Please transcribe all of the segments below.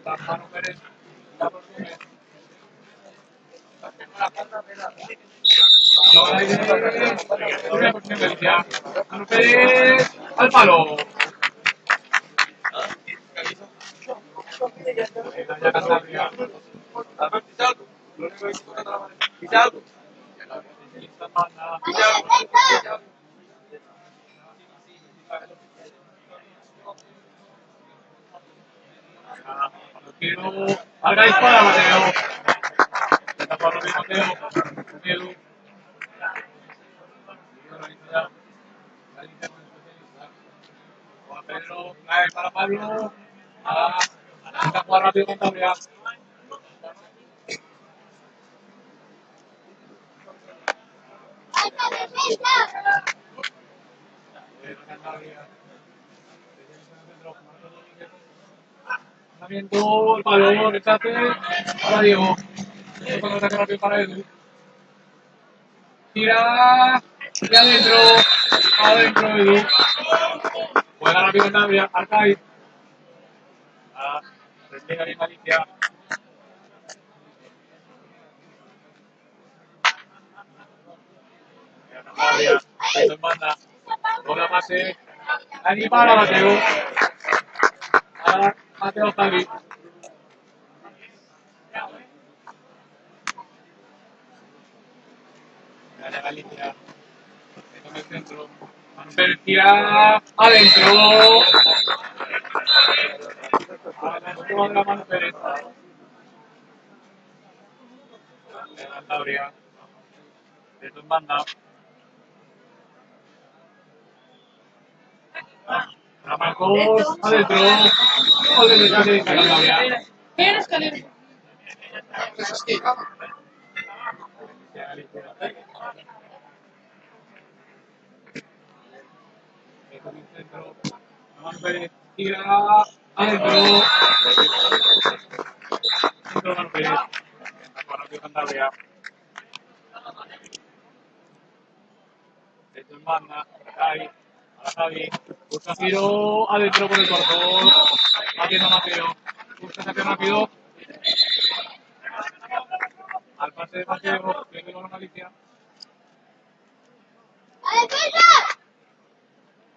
Manu Pérez. Carlos Gómez. Ahora hay una posición de Alicia. Manu Pérez. Al palo. Ya Cantabria. Alga dispara, Mateo. Está por Rubio Mateo. Edu. Juan Pedro. Cae para Pablo. Está por rápido Cantabria. Lanzamiento, el palo, rechace. Ahora Diego. Cuando ataque rápido para Edu. Tira. Y adentro. Adentro Edu. Juega rápido Cantabria. Arcaiz. Despliega bien Galicia. Cantabria. Esto en banda. Bola pase. Ahí para Mateo. Ahora Mateo Zavi. Gana Galicia. En el centro. Manu Pérez tira. Adentro. A la escoba de la Manu Pérez. De Cantabria. Esto en banda. Para Marcos. Adentro. Gol de descanso de Cantabria. ¿Quieres caliente? En el centro. Manu Pérez tira. Adentro. Centro Manu Pérez. Para rápido Cantabria. Esto en banda. Ahí. A Javi. Busca giro. Adentro por el corredor. Haciendo Mateo. Busca saque rápido. Al pase de Mateo. Que con Galicia.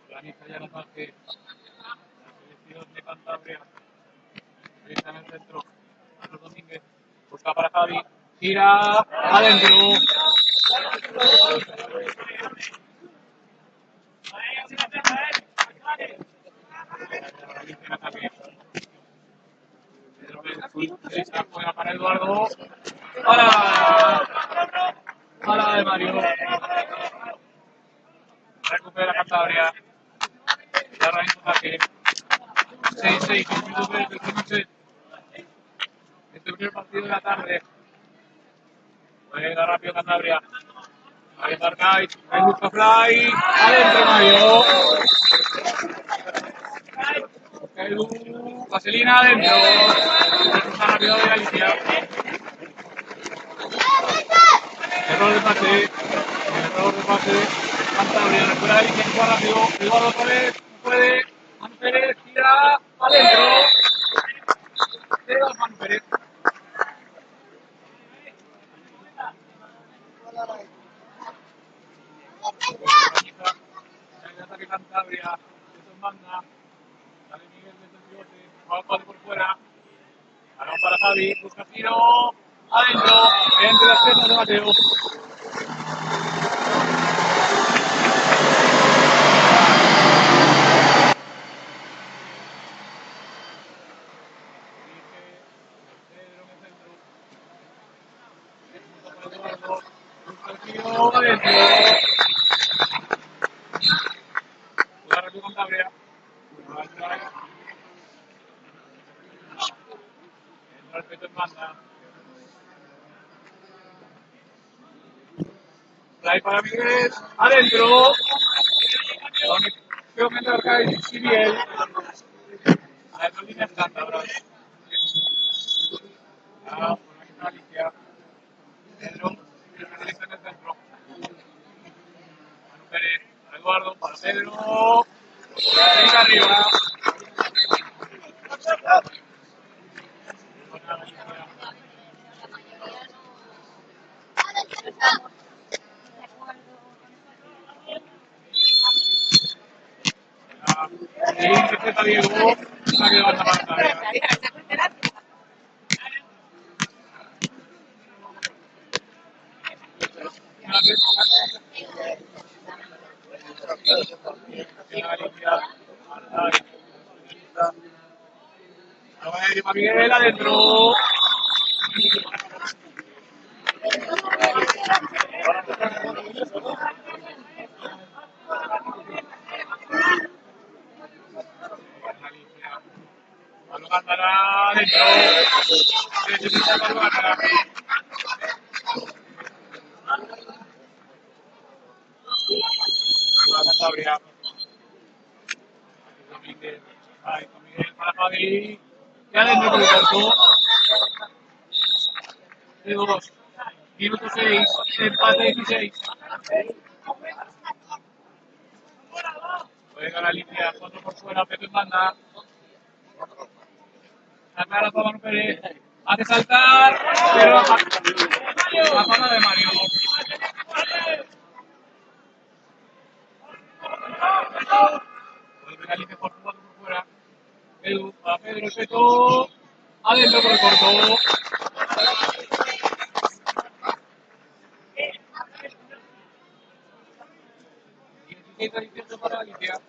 Organiza ya el ataque. La selección de Cantabria. Está en el centro. Carlos Domínguez. Busca para Javi. Tira. Adentro. Esta fuera para Eduardo. Para de Mario. Recupera Cantabria. Ya realiza ataque. 6-6, 15 minutos de noche. Este primer partido de la tarde. Juega rápido Cantabria. Ahí Arcaiz. Ahí busca Fly. Adentro Mario. Edu. Vaselina adentro. Está rápido de Galicia. Error de pase. Error de pase. Cantabria. Recupera Galicia. Juega rápido. Eduardo otra vez. Puede. Manu Pérez. Tira. Adentro. Llega Manu Pérez. Ataque Cantabria. Esto en banda. Sale Miguel desde el pivote. Juega por fuera. Balón para Javi. Busca tiro. Adentro. Entre las piernas de Mateo. Busca el tiro. Adentro. Juega rápido Cantabria. Entra el peto en banda. Play para Miguel. Adentro. Creo que entra Arcaiz y Miguel. Adentro línea estándar, bro. Por Galicia. Pedro. Especialista en el centro. Manu Pérez. Para Eduardo. Para Pedro. Venga arriba. receta Diego. Una que banda para Cantabria. Una que tiene Galicia. Ahora va a Miguel adentro. Galicia. Pablo Cantará adentro. Pablo Cantará. Para Cantabria. Domínguez. Ay, Miguel para Javi. Y adentro con el corto. De 2. Minuto 6. Empate 16. Juega Galicia. 4 por fuera. Pepe manda. Sacar a Pablo Pérez. Hace saltar. Pero la pata de Mario. Vuelve Galicia por 4 por fuera. Edu a Pedro Peto. Adentro por el corto. Y 17 para Galicia.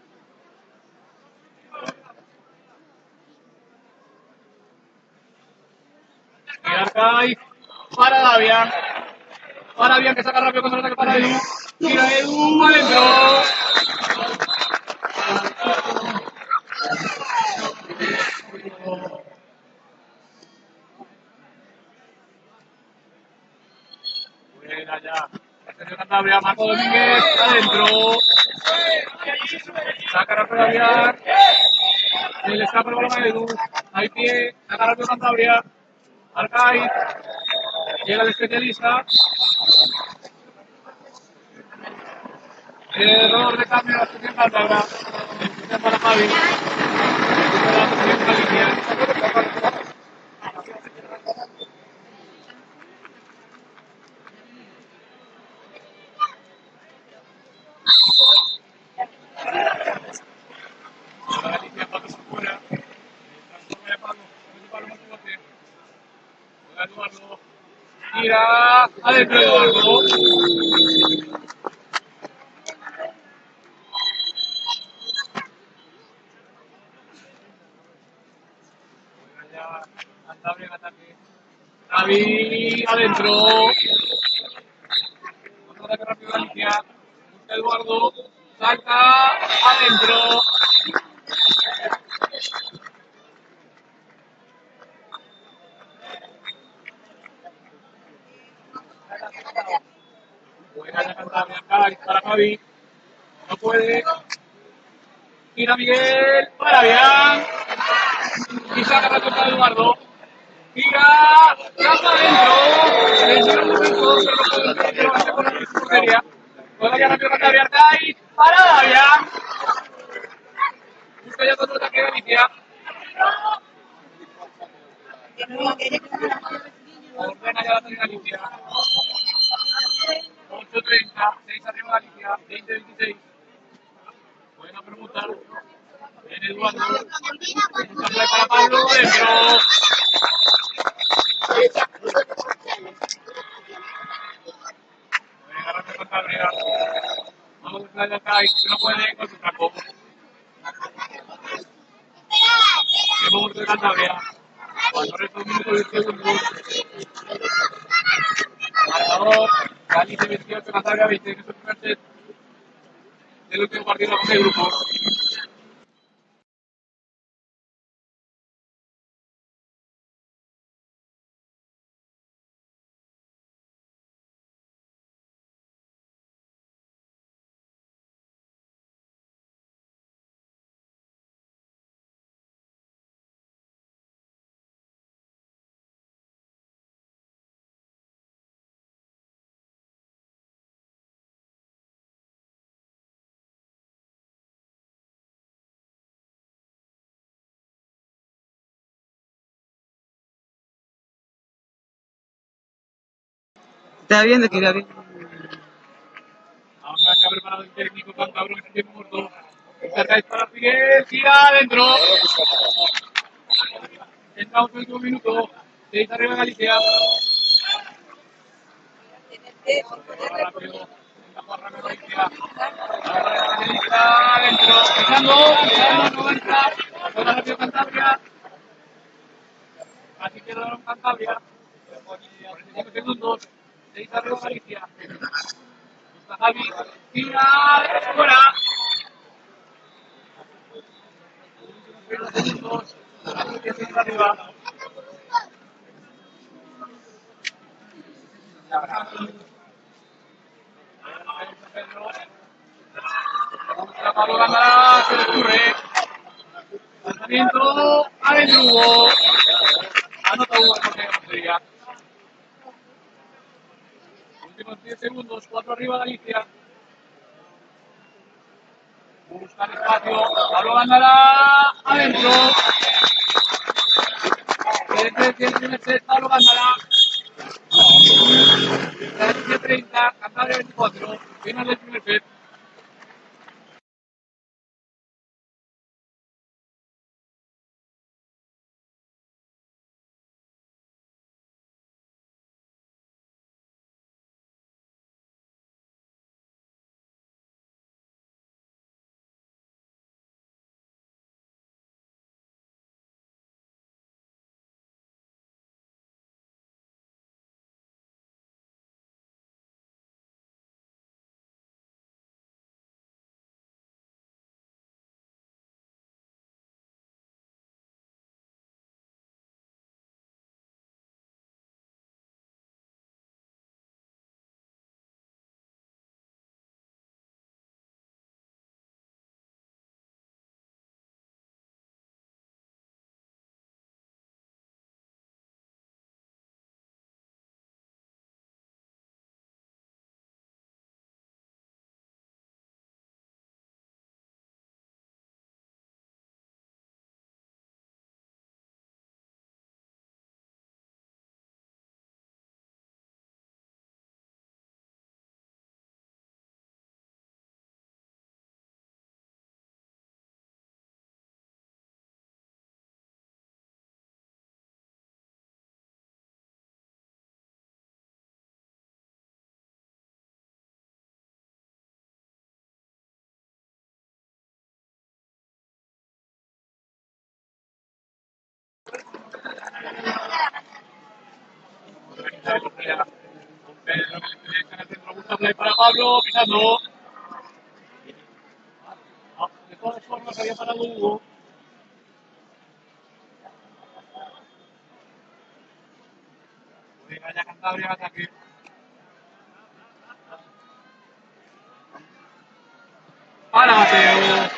Y Arcaiz para Davian. Para Davian que saca rápido contra el ataque para Edu. Tira Edu adentro. Buena ya. Atención Cantabria. Marco Domínguez adentro. Saca rápido Davian. Se le escapa el balón a Edu. Hay pie. Saca rápido Cantabria. Arcaiz. Llega el especialista. Error de cambio de la posición Cantabria. Para Javi. Galicia para por fuera. Transforma de Pablo. Pablo Montemote. Juega Eduardo. Tira. Adentro Eduardo. Ya. Cantabria en ataque. Javi adentro. Otro ataque rápido Galicia. Busca Eduardo. Saca. Adentro. Buena ya Cantabria. Para Javi. No puede. Tira Miguel. Para bien. Y saca rápido para Eduardo. Tira. Tapa adentro. Lesiona el momento. Pero no puede llevarse con la portería. Juega ya rápido Cantabria. Arcaiz. Para Davian. Busca ya otro ataque de Galicia. Ordena ya la salida Galicia. 8:30, 6 arriba Galicia, 20-26. Buena pregunta. En Eduardo. Para Pablo, dentro. Venga, rápido Cantabria. Vamos a traer acá y no puede con su taco. Llevamos de Cantabria. Cuando resta 1 minuto y 10 segundos. Marcador. Galicia 28, Cantabria 20. En este primer set del último partido con el grupo. Está viendo que irá bien. Vamos a ver qué ha preparado el técnico Cantabria en el tiempo muerto. Intercáis para Miguel, tira adentro. Entra un último minuto. 6 arriba Galicia. Rápido. Galicia. Adentro. Pisando, no entra. Juega rápido Cantabria. Aquí quedaron Cantabria. 45 segundos. 6 arriba Galicia. Busca Javi. Tira. Fuera. 30 segundos. Galicia 6 arriba. La Pablo Gandara, se le ocurre. Lanzamiento. Adentro Hugo. Anota Hugo el portero de portería. Últimos 10 segundos. 4 arriba Galicia. Busca el espacio. Pablo Gandara. Adentro. Tiene el primer set. Pablo Gandara. Galicia 30. Cantabria 24. Final del primer set. Para Pablo, pisando. De todas formas, había parado Hugo. Venga, ya Cantabria, ataque. Para Mateo.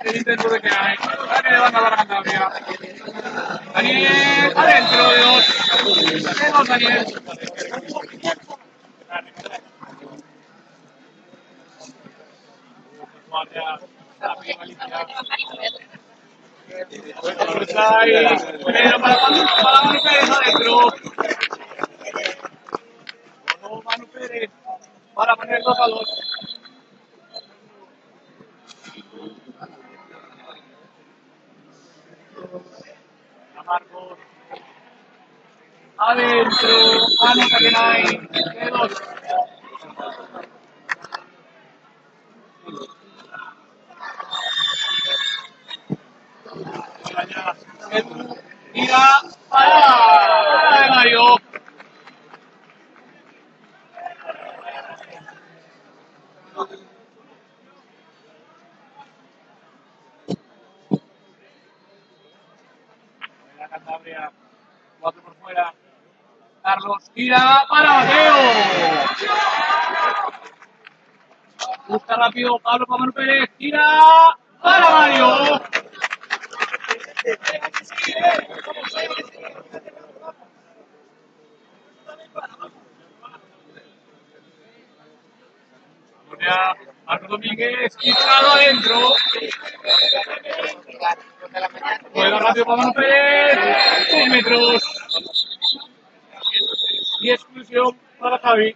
El intento de que hay. Saque de banda para Cantabria. Daniel, adentro de dos. De dos, Daniel. Guardia. Pero para Manu Pérez adentro. Manu Pérez para poner 2-2. A Marcos. Adentro. Anota que no hay. De dos. Tira para Mario. La Cantabria. 4 por fuera. Carlos tira para Mateo. Busca rápido Pablo Pamano Pérez. Tira para Mario. Marco Domínguez, quitado adentro. Juega rápido Pamano Pérez. 6 metros. Y exclusión para Javi.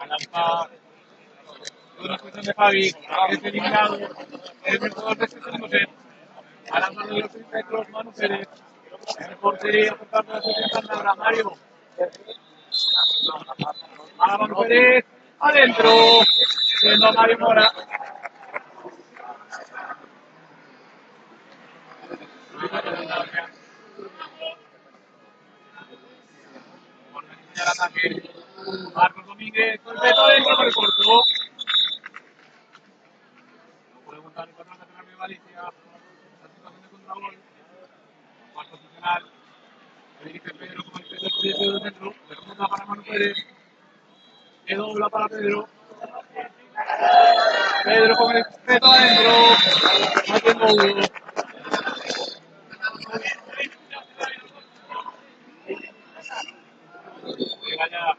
lanza una cuestión de Fabi, que es eliminado. El mejor de este segundo set. A lanzar de los 30 metros, Manu Pérez. En portería, por parte de la selección Cantabria, Mario. A Manu Pérez, adentro. Siendo Mario Mora. Organiza el ataque. Marcos Domínguez, completo dentro por el corto. Puede montar el patrón de Galicia. La situación de contragol. Más posicional. Le dirige Pedro como el Pedro dentro. Remonta para Manu Pérez. Que dobla para Pedro. Pedro con el peto adentro. Haciendo uno. Llega ya.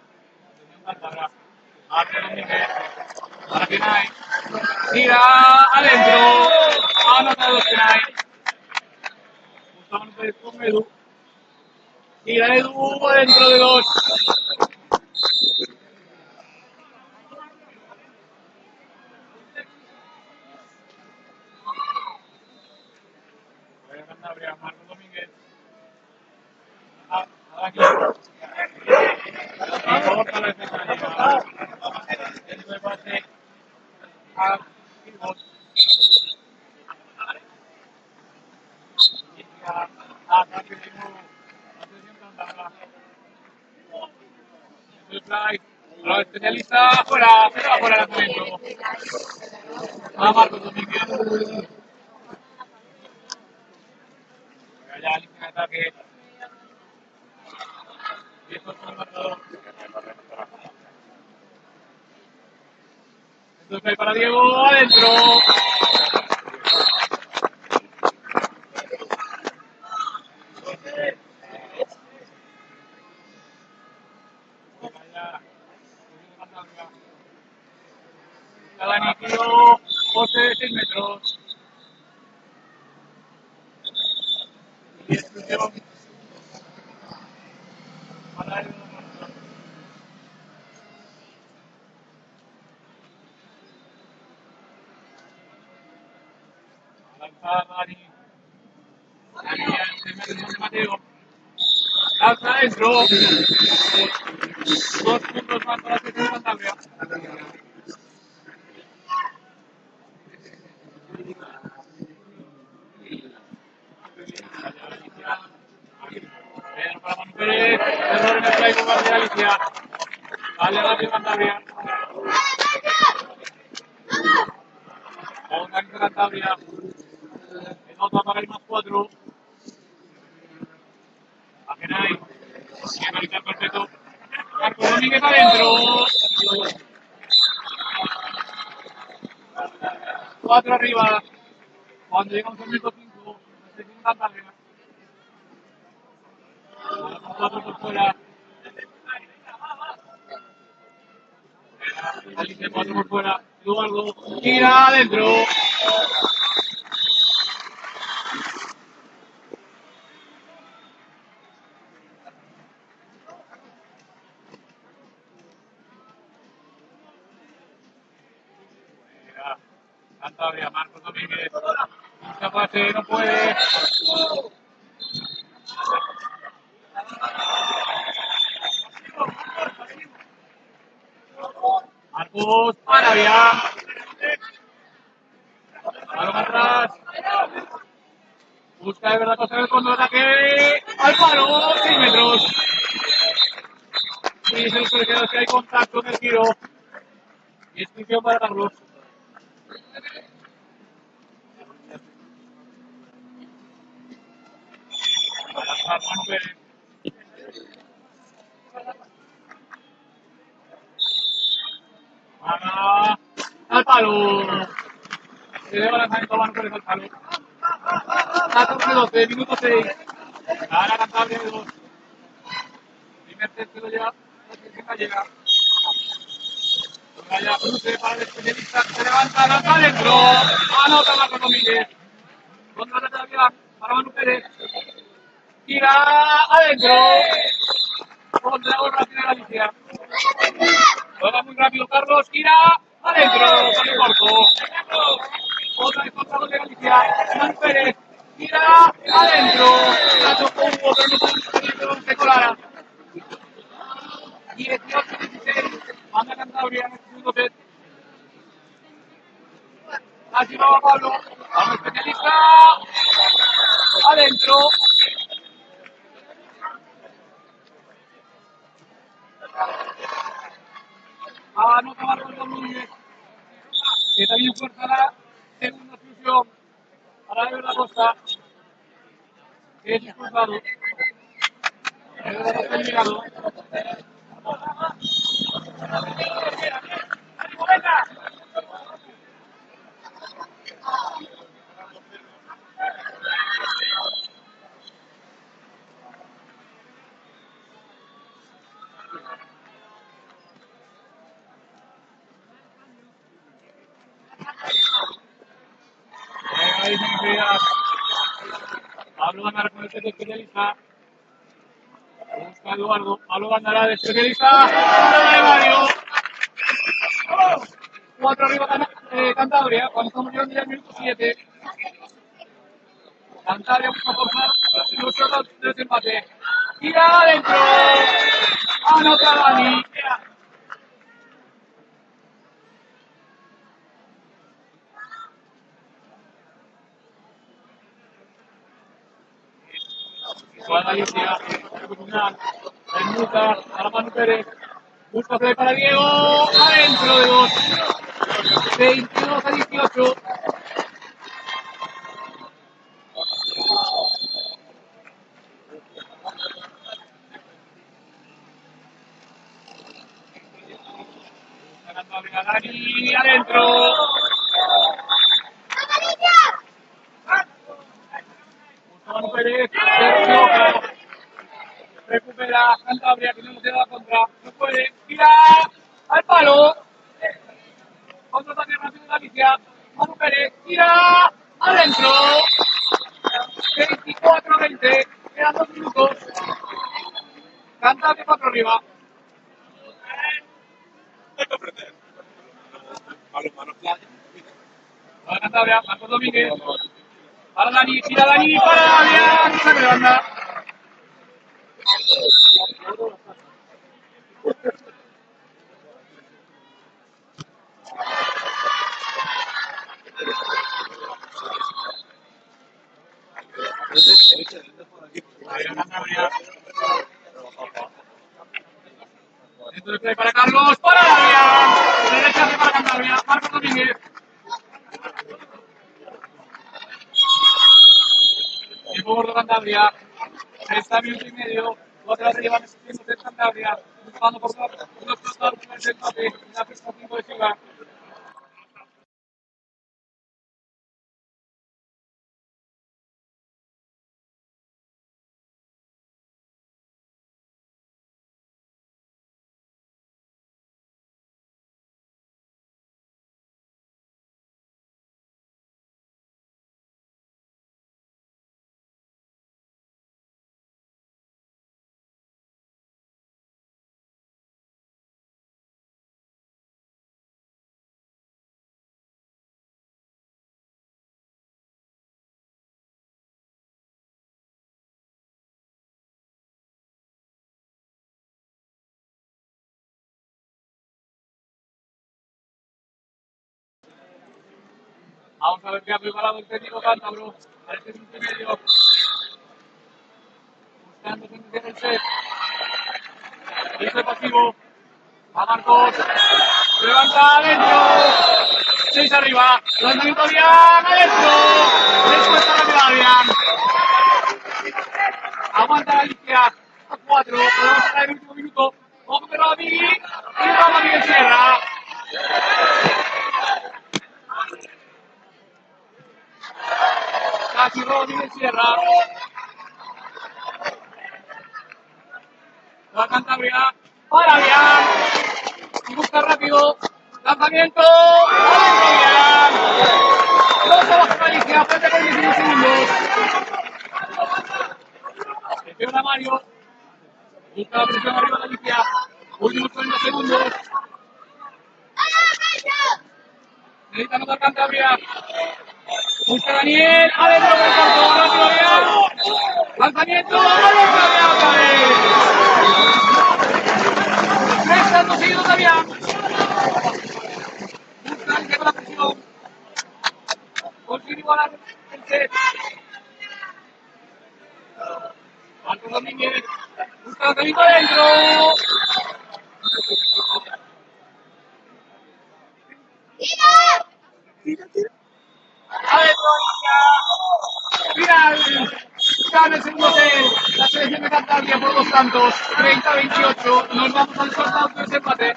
Marcos Domínguez. Para Kenai. Tira adentro. Ha anotado Kenai. Gustavo Pérez con Edu. Tira Edu adentro de dos. Juega Cantabria. Marcos Domínguez. Aquí. Corta la defensa. El rebate. A Pivot. Ataque de nuevo. Atención Cantabria. El fly. Lo especialista fuera. Se va fuera el lanzamiento. A Marcos Domínguez. Juega ya línea de ataque. Y esto es con el marcador. Entonces para Diego, adentro. Cada inicio, poste de 6 metros. Y exclusión para el lanzar Dani. Dani en primer de Mateo. Lanza adentro. 2 puntos más para la selección de Cantabria. Pedro para Manu Pérez. Error en el play por parte de Galicia. Sale rápido Cantabria. Organiza Cantabria. En otra para el más 4. A Kenai. Sigue Galicia perfecto. Marcos Domínguez adentro. 4 arriba. Cuando llegamos al minuto 5, la selección de Cantabria. 4 por fuera. Galicia 4 por fuera. Eduardo. Tira adentro. Cantabria, Marcos Domínguez. Mucha pase, no puede. Marcos, Arabia. Balón atrás. Busca de verdad cosa en el fondo de ataque. Al palo, 6 metros. Y se los colegiados que hay contacto en el tiro. Y extinción para Carlos. Para lanzar Manu Pérez. Para al palo. Se debe lanzamiento a Manu Pérez al palo. 14-12, minuto 6. Gana Cantabria de 2. Primer set que lo lleva la selección gallega. Vaya cruce para el especialista. Se levanta, lanza adentro. Anota Marcos Domínguez. Contra Cantabria para Manu Pérez. Tira adentro. Contra Borja de Galicia. Juega muy rápido Carlos, gira, adentro, sale corto. Otra vez contra de Galicia, Hernán Pérez, gira, adentro. La chocó Hugo, pero no se colara. 18-16, manda Cantabria en el segundo set. Ha llevado a Pablo, vamos especialista, adentro. Anota Marcos Domínguez, que también fuerza la segunda fusión para Ever da Costa, que es expulsado. Ever da Costa eliminado. Ahí dicen que Pablo ganará con el set especialista. Busca Eduardo, Pablo ganará de especialista. De Mario. 4 arriba Cantabria, cuando estamos llegando ya al minuto 7. Cantabria busca forzar los shots de desempate. Tira adentro. Anota Dani. Juan Galicia, final. Enmuta para Manu Pérez. Busca play para Diego. Adentro de 2. 22-18. Dani adentro. Manu Pérez. Recupera Cantabria, que no se da contra. No puede. Tira al palo. Contraataque rápido Galicia. Manu Pérez. Tira adentro. 24-20. Quedan 2 minutos. Cantabria 4 arriba. Para Cantabria, Marcos Domínguez. Para Dani, tira Dani, para Dani. Se rebanda. Entonces para Carlos, para Dani. Rechace para Cantabria, Marcos Domínguez. Tiempo gordo Cantabria. 30 minutos y medio. 4 arriba en el tiempo de Cantabria. Buscando por los costados del empate. En la pista 5 de Ciudad. Vamos a ver qué ha preparado el técnico cántabro. A este minuto y medio. Buscando sentenciar el set. Dice pasivo. A Marcos. Levanta adentro. 6 arriba. Lanzamiento bien. Adentro. Respuesta rápida bien. Aguanta Galicia. A 4. Podemos entrar en el último minuto. Vamos a ver a Miguel. Y vamos a Miguel Sierra. Casi roba Miguel Sierra. Va Cantabria. Para bien. Y busca rápido. Lanzamiento. Adentro bien. 2 abajo Galicia. Falta con 19 segundos. Presiona Mario. Busca la presión arriba Galicia. Últimos 40 segundos. Necesita anotar Cantabria. Busca Daniel. Adentro del campo. Rápido ya. Lanzamiento. Adentro de Álvarez. 3 tantos seguidos Damián. Busca el con la presión. Consigue igualar el set. Marcos Domínguez. Busca lanzamiento adentro. Adentro ya. Final. Gana el segundo set. La selección de Cantabria por 2 tantos. 30-28. Nos vamos al shootout de ese empate.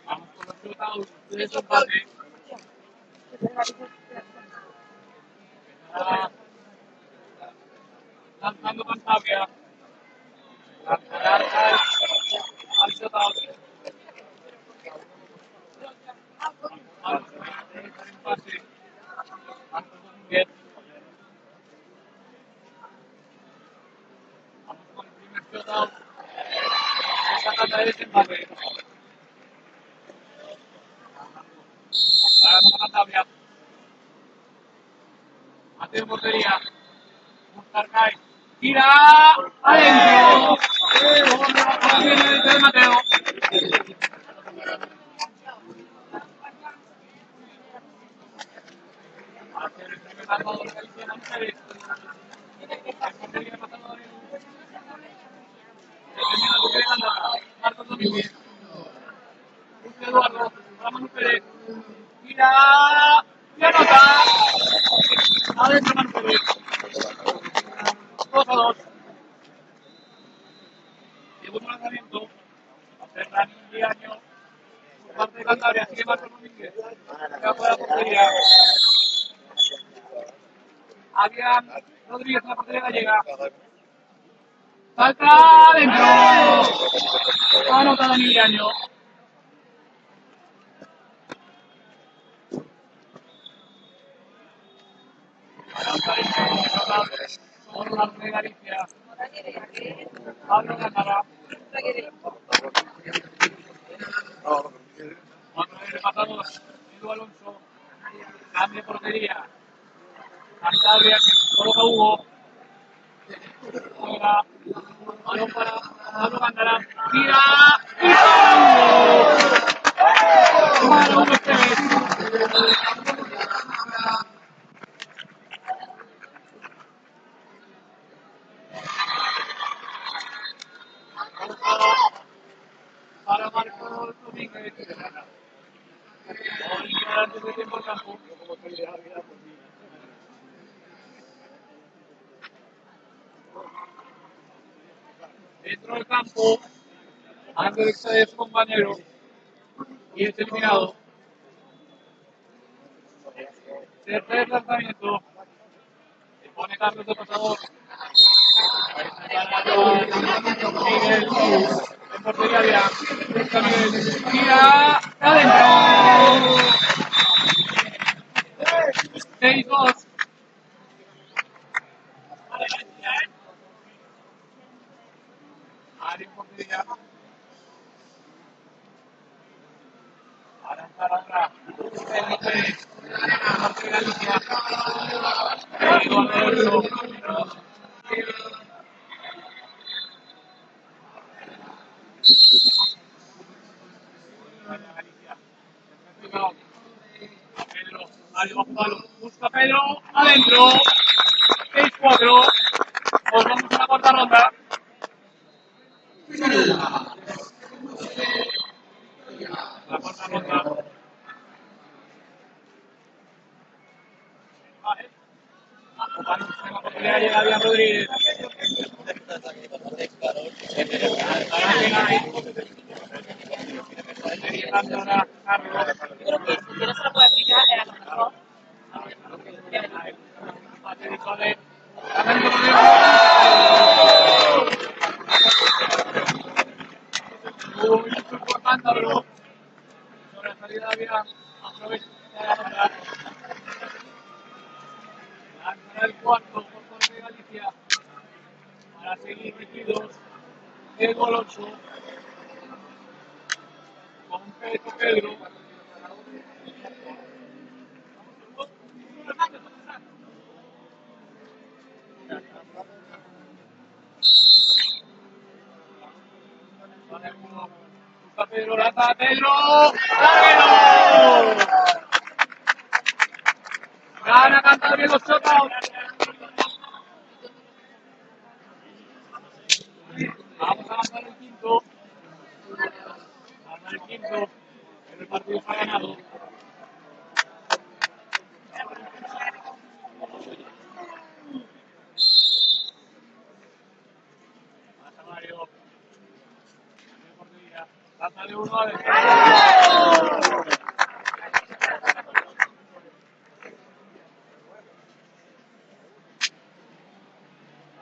Vamos con los shootout de ese empate. Lanzando Cantabria. Lanzará al shootout. Al empate. Marcos Domínguez. Vamos con el primer shootout. Esta tanda de desempate. Ganamos a Cantabria. Mateo portería. Buscar Kai. Tira. Adentro. Con la acción de Mateo. Hacia el primer marcador que Alicia Manzarek. La portería de Matadores. Defendiendo el buque de Gandara. Marcos Domínguez. Busca Eduardo. Para Manu Pérez. Tira. Y anota. Adentro Manu Pérez. 2-2. Segundo lanzamiento. Hacer Dani Año. Por parte de Cantabria. Sigue Marcos Domínguez. Se afuera la portería. Adrián Rodríguez en la portería gallega. Salta adentro. Anota Dani Año. Por la de Galicia. Pablo Gandara. Otra vez repasamos. Edu Alonso. Cambio de portería. Cantabria que coloca Hugo. Juega. Balón para Pablo Gandara. Tira. Y para Hugo Esteves. Para Marcos Domínguez. Antes de tiempo al campo. Dentro del campo. Antes de su compañero. Y es eliminado. Tercer lanzamiento. Se pone Carlos de pasador. Miguel. En portería ya. Busca Miguel. Tira. Adentro. 6-2. 8. Pedro, ahí va a jugarlo. Busca Pedro, adentro. 6-4. Nos vamos a la cuarta ronda. La cuarta ronda. Vale. Ocupándose la oportunidad llega Adrián Rodríguez. Ahora Carlos. Yo creo que si no se lo puede aplicar, a lo mejor. Cortándolo. Sobre la salida había aprovecha la ronda. Lanzará el cuarto por parte de Galicia. Para seguir metidos. El Goloso. Con Pedro. Busca Pedro, lanza a Pedro. ¡Larguero! Gana Cantabria los shotouts. Vamos a lanzar el quinto. Lanza el quinto. El partido está ganado. Pasa Mario. Lanza de uno a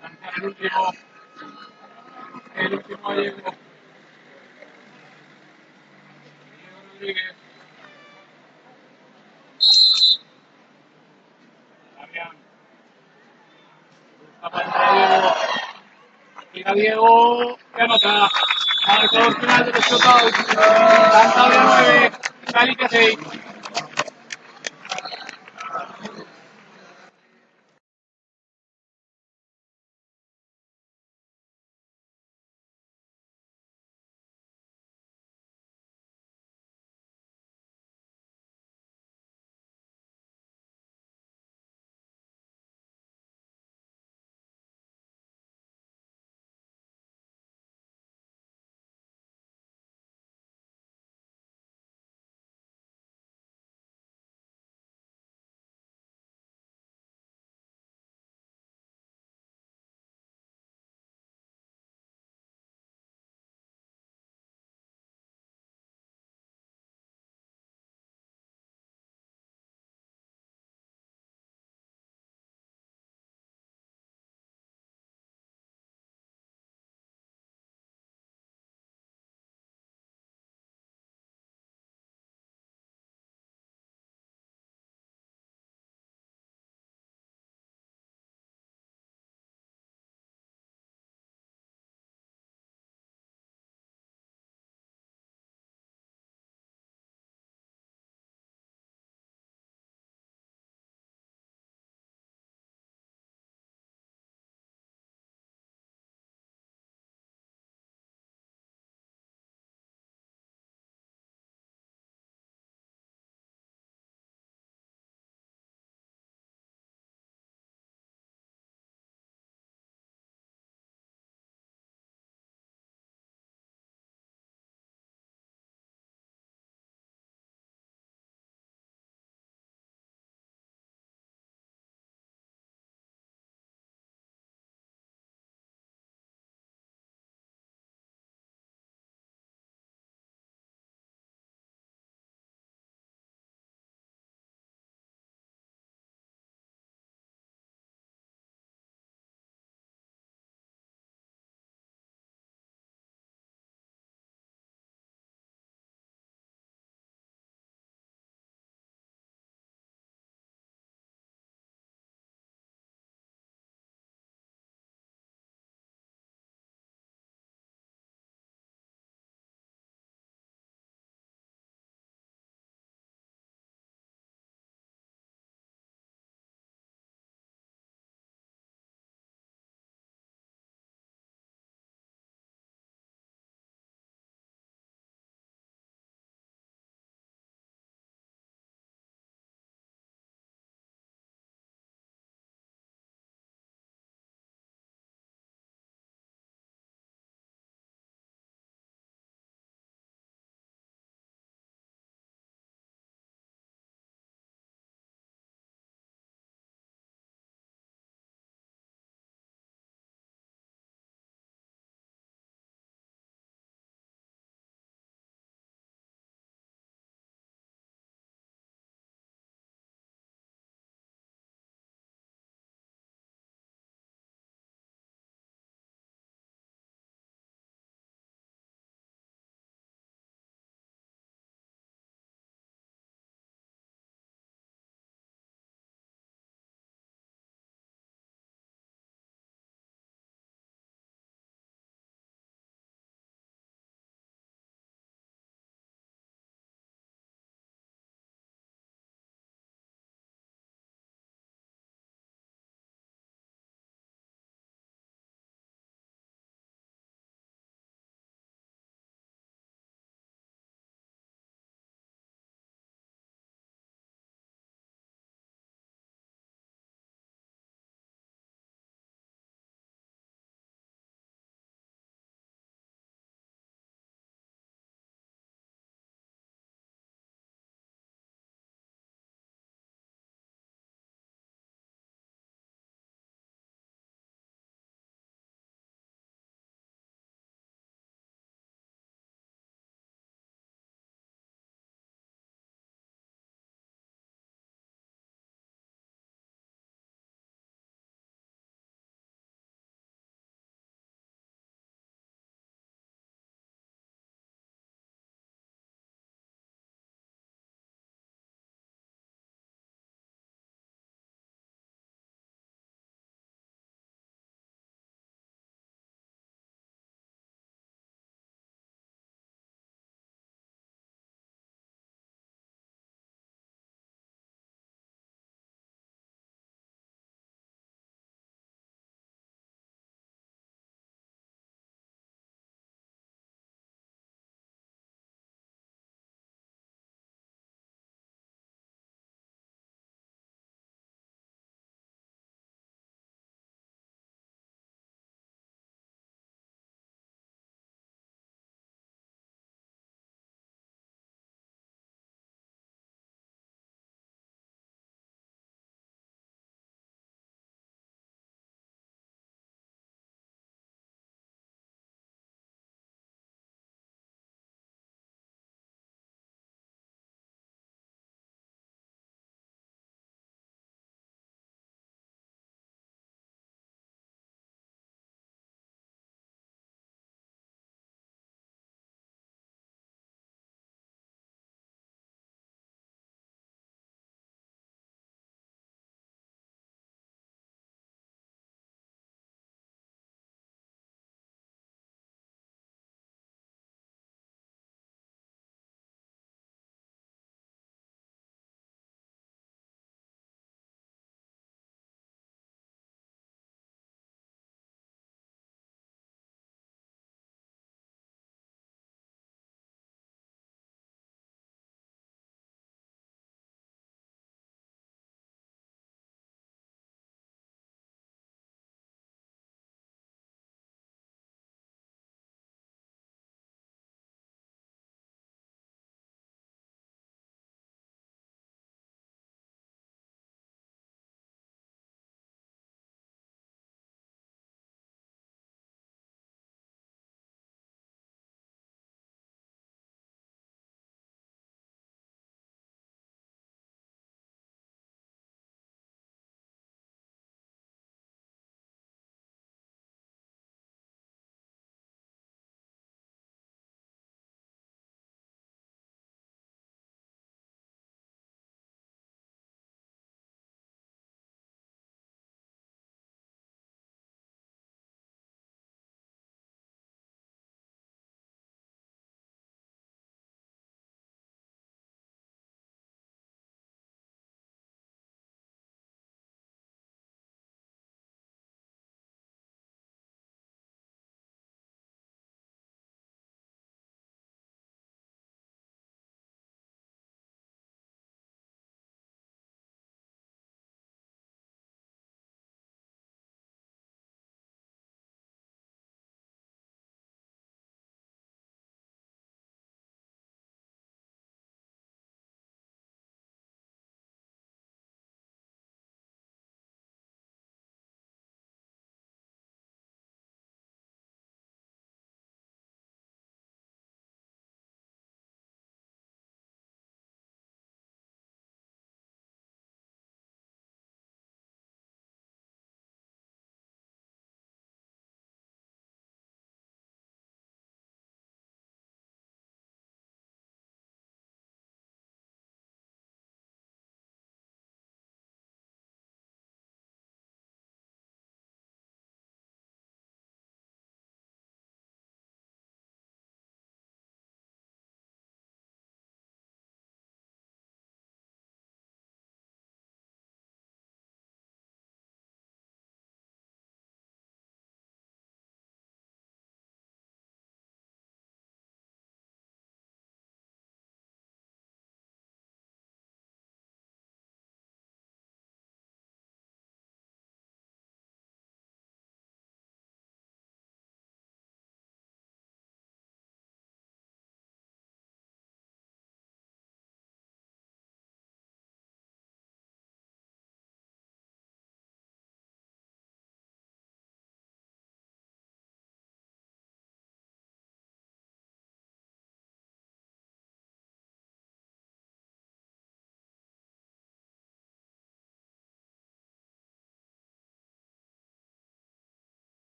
lanzar el último. El último a Diego. Diego Rodríguez. Fabián. Busca para Diego. Llega Diego. Que anota. Marcador final de los shotouts. Cantabria 9. Galicia 6.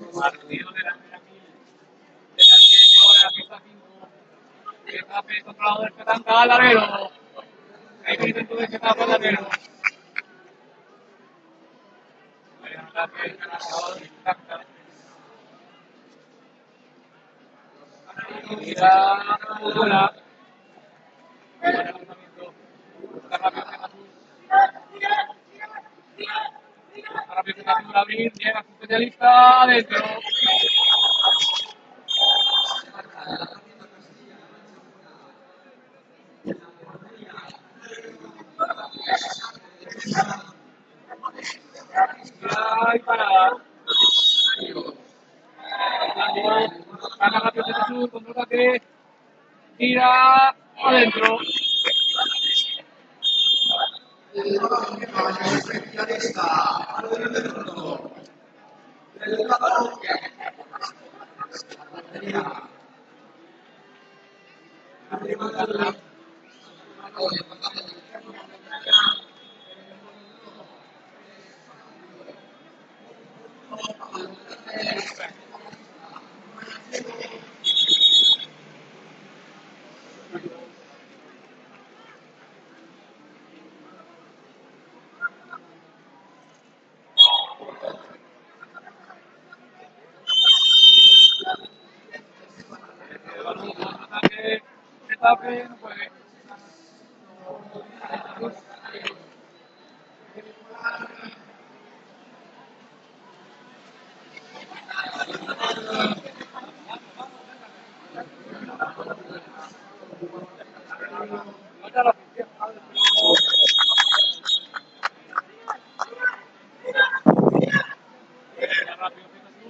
Partido de la aquí ahora pista 5. Getafe controlado del Petanga al larguero. Hay que intento de Getafe al larguero. Hay un ataque acabado de Petanga. Mira, fuera. Buen lanzamiento. Está rápido Getafe. Está rápido Getafe para abrir. Llega su especialista adentro. Mira y para. Gana rápido Getafe. Contraataque. Tira adentro. Contraataque. Getafe no puede. Vaya la afición. Mira rápido Getafe.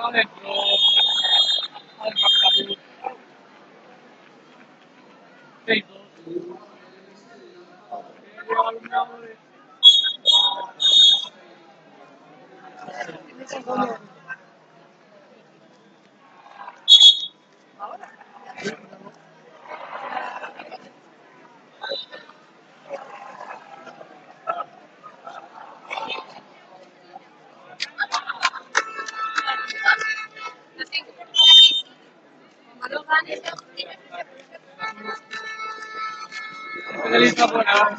Adentro. Adentro Getafe. 6-2. Especialista fuera.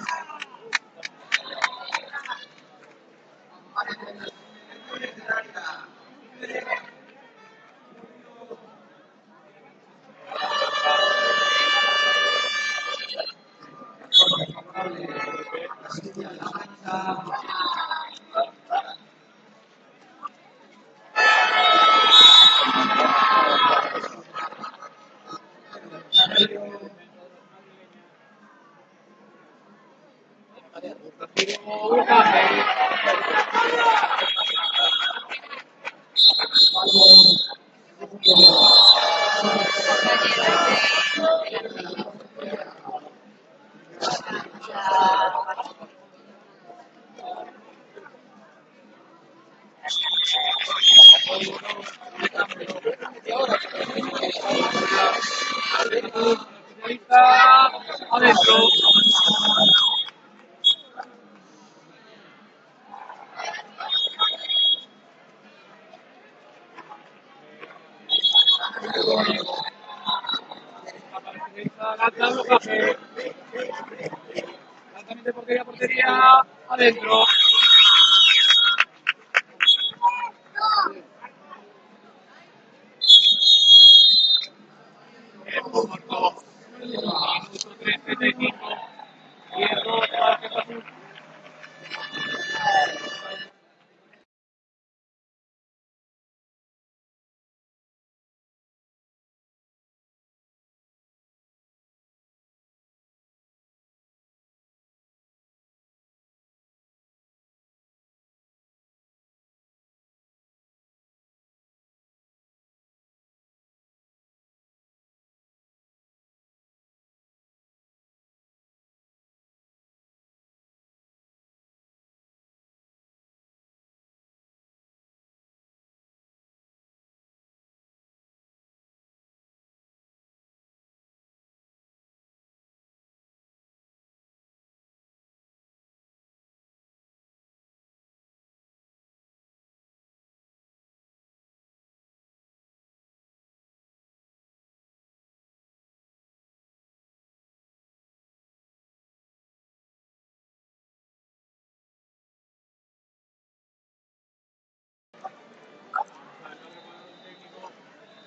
Especialista adentro. Especialista lanzando café. Lanzamiento de portería a portería. Adentro. Tiempo muerto. Minuto 3:35. 10-2 para Getafe.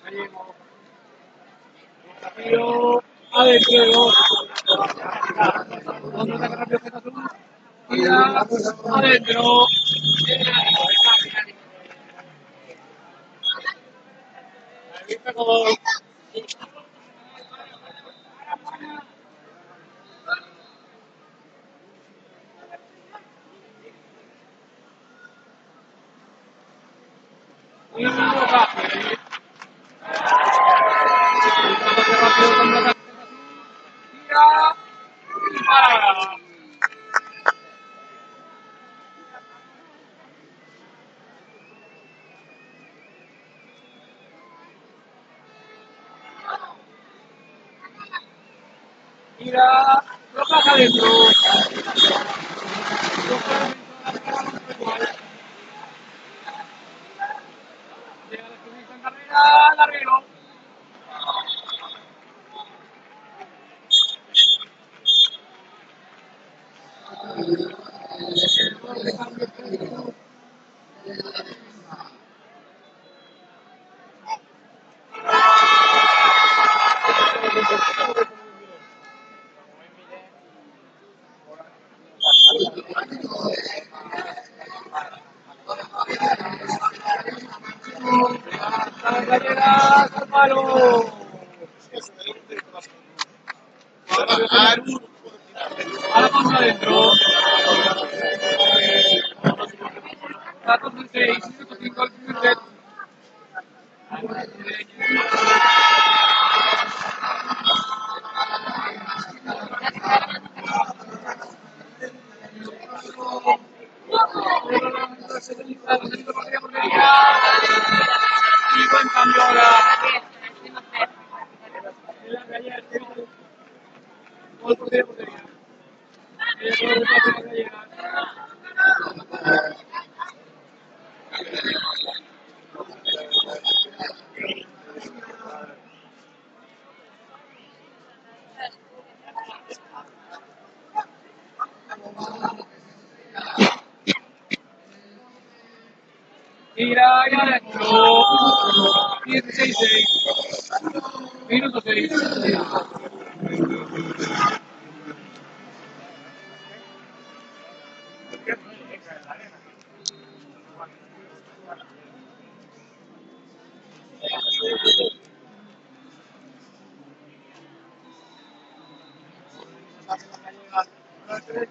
Gallego. Tiro adentro de dos. Contraataque rápido que azul. Tira adentro. Y un blocaje. Contraataque rápido, contraataque que azul. Tira y para. Tira, blocaje adentro. Llega el escudista en carrera, larguero. Las gallegas al palo. A la mano adentro. Datos de 6, minuto 5 al primer set. Y buen cambio ahora. En las gallegas. Gol portería, portería. El gol de las gallegas. Tira y adentro. 16-6. Minuto 6.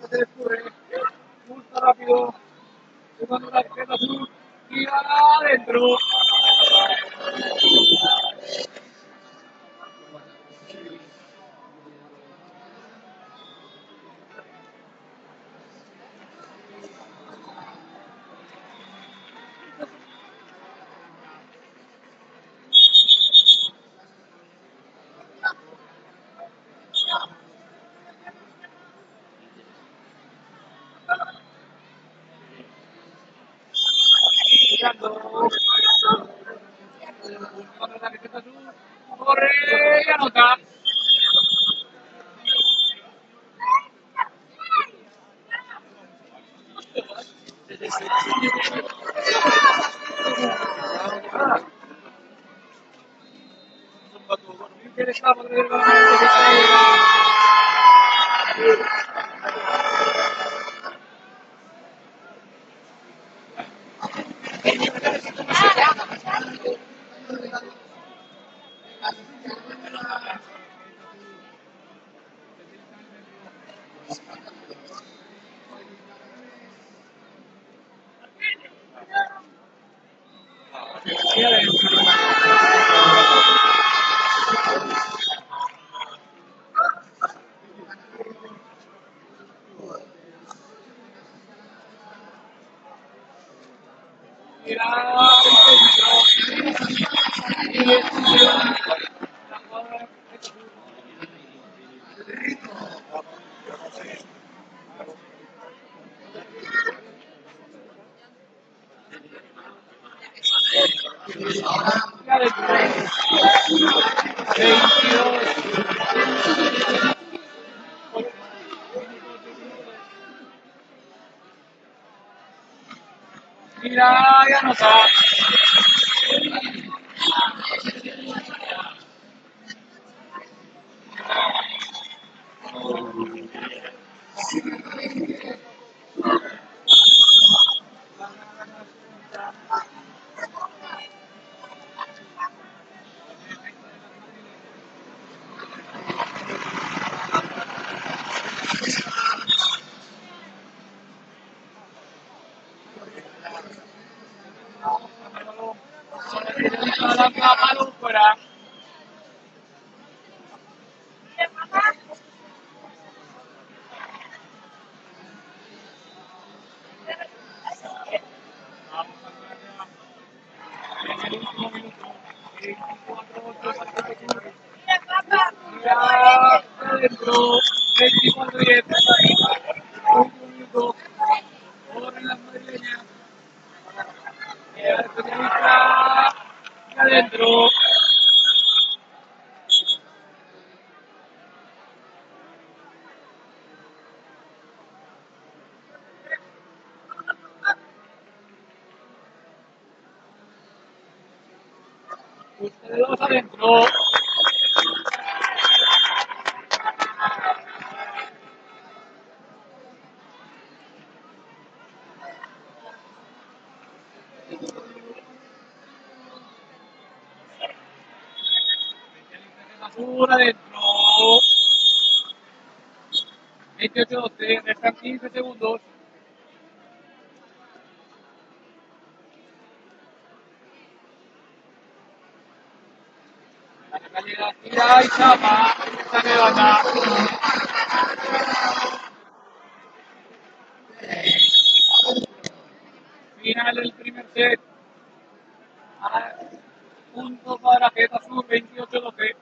Se descubre. Justo rápido. Jugando la izquierda azul. Tira adentro. Tirando. Jugando la izquierda azul. Corre y anota. Interesado del balón que está ahí adentro. Tira y expulsión. La jugadora y adentro. 22. Tira y anota. la mano fuera. Vamos a ver en el último minuto. 24-8, ya adentro. 24-10. Último minuto. Corren las madrileñas. Y el especialista. Y adentro. Ustedes dos adentro. Azul adentro. 28-12. Restan 15 segundos. La gallera tira y chapa. Esta me gana. Final del primer set. Punto para Geta Sur, 28-12.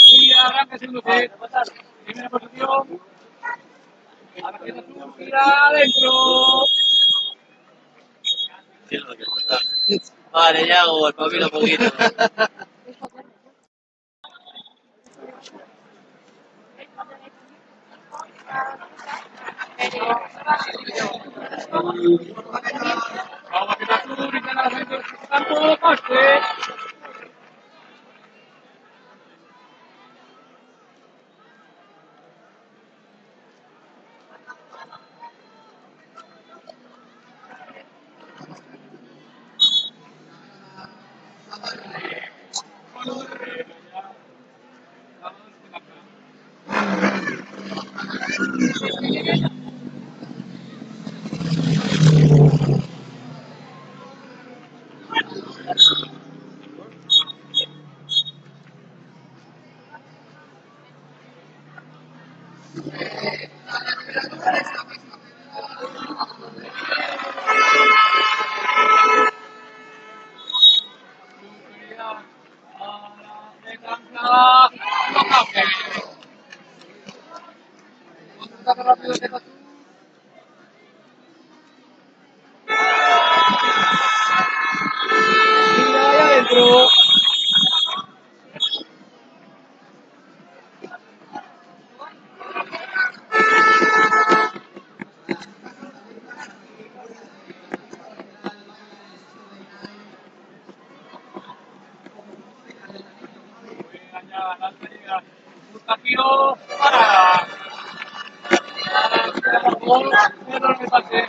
Y arranca el segundo set. Primera posición. Ahora Geta Sur, tira adentro. Vale, ya hago, espabila un poquito. Vamos Geta Sur, intenta la frente del campo. Pase. Rápido, que tira ahí adentro. Allá, la llega. Busca tiro. Para. Gol. Enorme pase.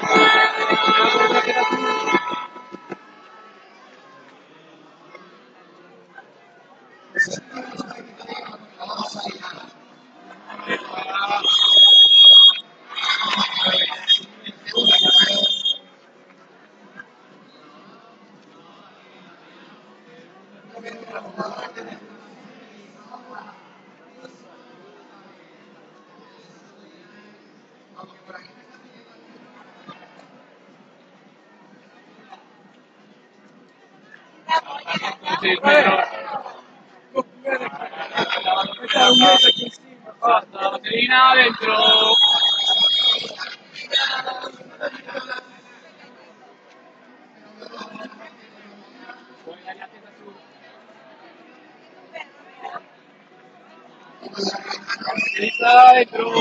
Sí, pero. Hasta la baterina adentro. Está adentro.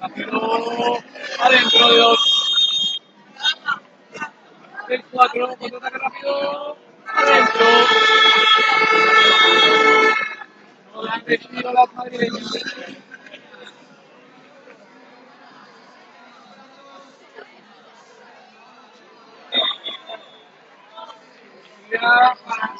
Rápido. Adentro de dos. 6-4. Contraataque rápido. Adentro. No le han decidido las madrileñas. Ya para.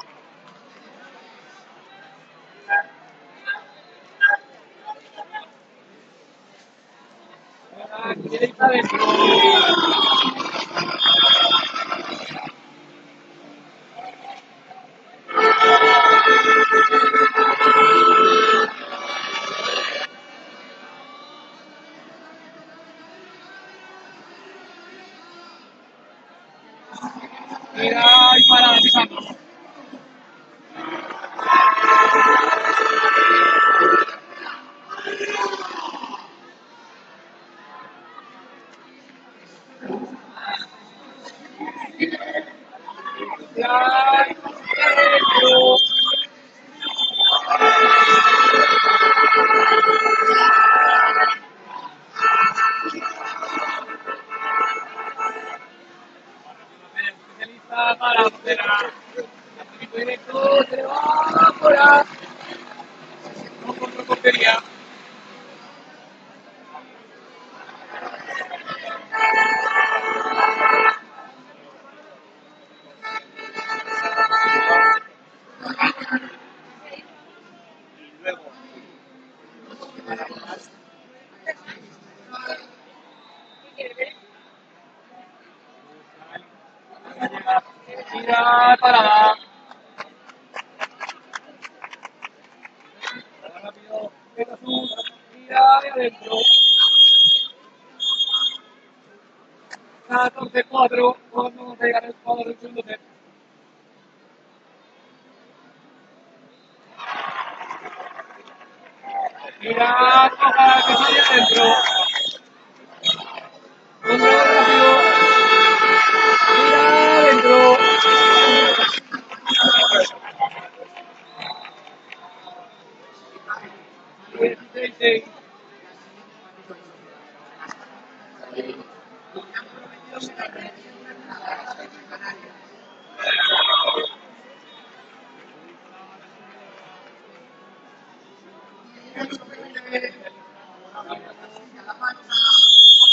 Está adentro. Mira y para pisando. Ya adentro. Especialista para Fera. Directo, se va fuera. No contra portería. Tira parada. Rápido. Venga tú. Tira de adentro. 14-4. Vamos a llegar al jugador del segundo set. Tira, coja, que sale adentro. Control rápido. Tira adentro. 16-6.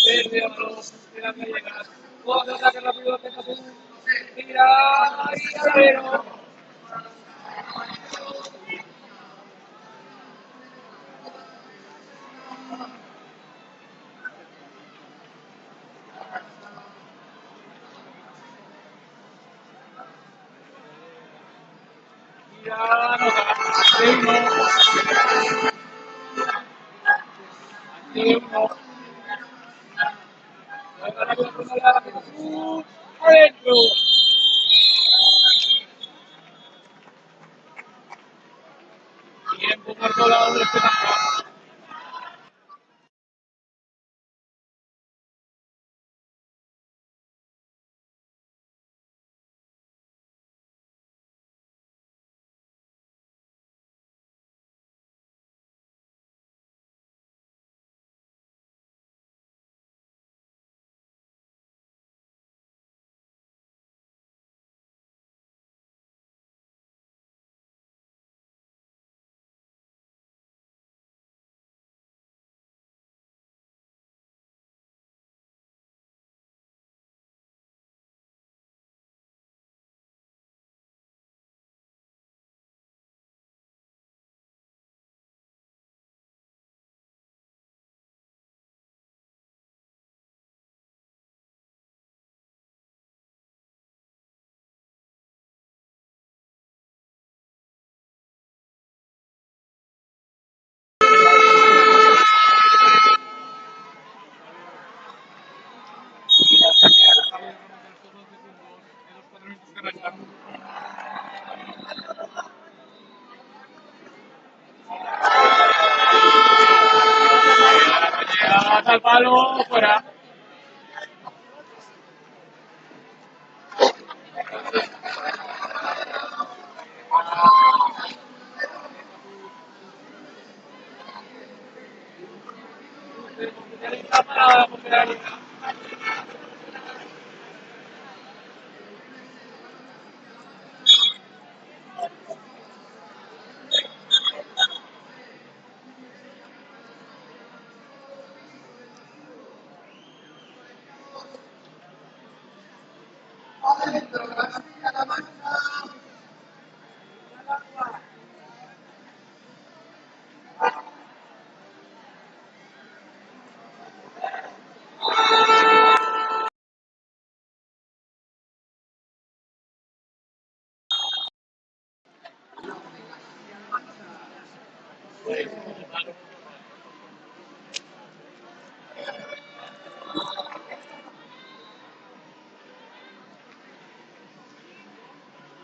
Desde otro. Tira que llegas. Coge, ataque rápido. Venga tú. Tira y adentro. Ya nota. 6-1. Ante 1. Adentro. Tiempo marcó la doble esperanza. Llega al palo, fuera. Para la portería.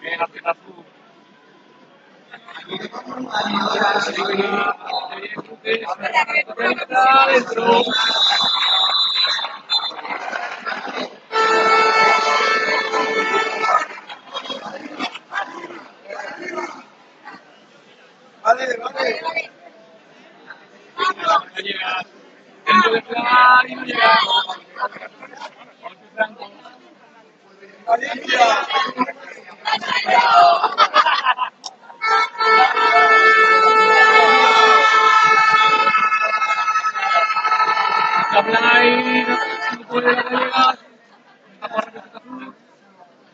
Bien, aprieta su. Adentro. No llega. Dentro de plan y no llega. Golpe franco. Capelay no puede llegar. Está por representa azul.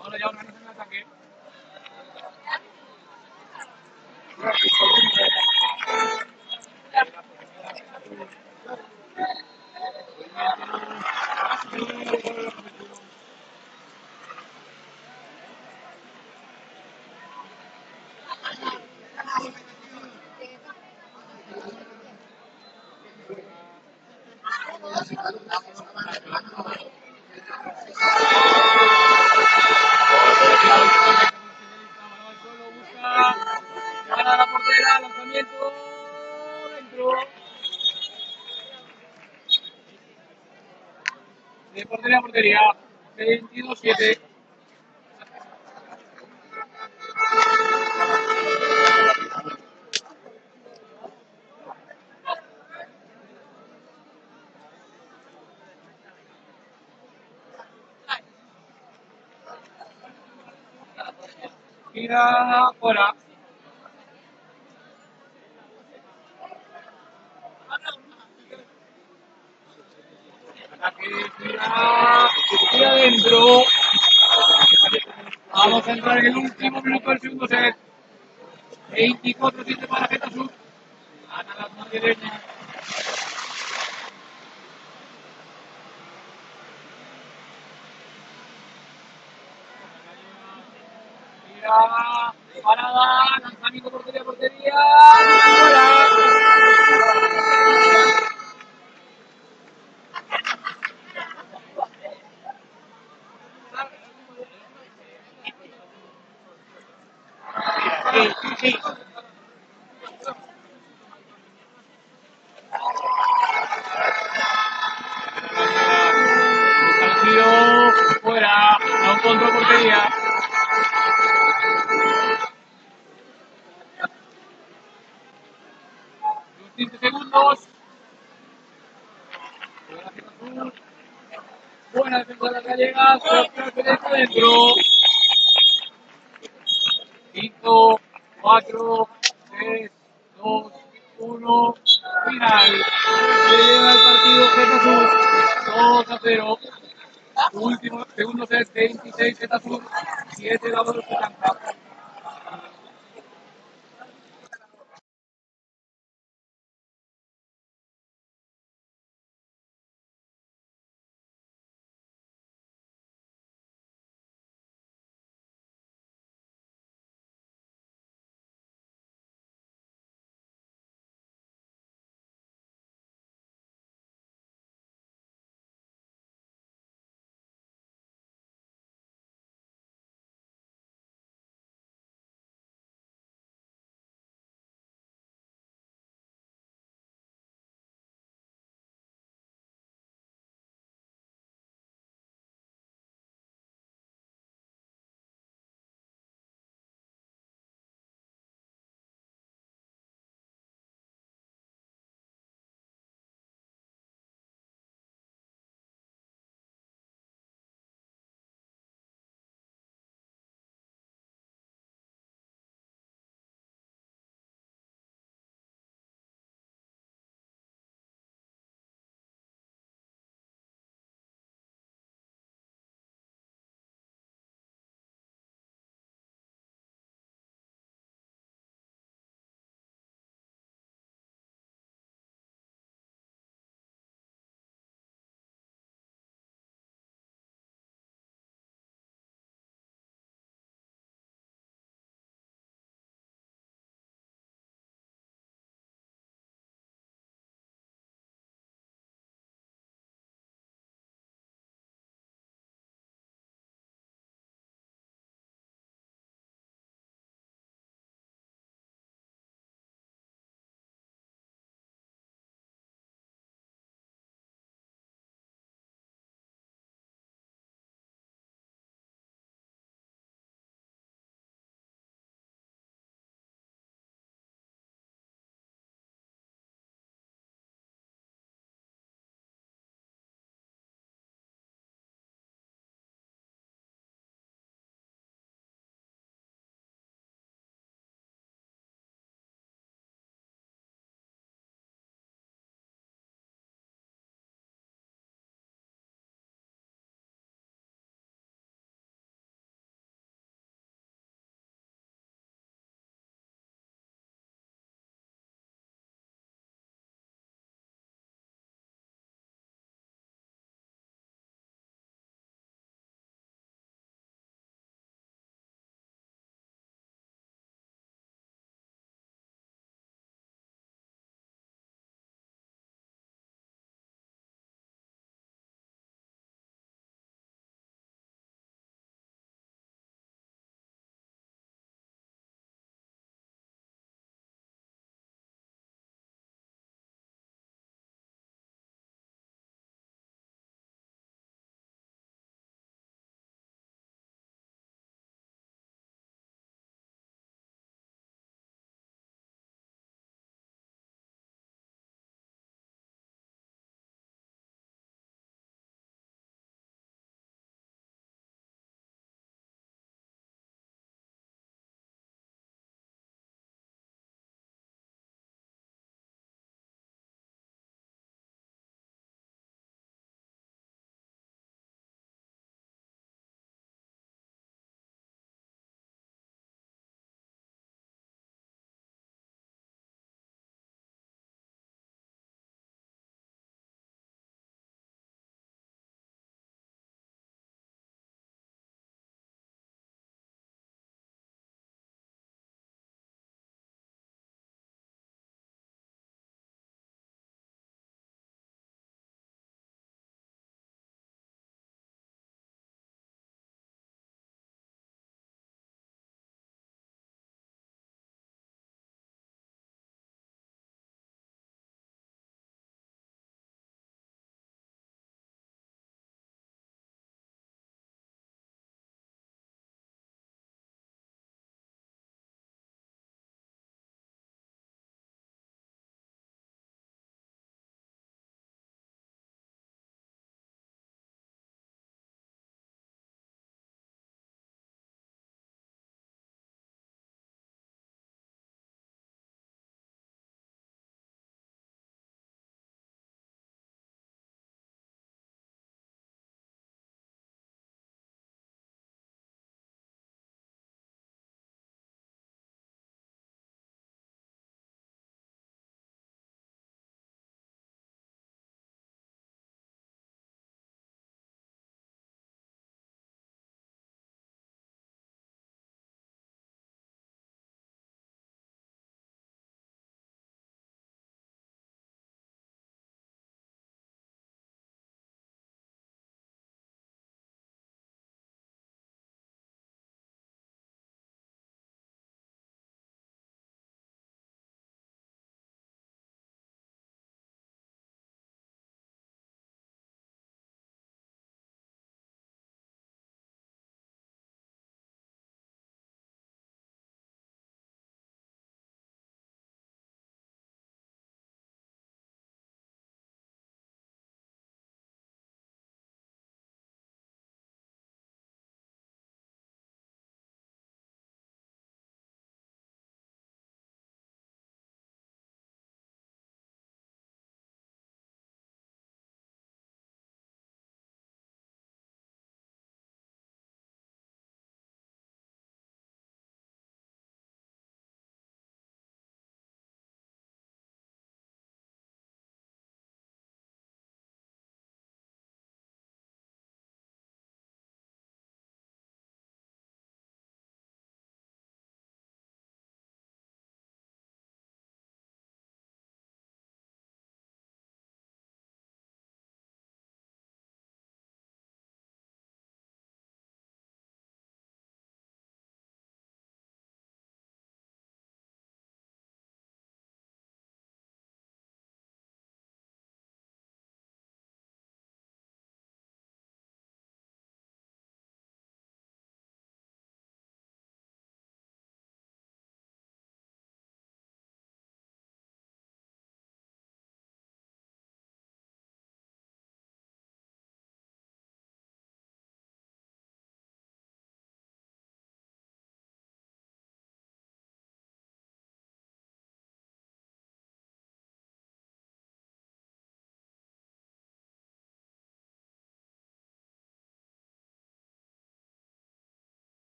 Ahora ya organiza el ataque. Gana la portera, lanzamiento dentro. De portería a portería. 22-7. Gira fuera. Ataque, gira adentro. Vamos a entrar en el último minuto del segundo set. 24-7 para Getasur. Gana las madrileñas. Fuera. Parada. Lanzamiento portería, portería. Sí, sí. Salcido. Fuera. No contra portería. 15 segundos. Buena defensa de las gallegas. Derecha dentro. 5, 4, 3, 2, 1. Final. Se lleva el partido Getasur 2-0. Último, segundo set, 26 Getasur, 7 Dávalos Setanta.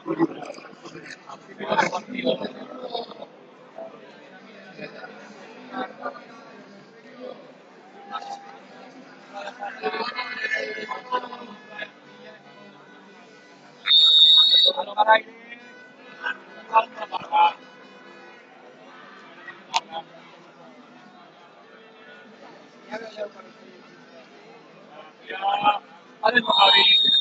Típico de partido. Balón al aire. Falta para. Ya. Adentro Javi.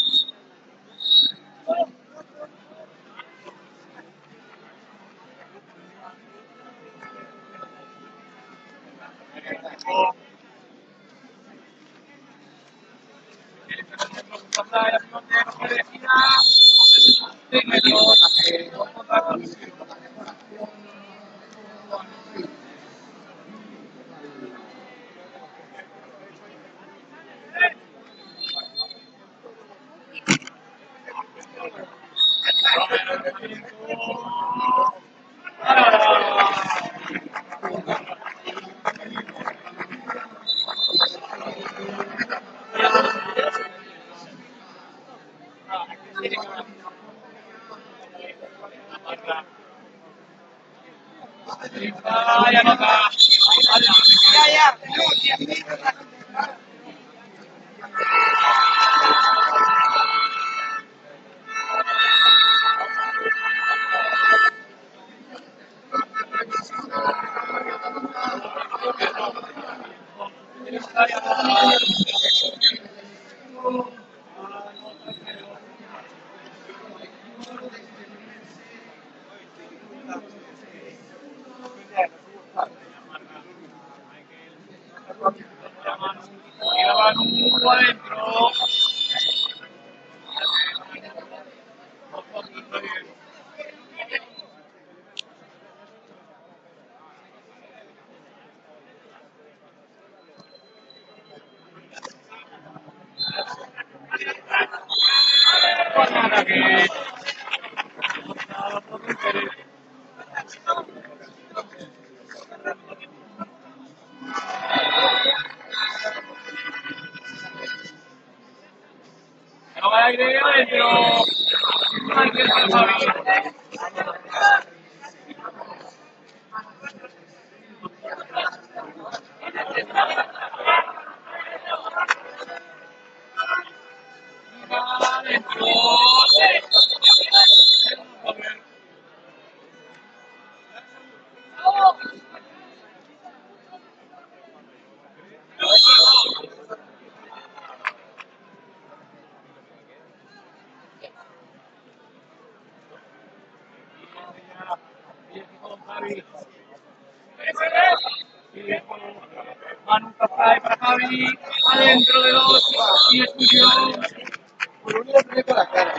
Ya no está. Ya. Y la Manu adentro. Ataque. Balón al aire adentro. Ángel para Javi. Adentro. Javi. Manu Capray para Javi. Adentro de dos. Y expulsión. Por un le por la cara.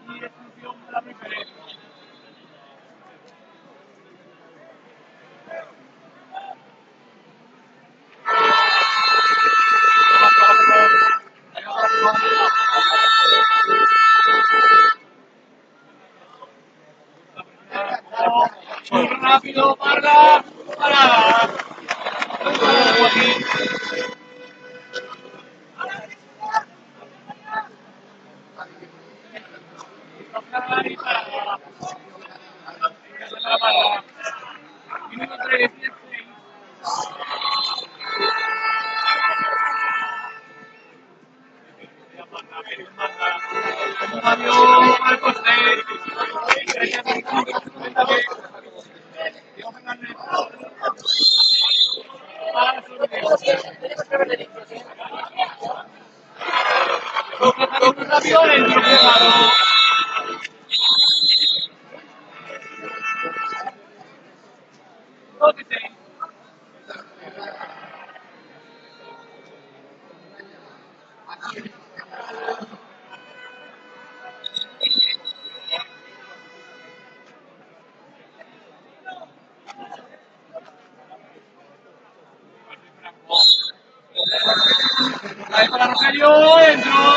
Y expulsión de la primera. Muy rápido, Parga. Parada. Minuto 3, 16. Mario al poste. Diego Fernández. Rápido dentro, jugado. Ahí para Rogelio, entró.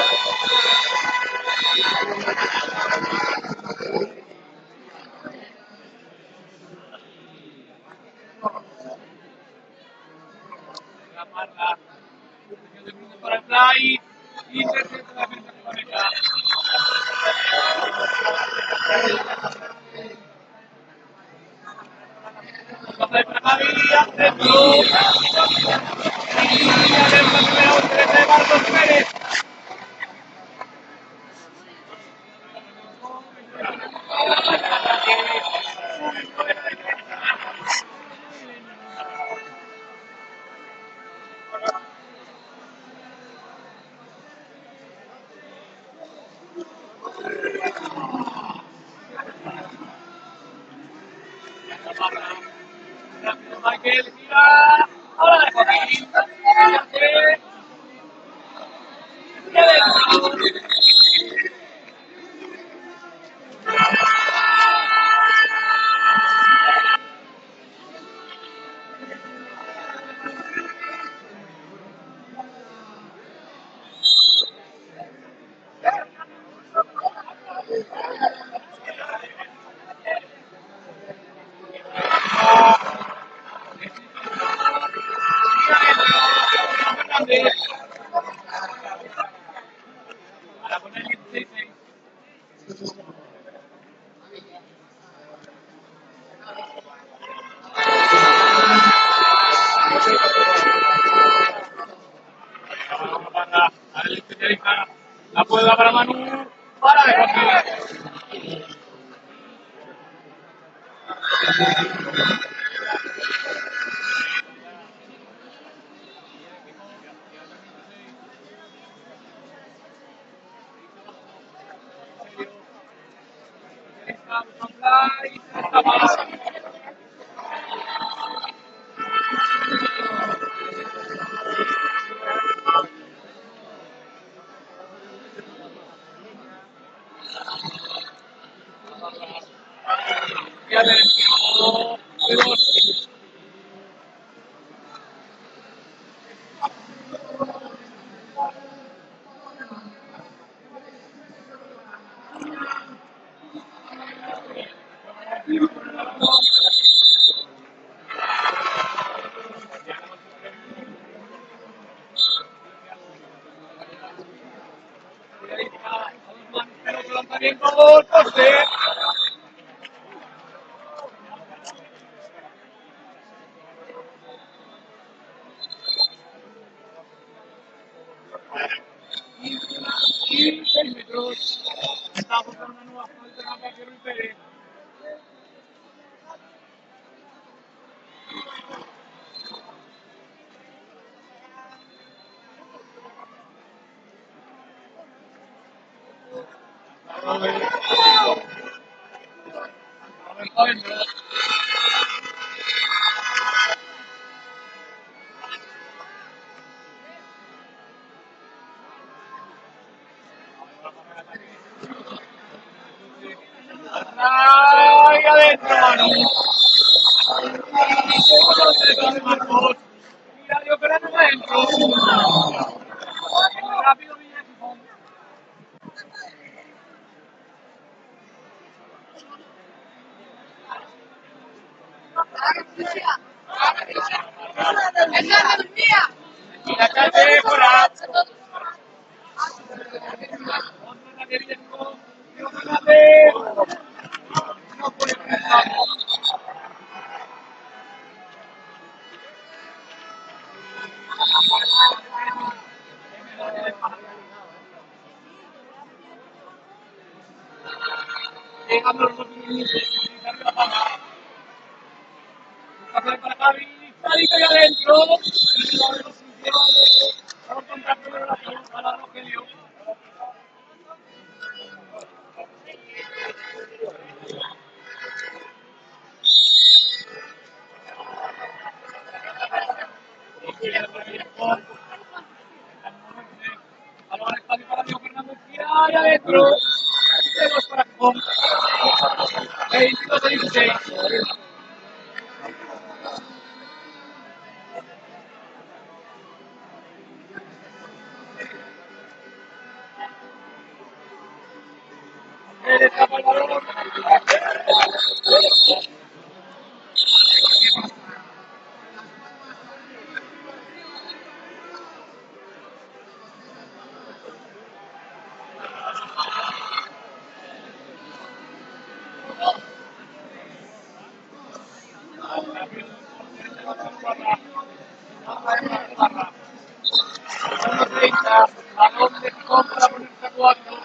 La marca. Para el fly. Y se siente la defensa que conecta. Para Javi, dentro. Y alerta número 13, Marcos Pérez. Michael tira. Ahora de Joaquín. Y adentro. Fernández. Para poner 16. Para el especialista. La puede dar para Manu. Para de Joaquín. Y adentro. Lanzamiento, poste. Y 6 metros. Está buscando una nueva falta para que Ruiz Pérez. Adentro. ¡Ay, adentro, Manu! Marcos. Mira, yo creo que no adentro. Rápido, Villarreal. Y la calle fuera. Otra que viene con Fernández. No puede cruzar. Llegando los 2 minutos. Para Javi. Salita y adentro. Y la velocidad. Vamos con contacto de relación para Rogelio. adentro. 22 para Gijón. 22-16. El escapa el balón. Balón de Gijón para ponerse a 4.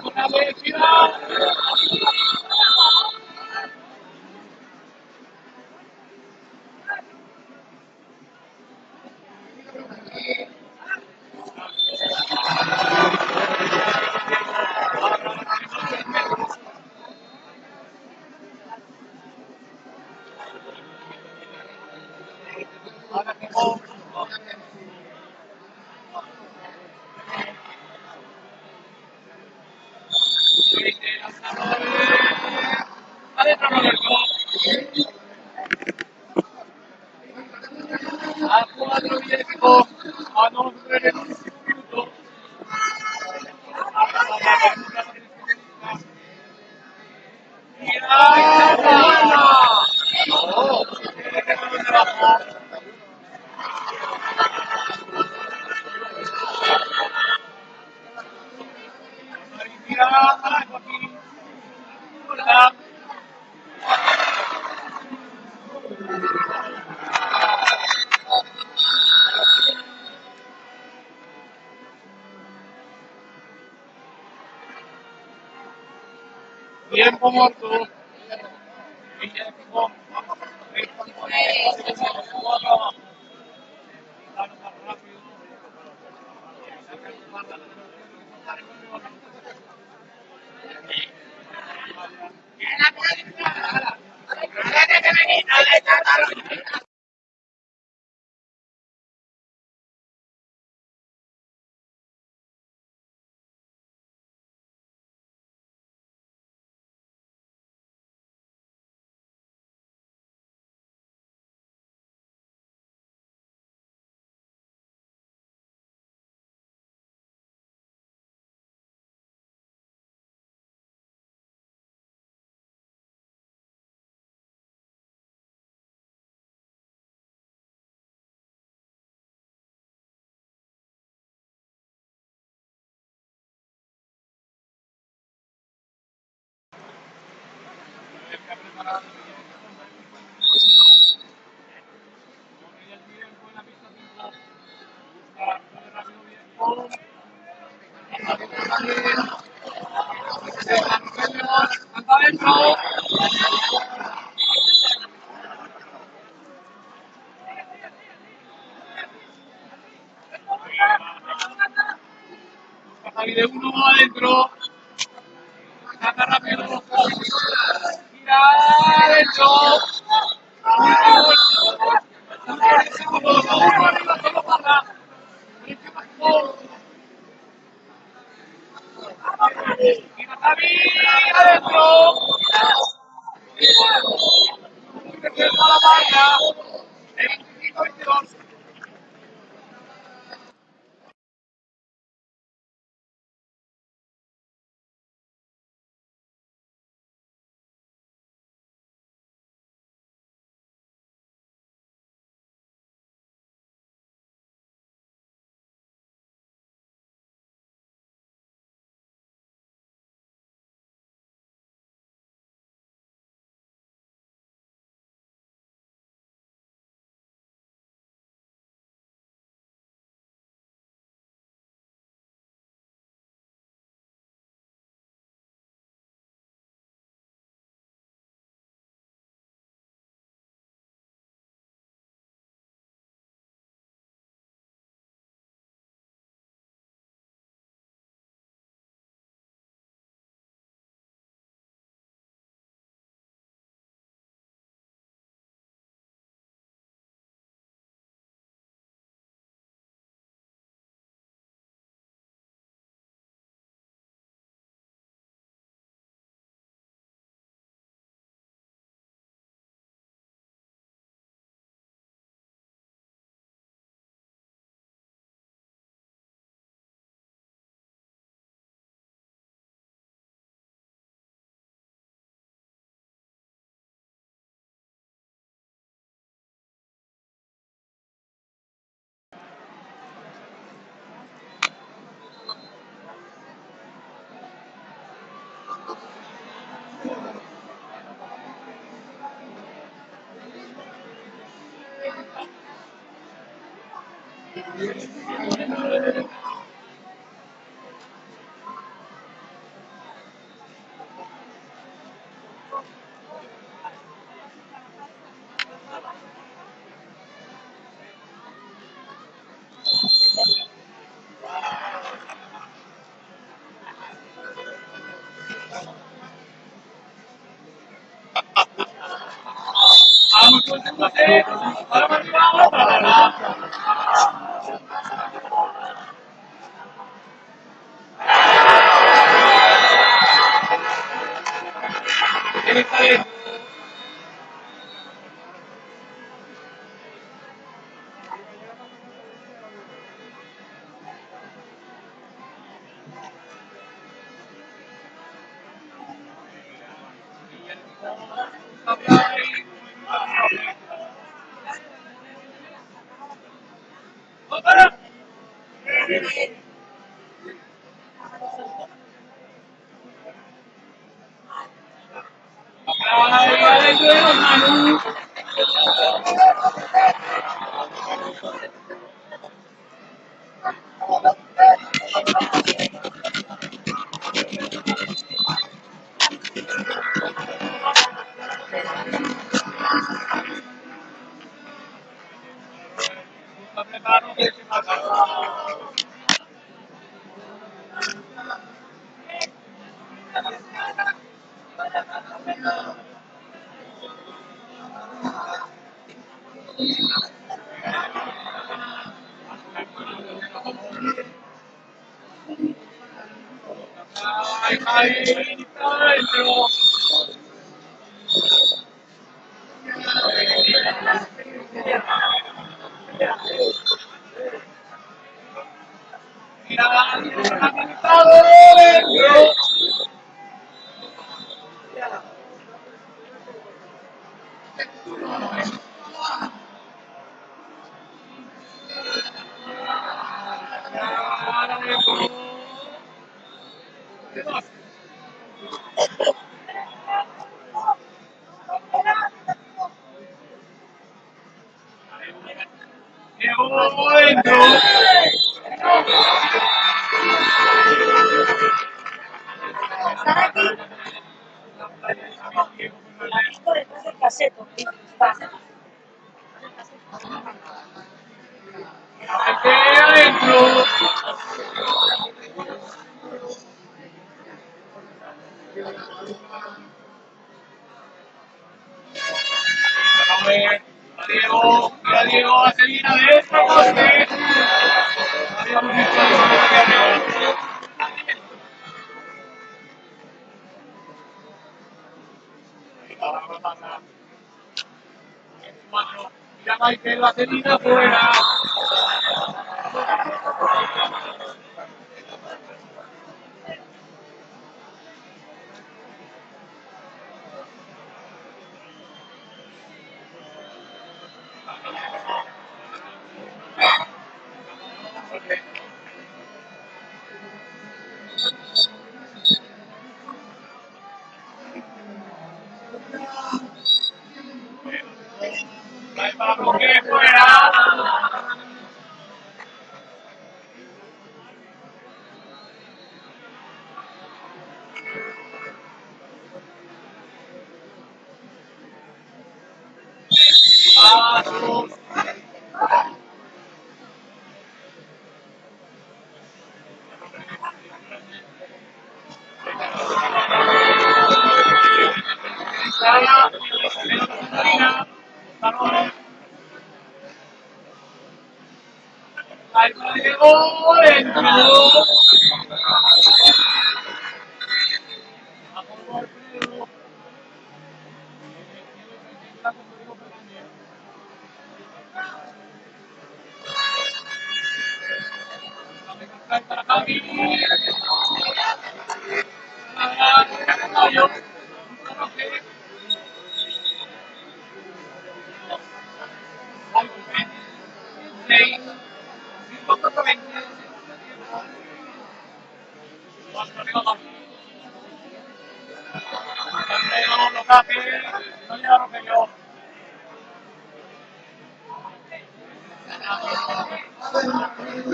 Una velocidad. Ahora Gijón. Adentro Roberto. A 4 viene Gijón. A 9 en el último minuto. Tiempo muerto. Adentro. Javi de 1 adentro. Saca rápido. Tira adentro. Uno arriba, solo para. Y Javi adentro. A la valla. 25-22.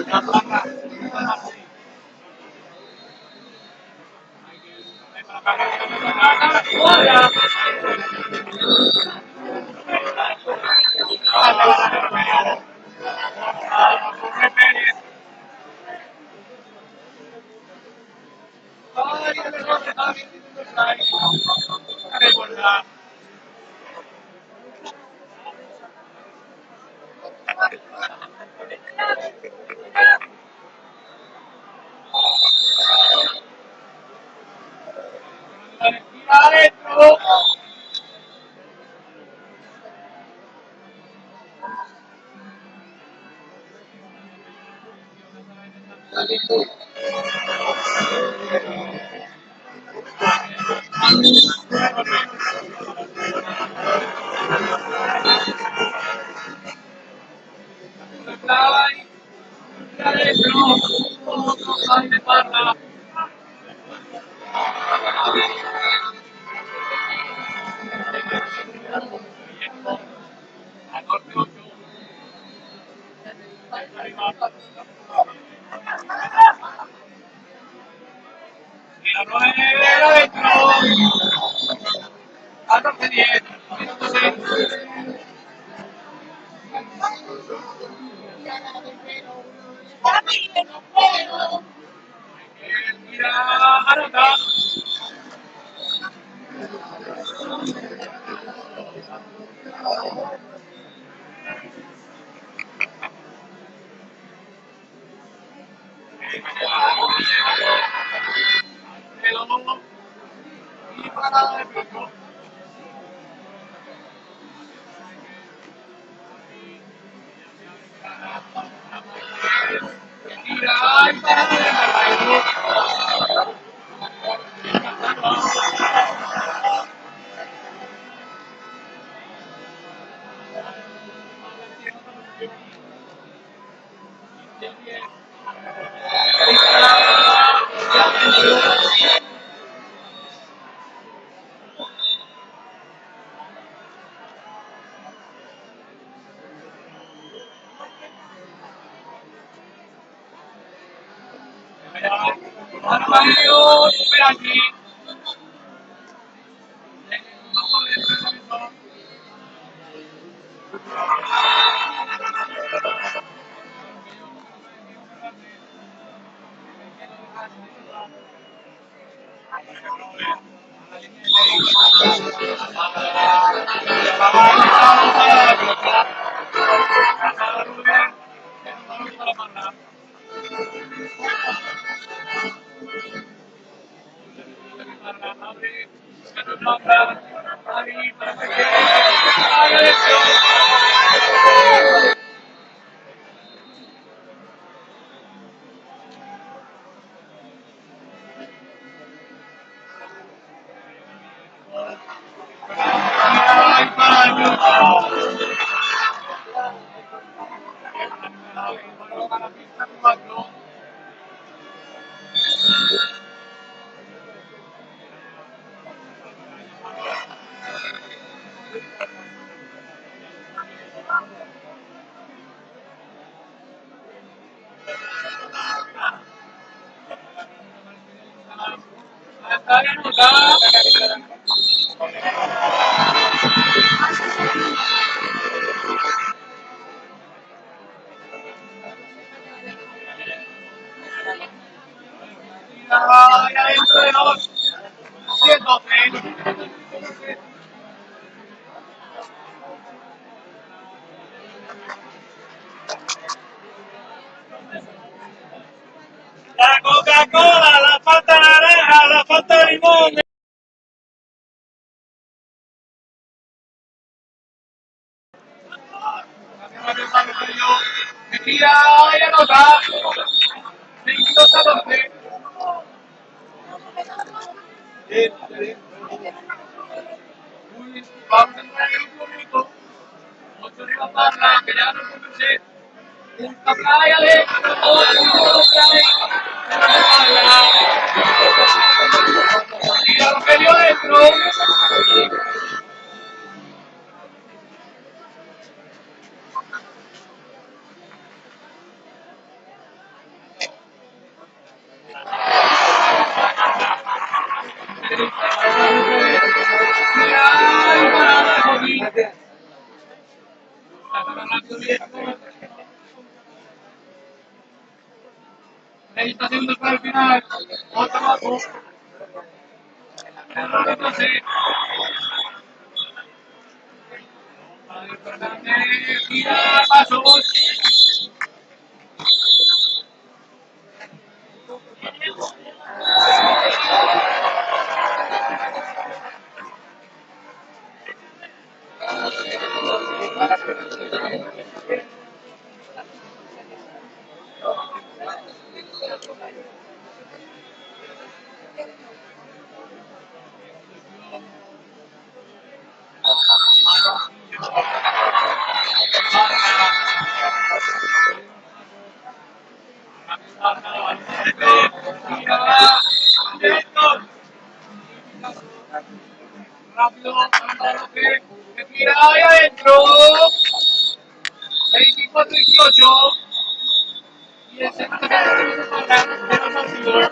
La barra. ¡Hola! ¡Adentro! La Coca-Cola, la Fanta naranja, la Fanta limón. Mira, y anota. 22-14. Vamos a entrar en un minuto. 8 de la barra, que ya no puede ser. Punta playa de 8 Mira lo que dio dentro. 30 segundos para el final. Otro abajo. Moviéndose. Mario Fernández. Gira pasos. Rápido, que tira ahí adentro. 24-18. Y el segundo que de los partidos.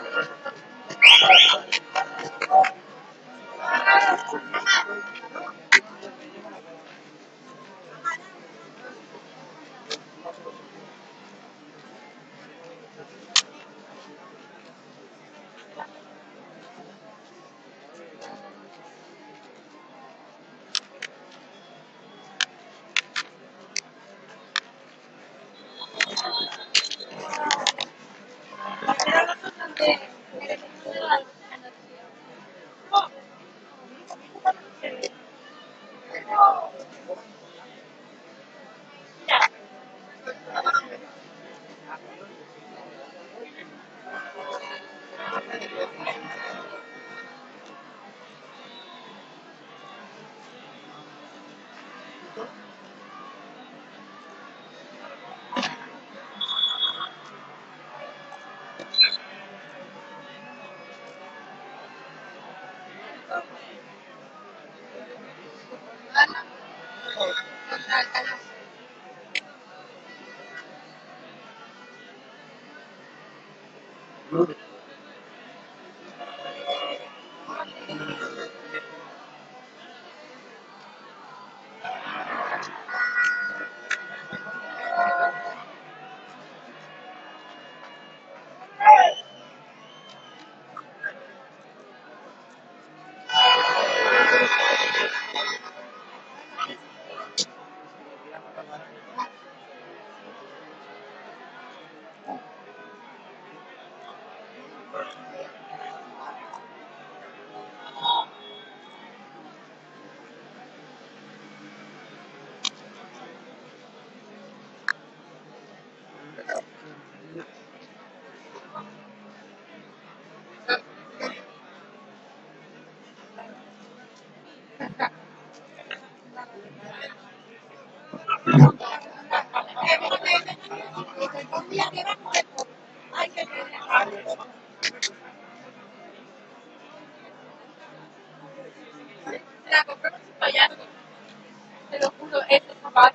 Te lo juro, eso es capaz.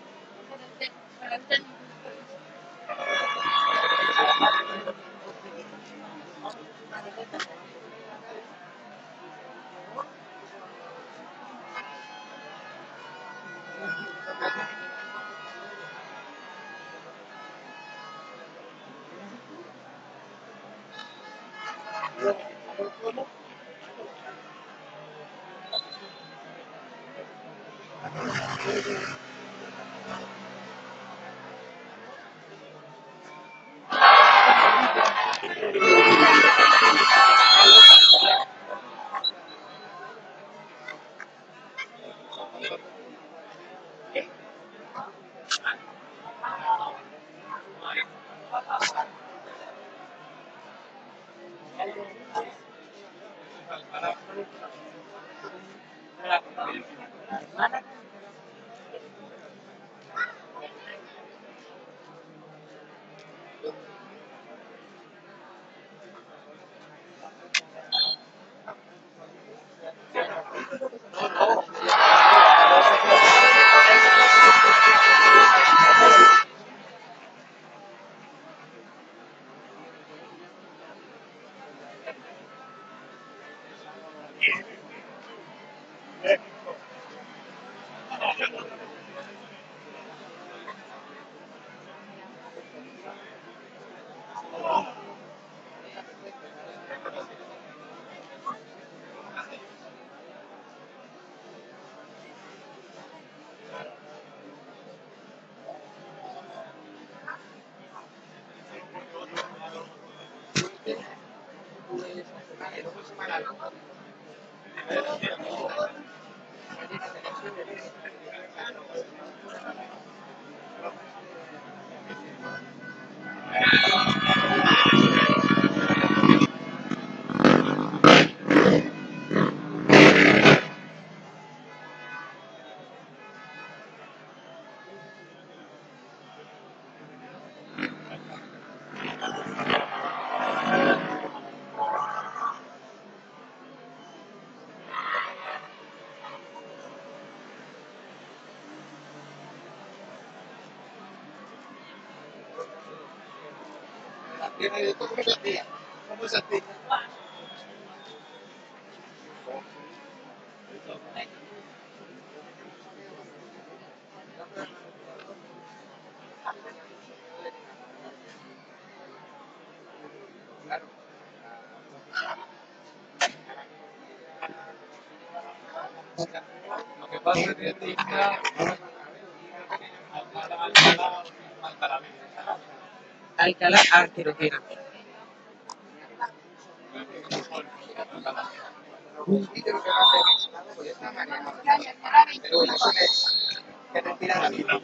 ¿Cómo se hacía? ¿Cómo se hacía? Claro. Lo que pasa es que tinta Alcalá, Alcalá Arqueropera. Y de lo que va a hacer, pues está mareado. Pero eso es que respira la vida.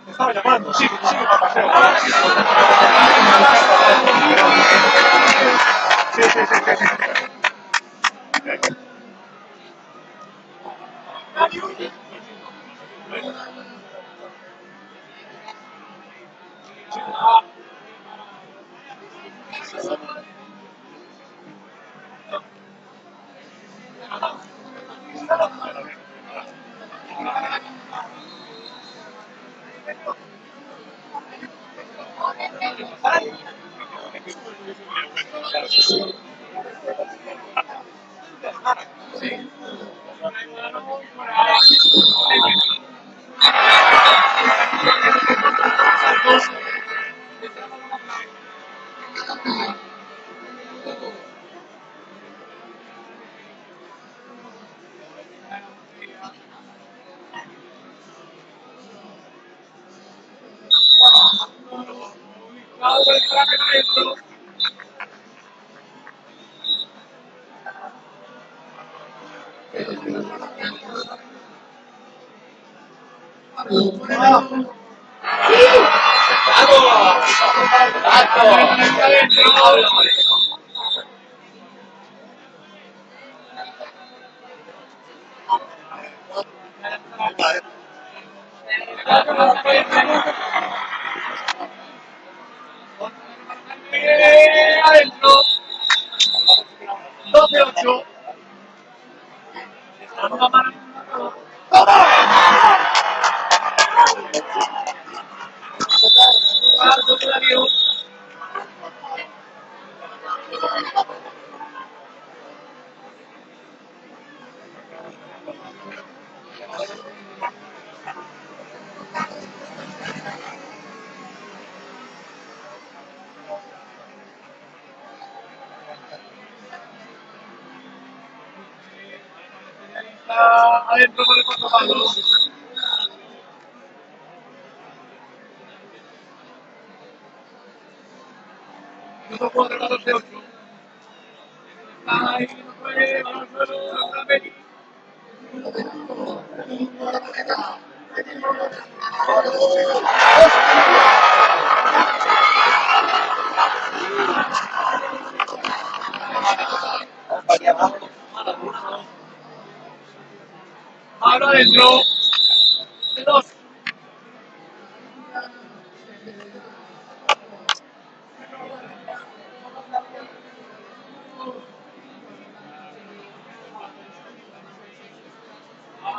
Te estaba llamando, sigue, papacero. Adentro. 12-8. Adentro por el cuarto palo. Minuto 4, 14-8. Ahí no puede, balón al suelo, Ramperi. Ahora adentro. De 2.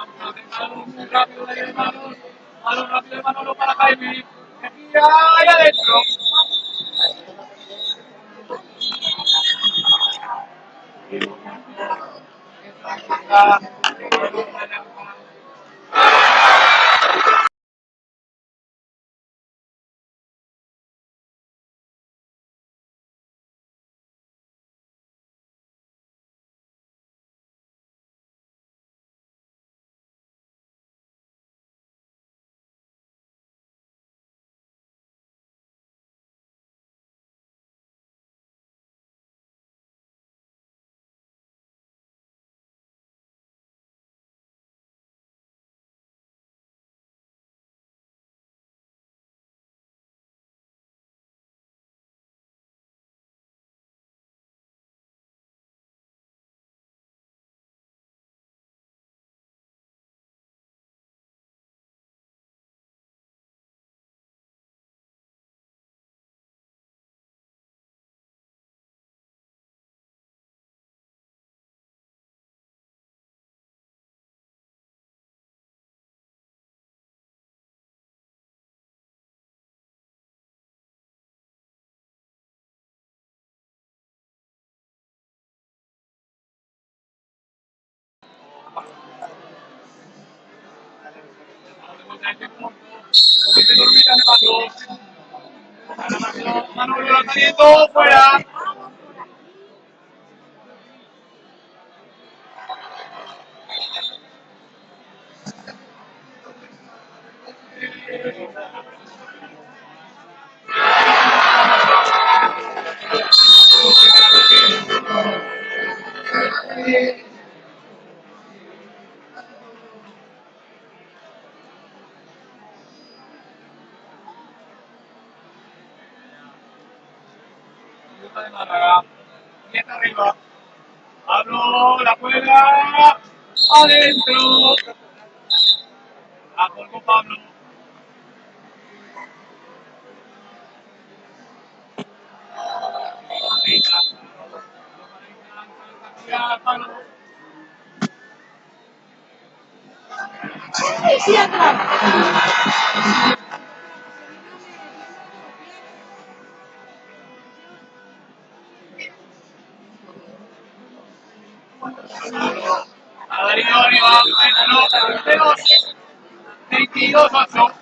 Muy rápido de manos. Balón rápido de Manolo para Jaime. Mejía y adentro. Manolo lanzamiento fuera. De Málaga. 10 arriba. Pablo, la juega. Adentro. A gol con Pablo. Ya, Pablo. Sí, atrás. A Darío arriba. 22-8.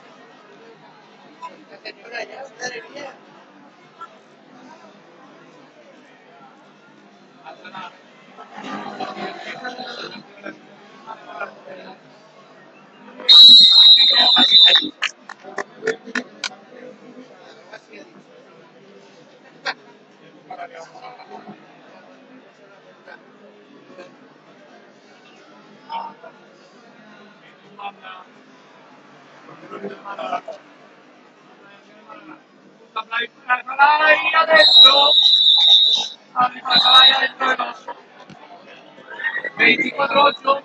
Alcalá y adentro. Alcalá y adentro de los 24-8.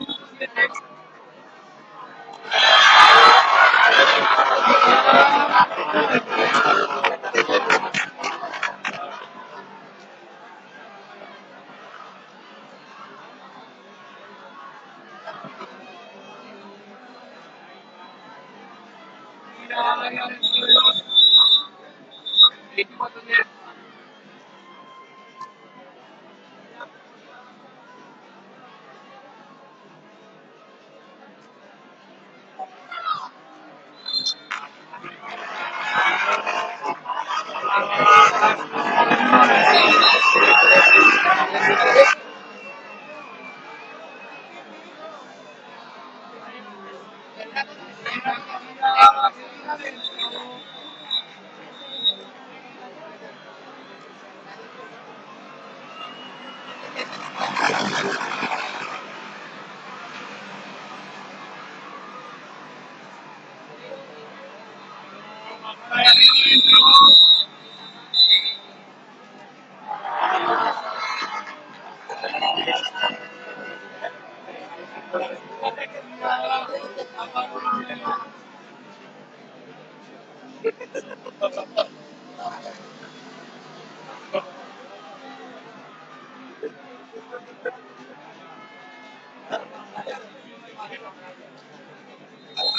Y adentro de los 24-10.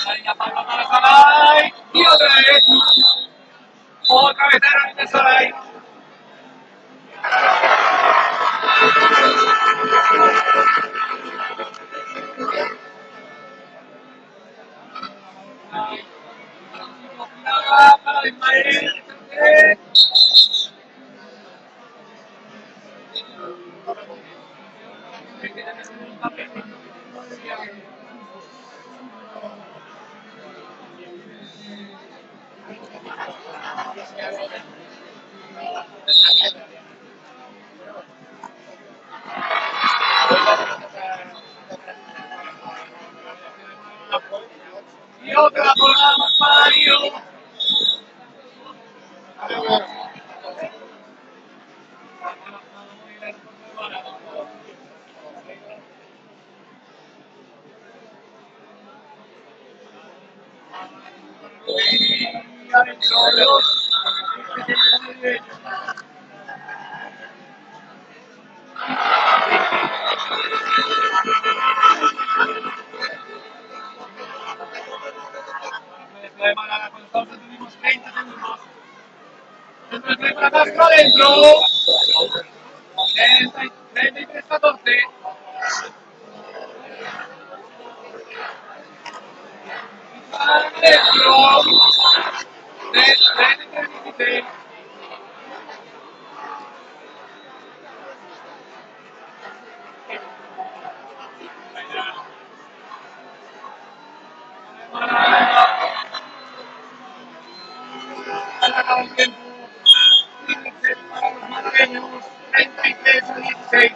Ahí la palma para Saray. Y otra vez. Otra vez de Saray. Para Ismael. Y otra colada más para Darío. Y adentro dos. De Málaga con Estados Unidos, 30 segundos. Entonces, para Castro adentro. 33-14. Adentro. 33-16. Málaga un tiempo. Límite para los malagueños. 33-16.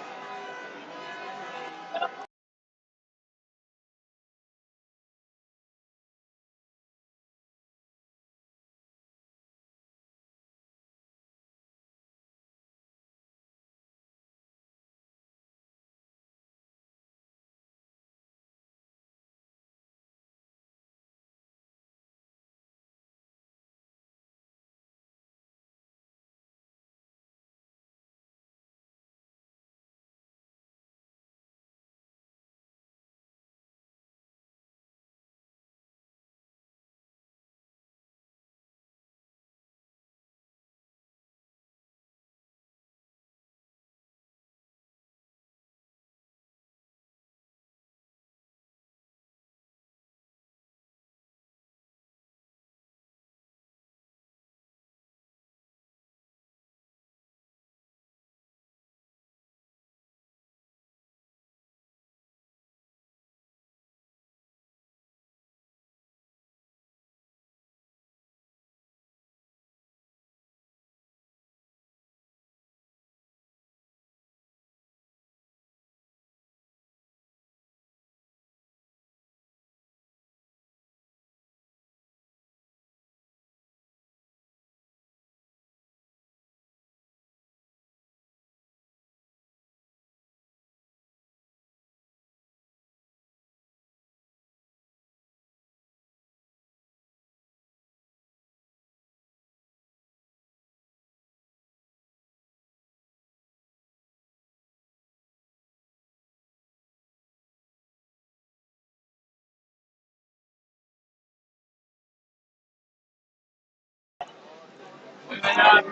Muy allá.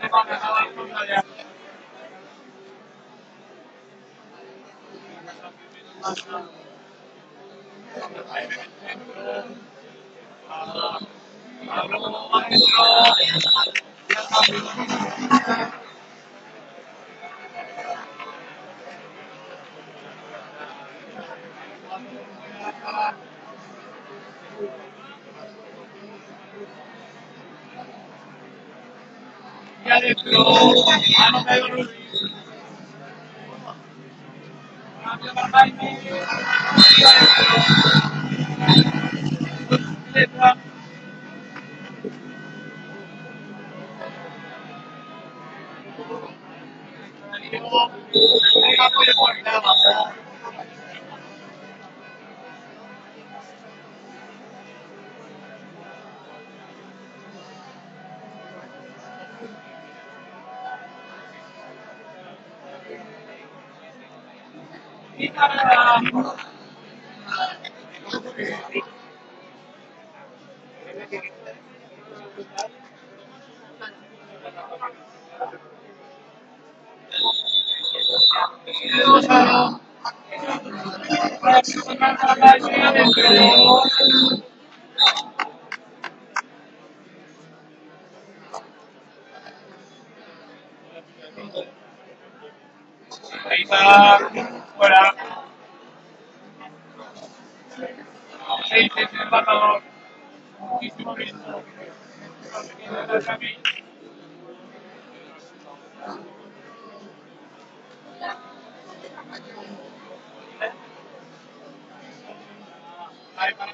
De Málaga, vamos allá. Y adentro. Mano de Luis. Cambio para Jaime. Y adentro. Letra. Darío. Venga, apoyo por nada. Y para Ahí está, fuera. Sí, sí, sí, empatador. Muchísimo ritmo. Ahí para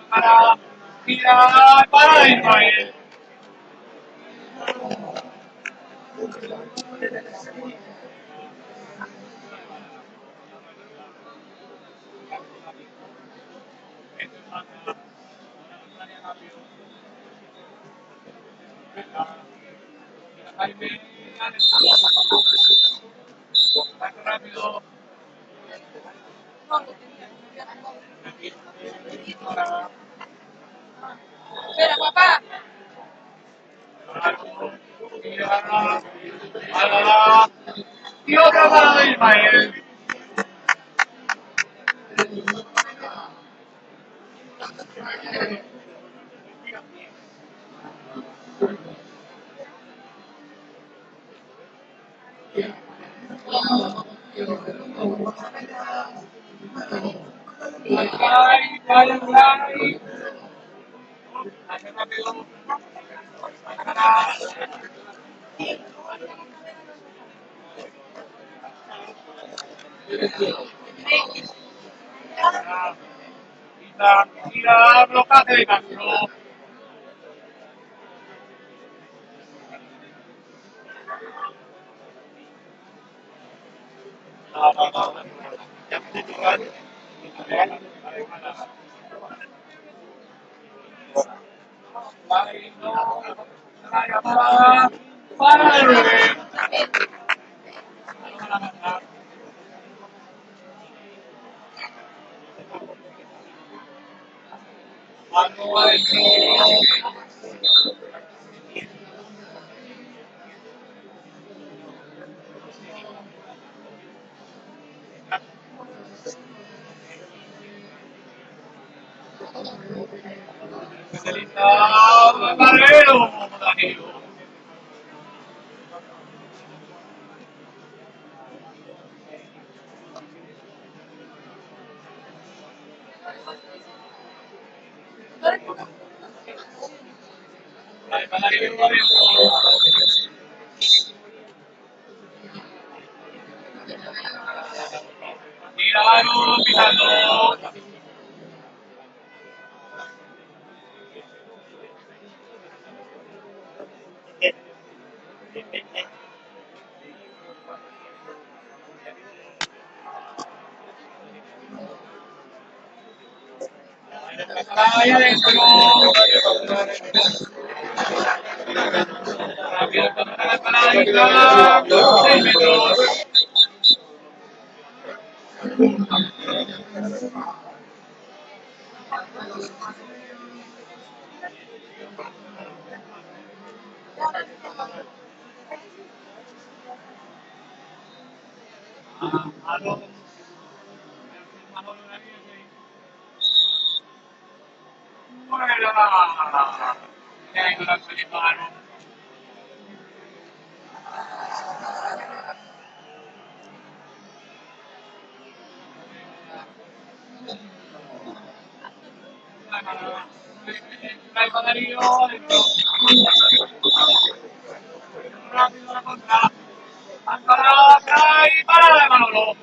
para tirar para Ismael. Rápido. Espera, papá. Y otra para Ismael. Ay, ay, ay. Rápido. Tira, blocaje de Castro. Para el Rubén. Barrero, Danilo. Tiraron pisando. Ahí adentro. Rápido, para la 6 metros. Fuera. Y ahí no la salvaron. Ahí va Darío, dentro. Rápido la contra. Para y para de Manolo.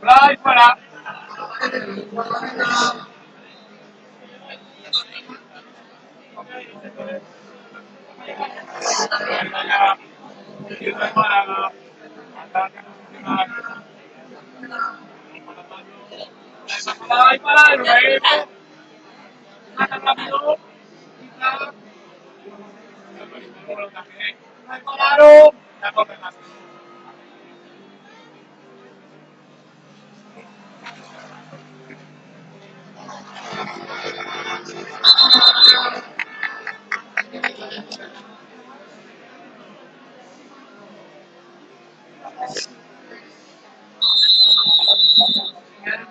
Right para. Ay, para luego. Nada rápido. Claro. La corre más.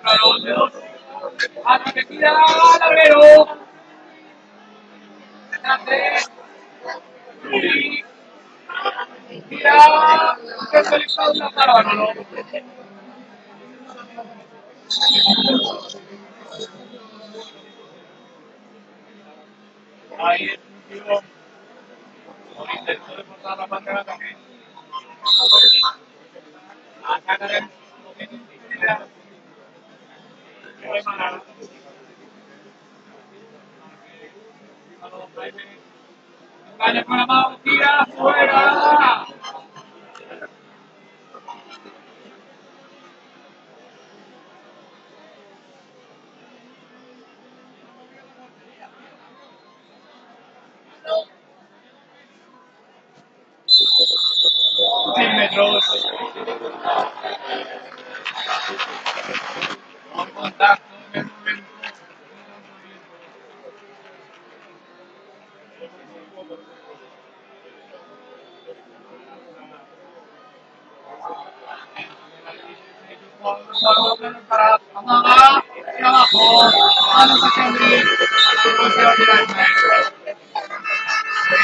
Claro. Hasta que tira al albero. Detrás de tira. Que se le está una bárbaro. Ahí es un tiro. Por intento de forzar la parte de ataque. Ataca el Calle con la mano, tira fuera. Metros. Con contacto en el momento. Para Amada, y abajo, a los Henry, no se va a tirar el maestro.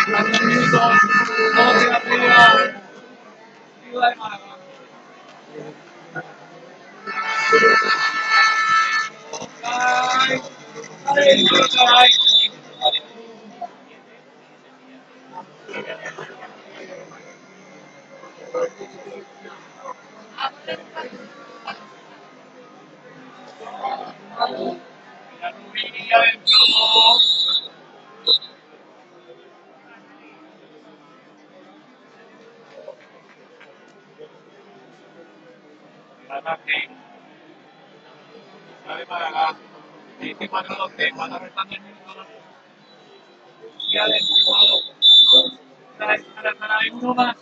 31 minutos, todo queda arriba, Ciudad de Málaga. Ay, ay, ay. La Rubí adentro. Ataque, Ciudad de Málaga. 24-12, cuando restan 10 minutos. Y adentro. Hay uno más.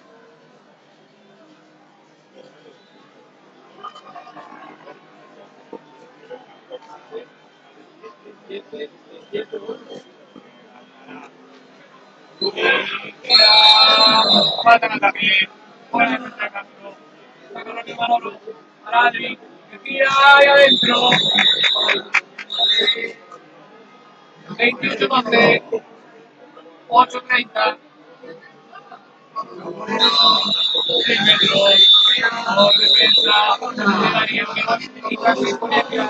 Falta en ataque. Fuera de nuestra campo. Con el Manolo. Adri. Que tira ahí adentro. 28-12. 8-30. 6 metros. Por defensa. De Darío que va a visitar Colegio.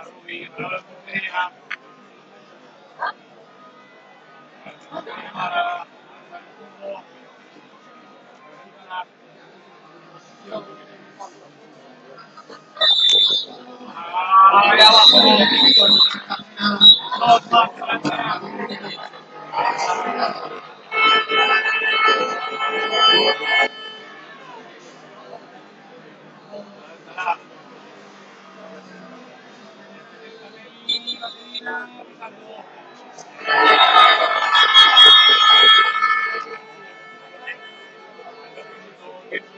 Rubí. Para la portería. Para ahí abajo. Dos más.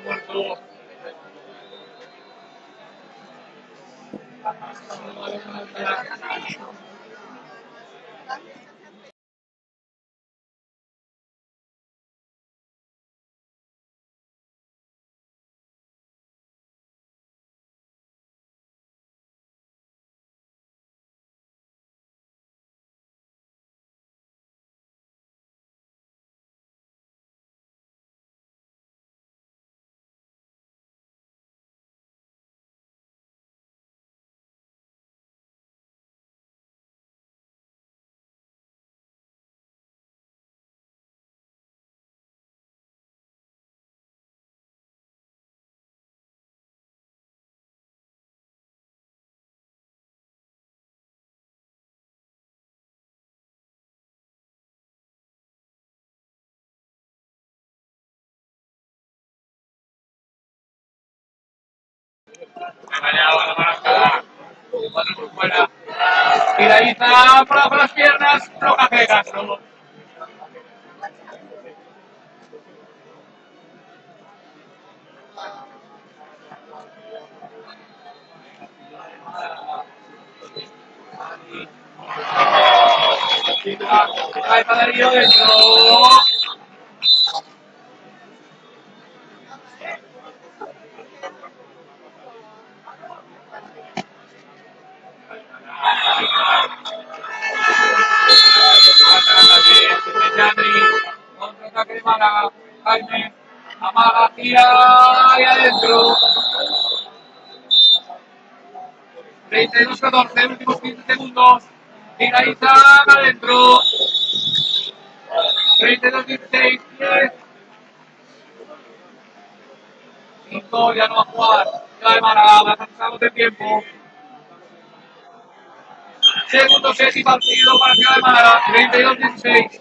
Muerto. Engañado la marca. 4 por fuera. Tira ahí, está por las piernas. Bloca de Castro. Ahí para Darío dentro. Contraataque de Málaga. Jaime. Amaga, tira ahí adentro. 32-14, últimos 15 segundos. Tira ahí, adentro. 32-16, 10. 5, ya no va a jugar. Ya de Málaga, pasamos de tiempo. Segundo set y partido para Ciudad de Málaga, 32-16.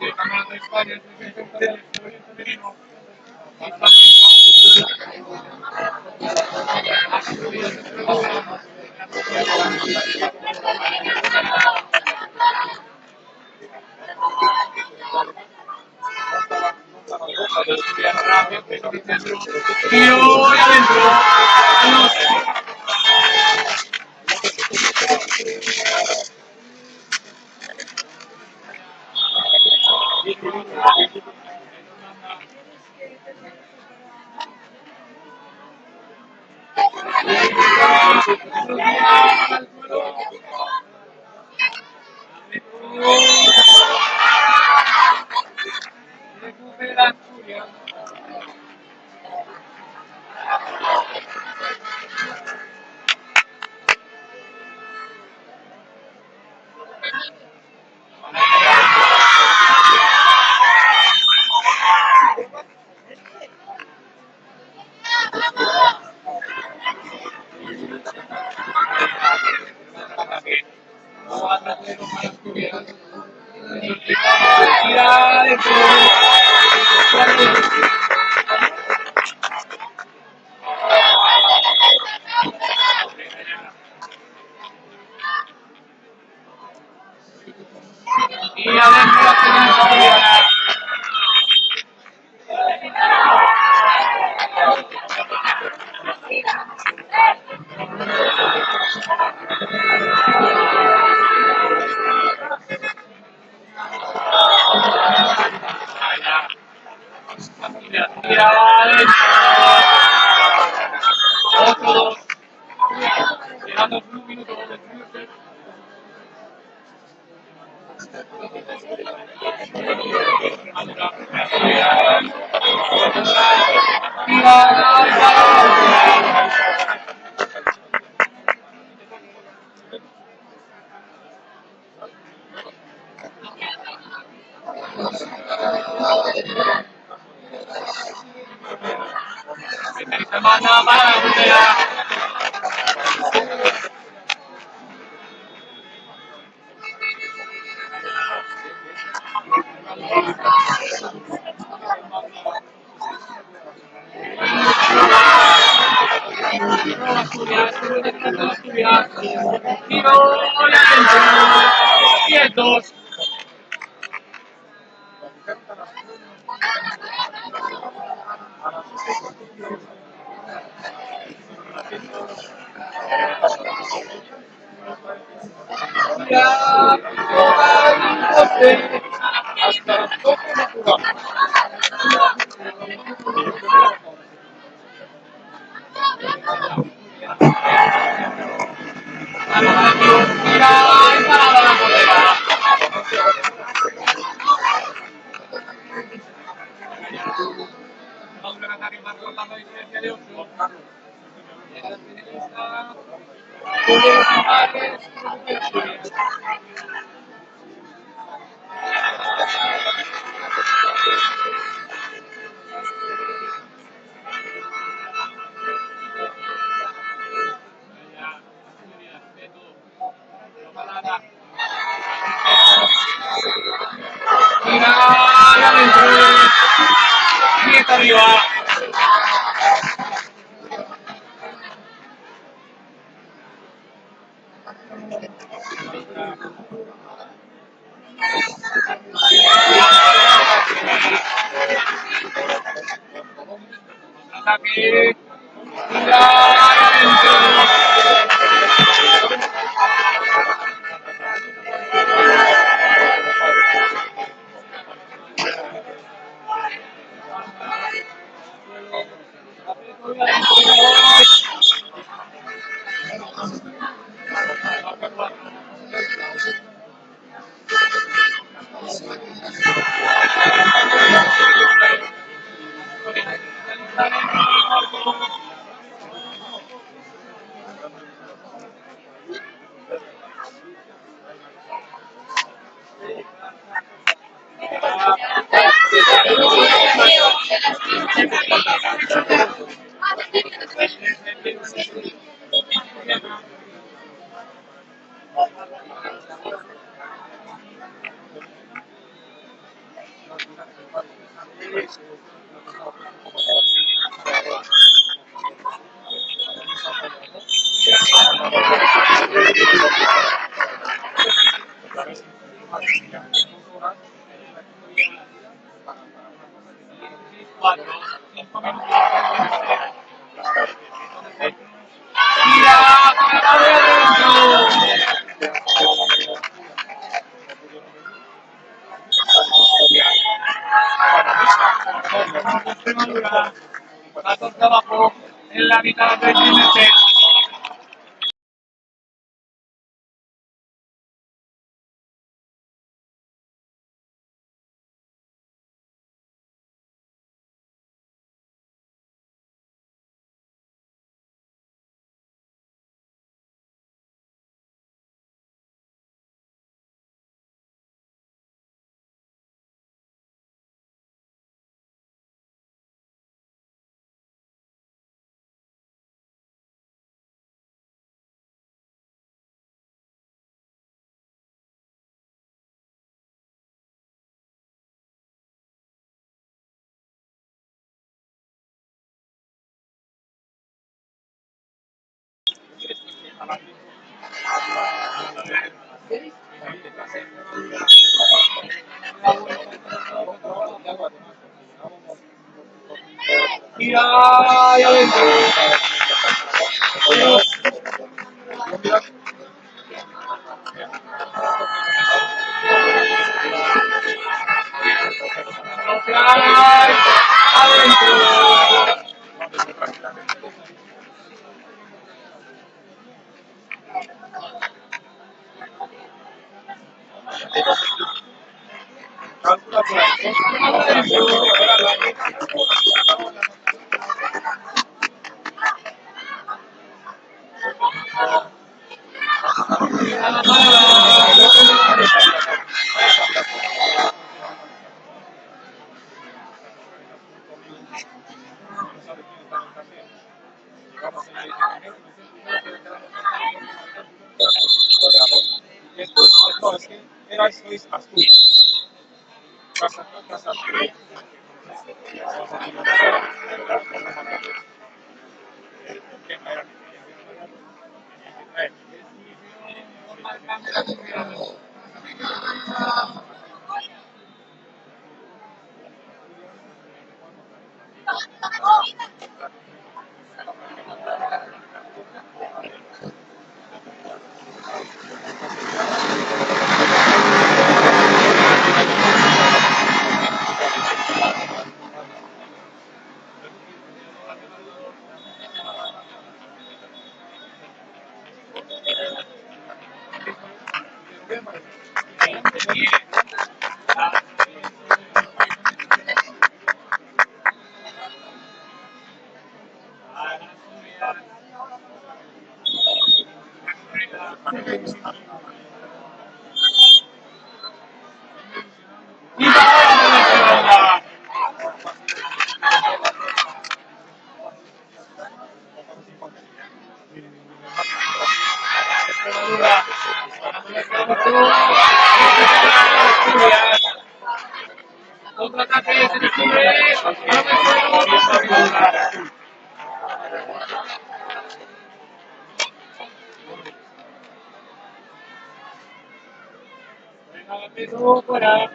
del Campeonato de España, el Campeonato femenino, y tiro y adentro. Recupera Asturias. Y adentro la segunda. Otro 2. Llegando un minuto del cruce. Semana para la Mundial. Tiro y adentro. Y el 2. Arriba. Ataque. La torta abajo en la mitad del primer set. Y ahí adentro. Ay, adentro. Y va. Contraataque se descubre. No me puedo. Venga, fuera.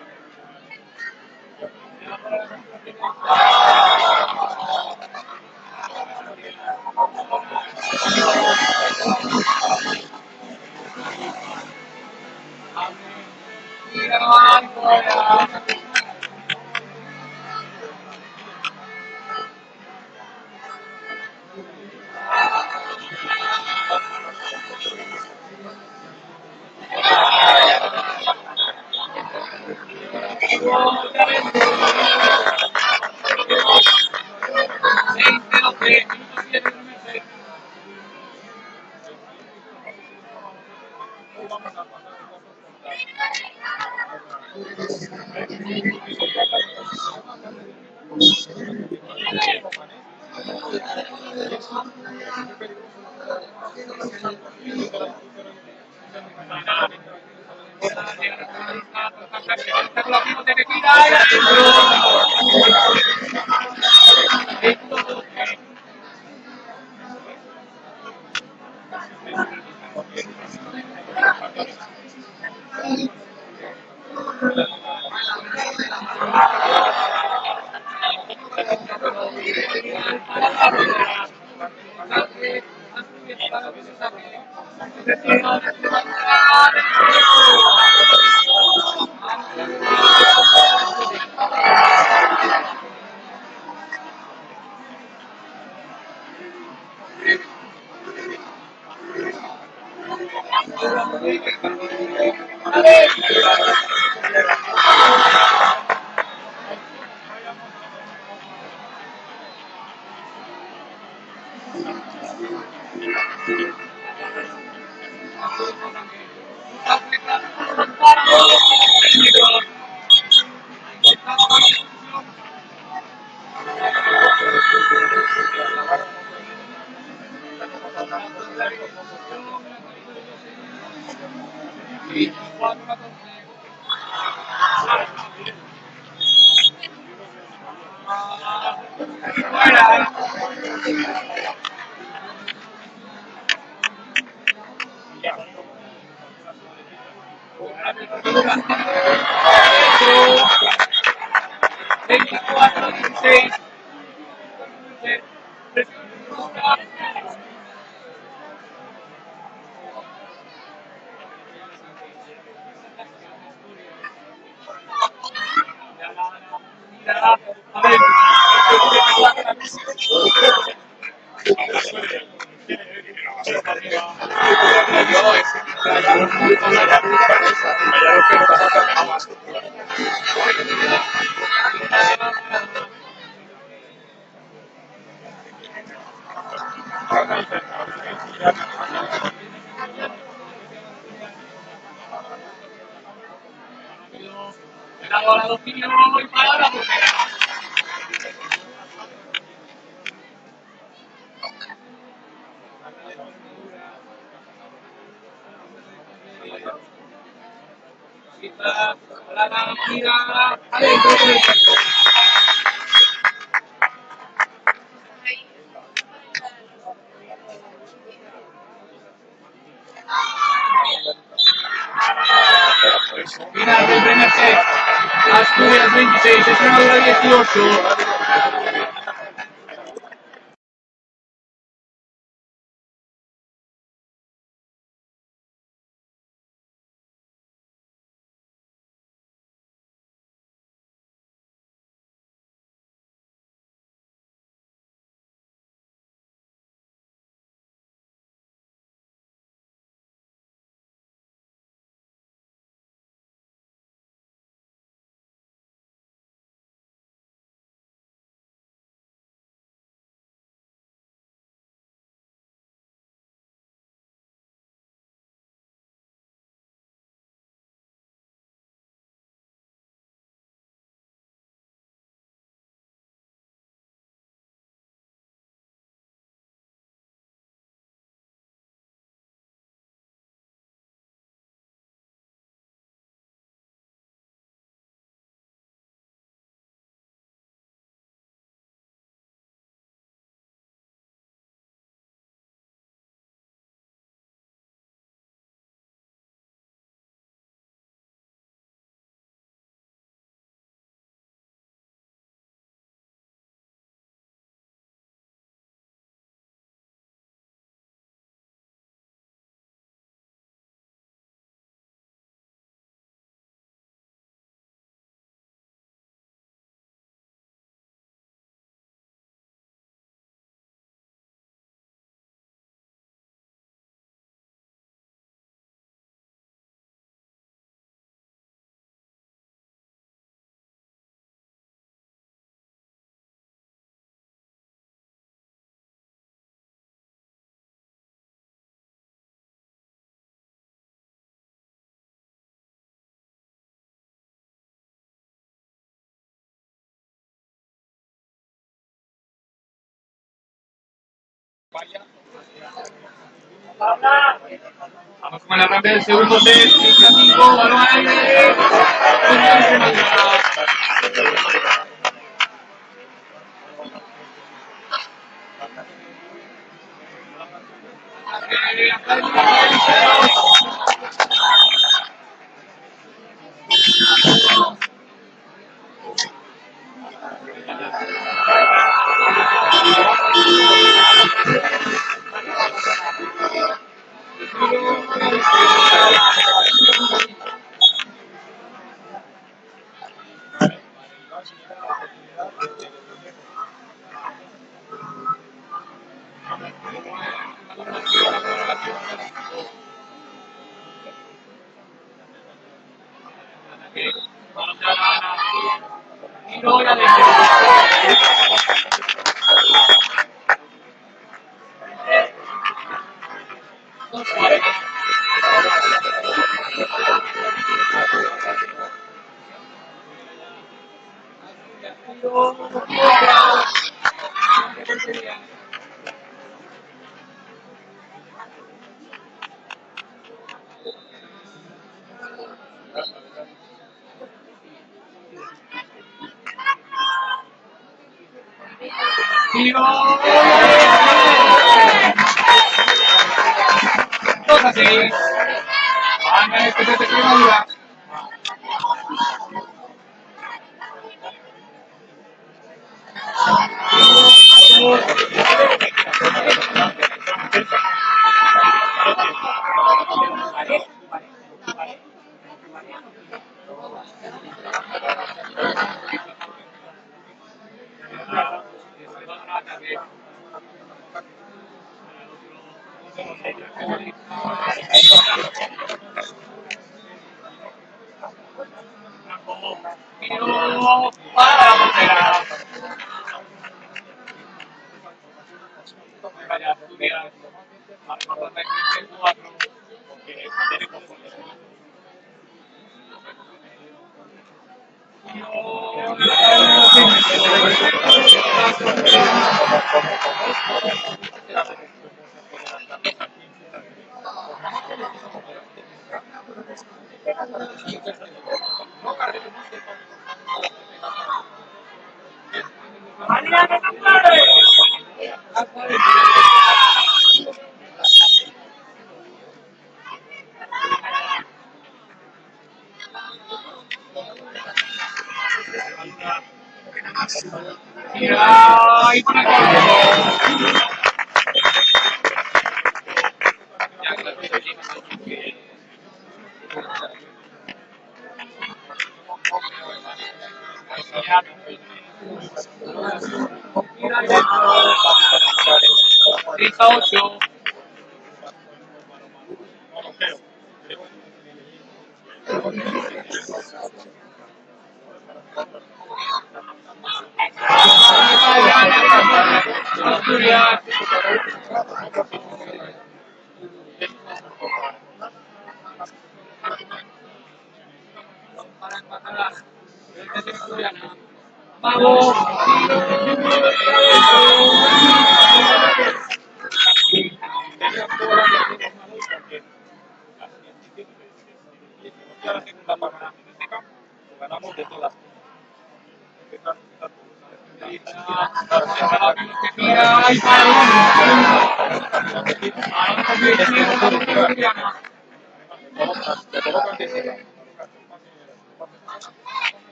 24, 16. Le hago a la 2 kilos y para la primera. La gira adentro. Final del primer set. Asturias 26, Extremadura 18. Vamos con el arranque del segundo set. 5, balón al aire.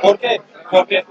¿Por qué? Porque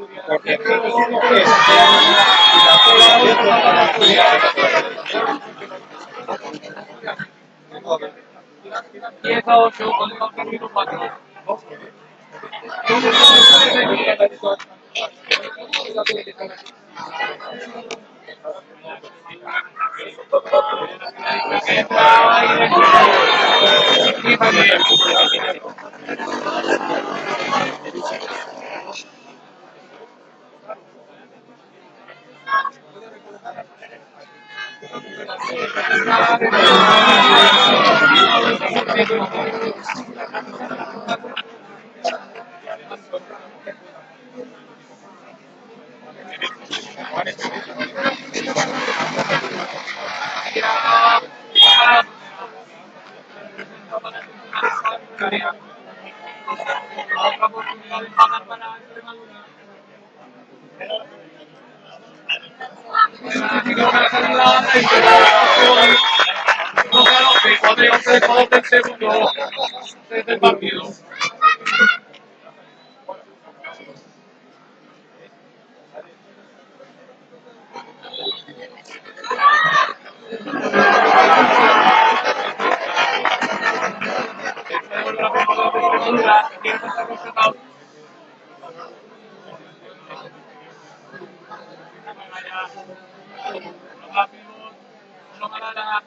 Uno para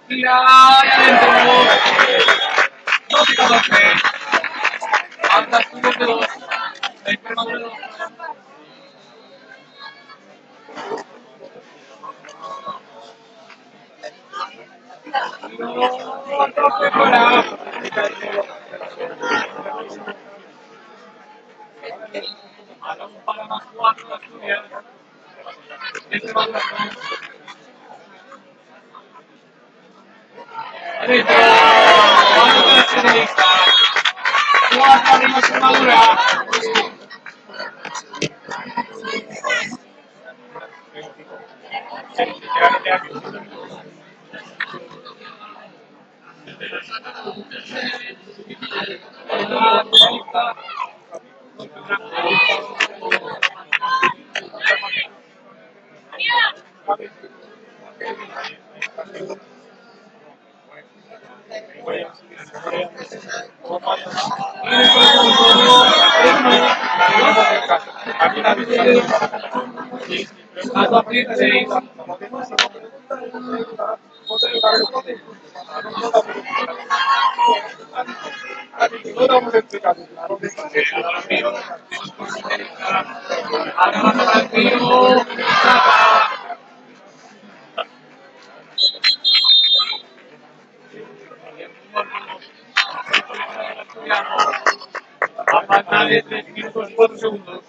tira y adentro. 2-14. Falta estudios de 2. La Extremadura de 2. Fuera. Balón para más 4 de Asturias. Extremadura. Adentro. 4 para Federica. 4 de Extremadura. A falta de 3 minutos 4 segundos.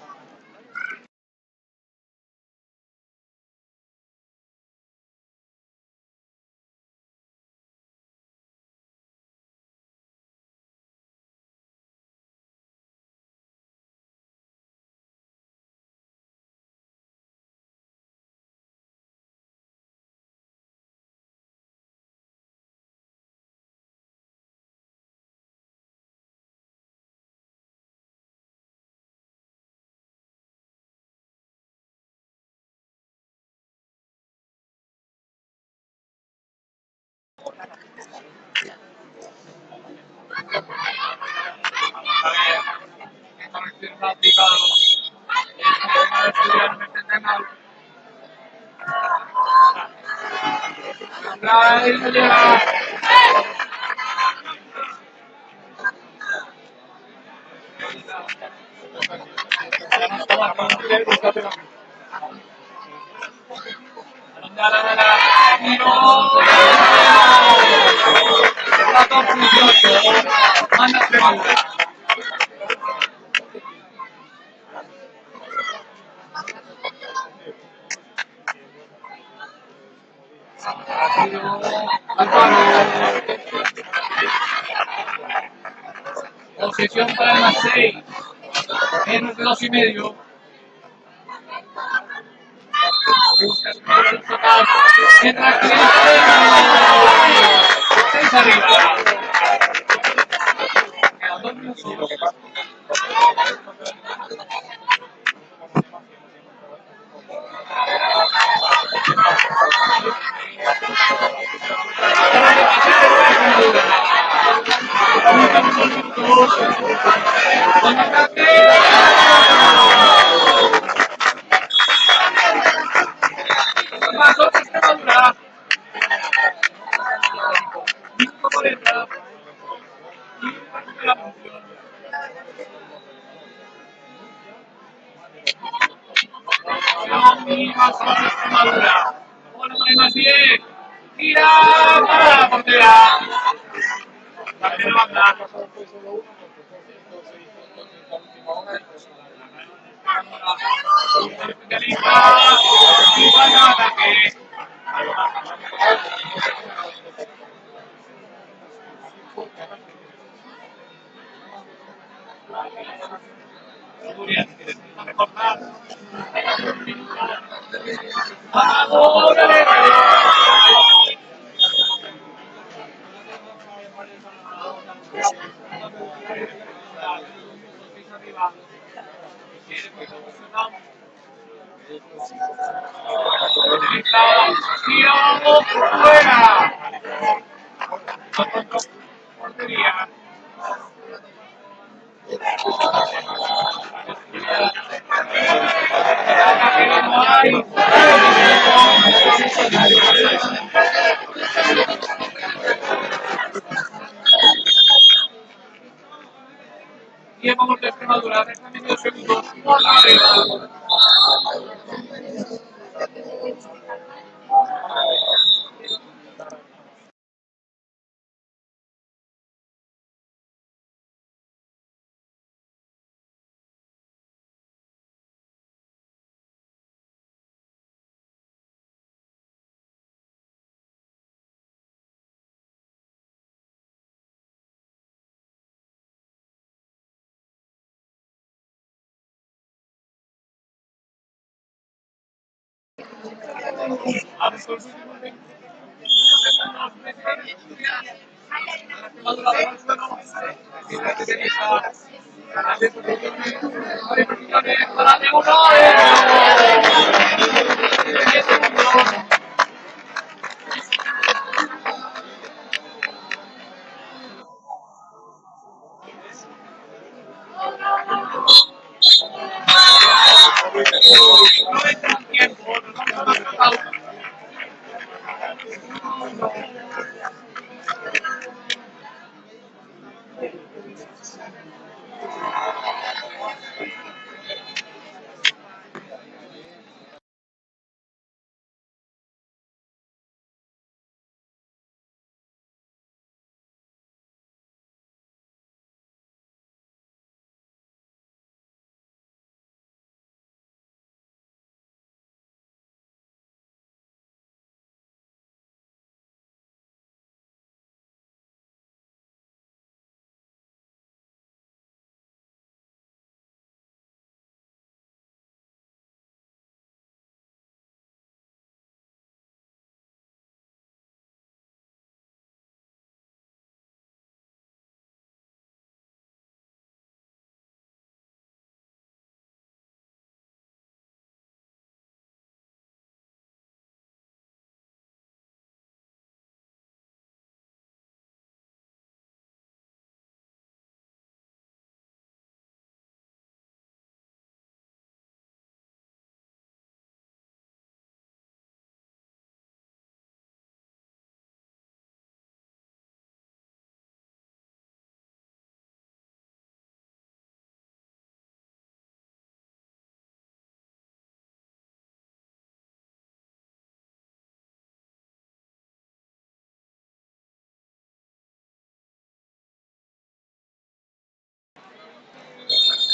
Posesión para el más 6. Menos de 2,5. Busca el total. Entra Cristiano. 6 arriba. Quedan 2 minutos. Más otra Extremadura. 5:40. Más otra Extremadura. Bueno, más 10. Tira para la portería. La primera banda. Especialista. Y para el ataque. Asturias, intenta recortar. Tiramos fuera. Portería. pero no hay. Y vamos de Extremadura, rectamente de segundos por la arriba. A los últimos 20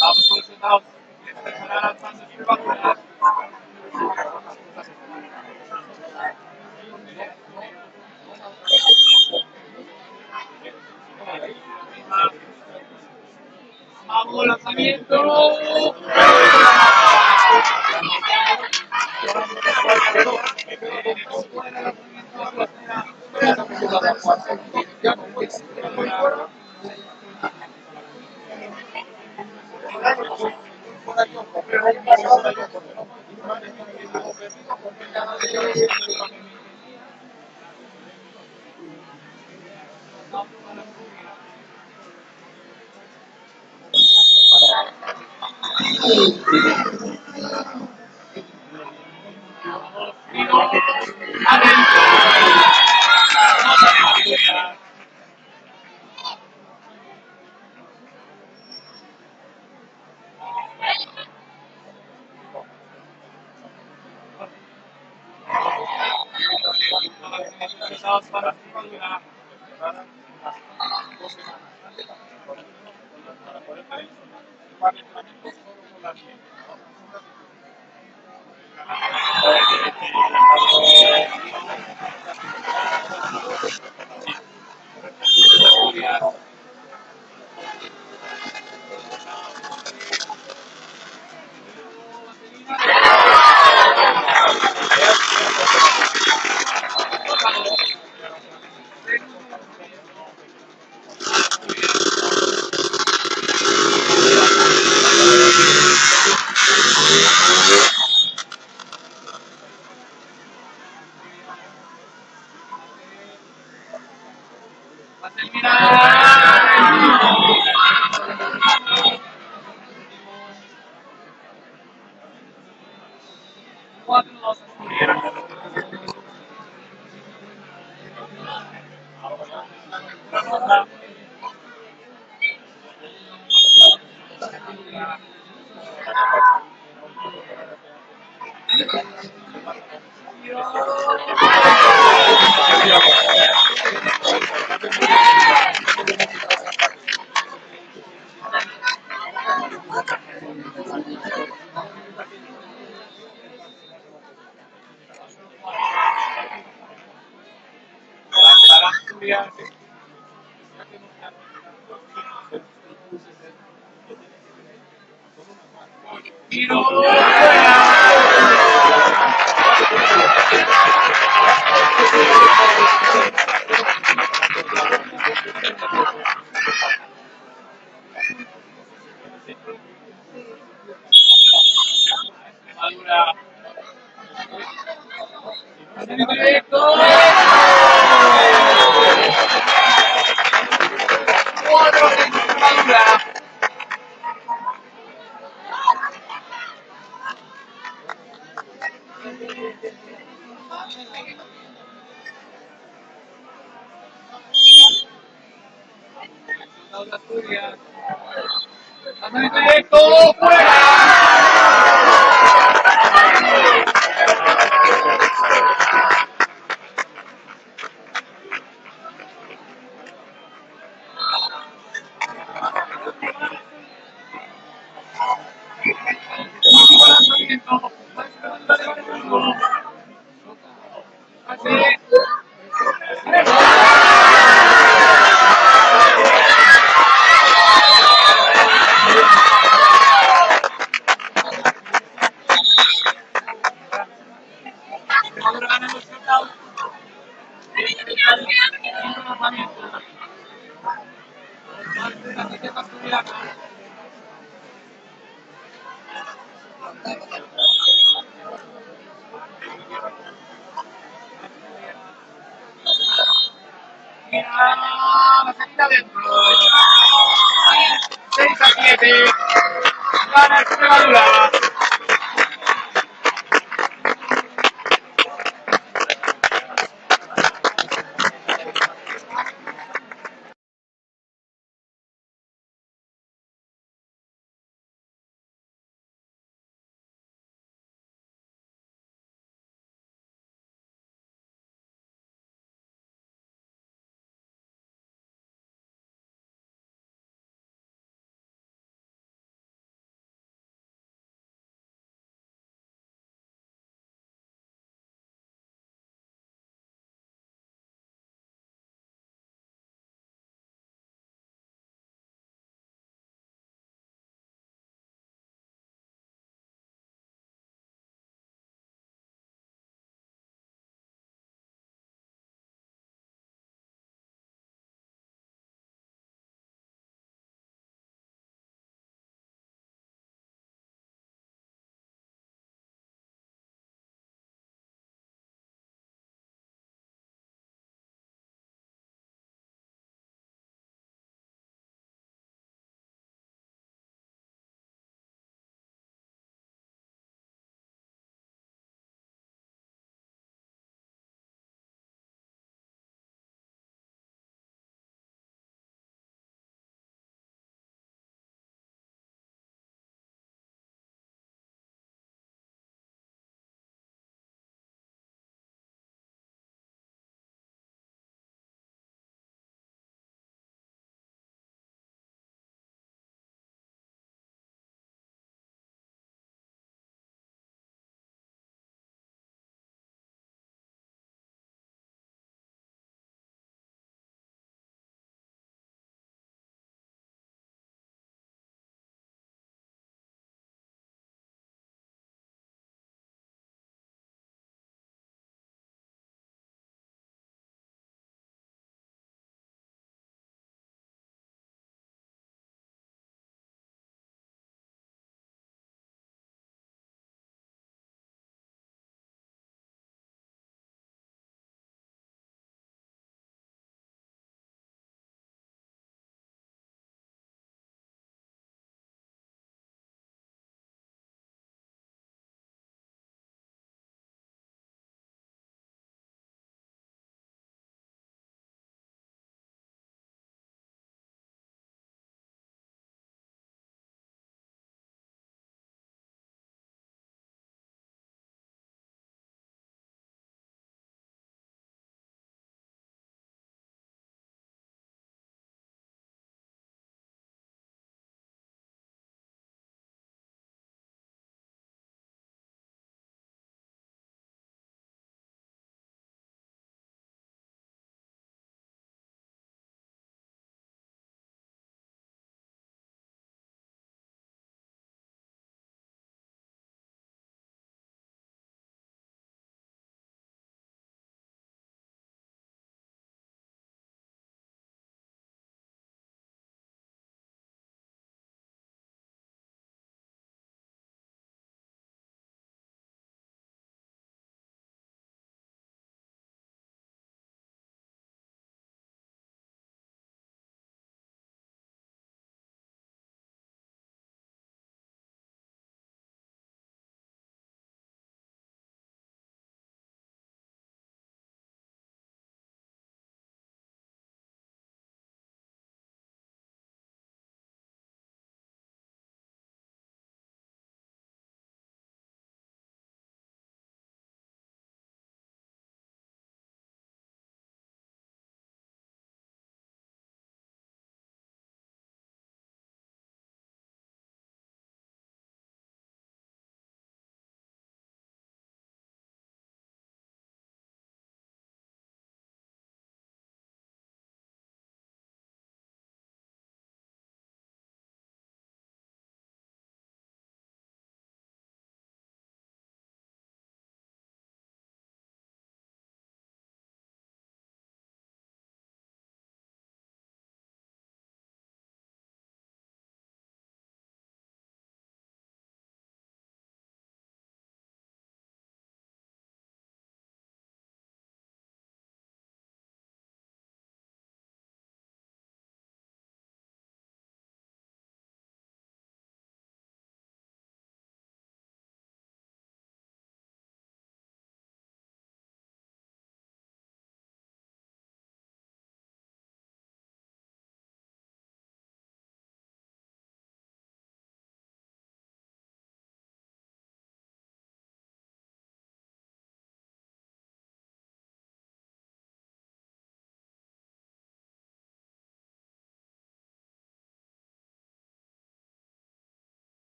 vamos solucionados. Estará lanzando Extremadura. Vamos, lanzamiento. Para Extremadura. 4-2 Asturias. La ronda. Para Asturias. Tiro fuera. Extremadura. Directo. 4-6 Extremadura. Asturias. Directo fuera. Dentro. 6-7. Gana Extremadura.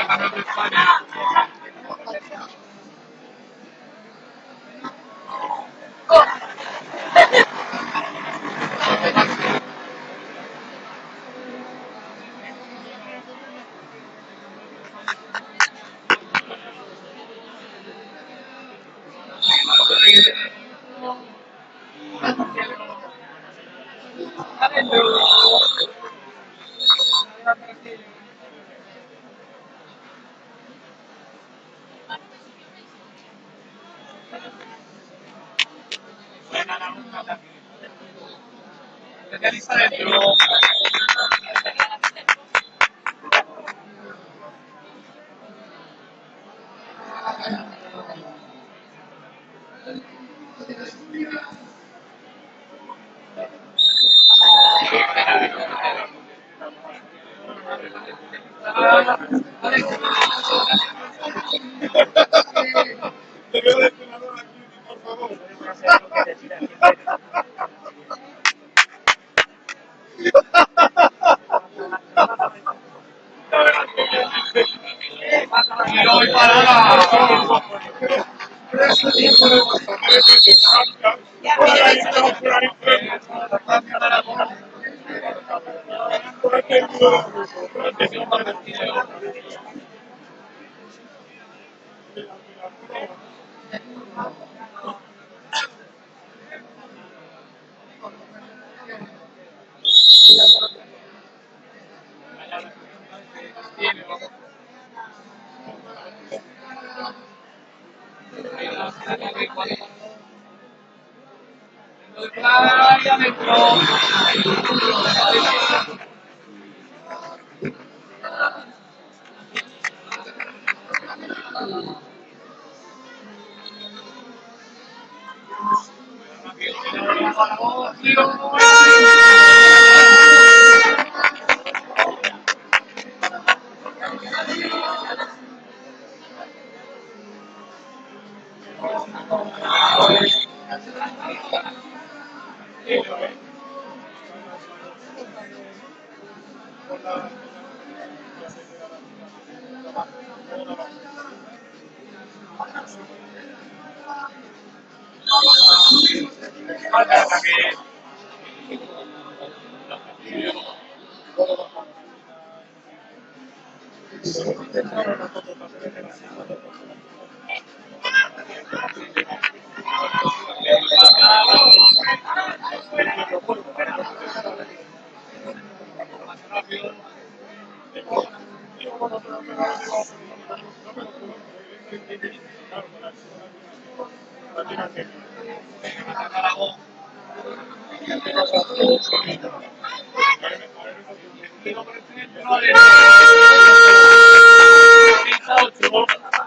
Campeón de España. Buena la ronda también. Especialista dentro. Te veo de entrenador aquí, por favor. Y hoy para la... Ahí adentro.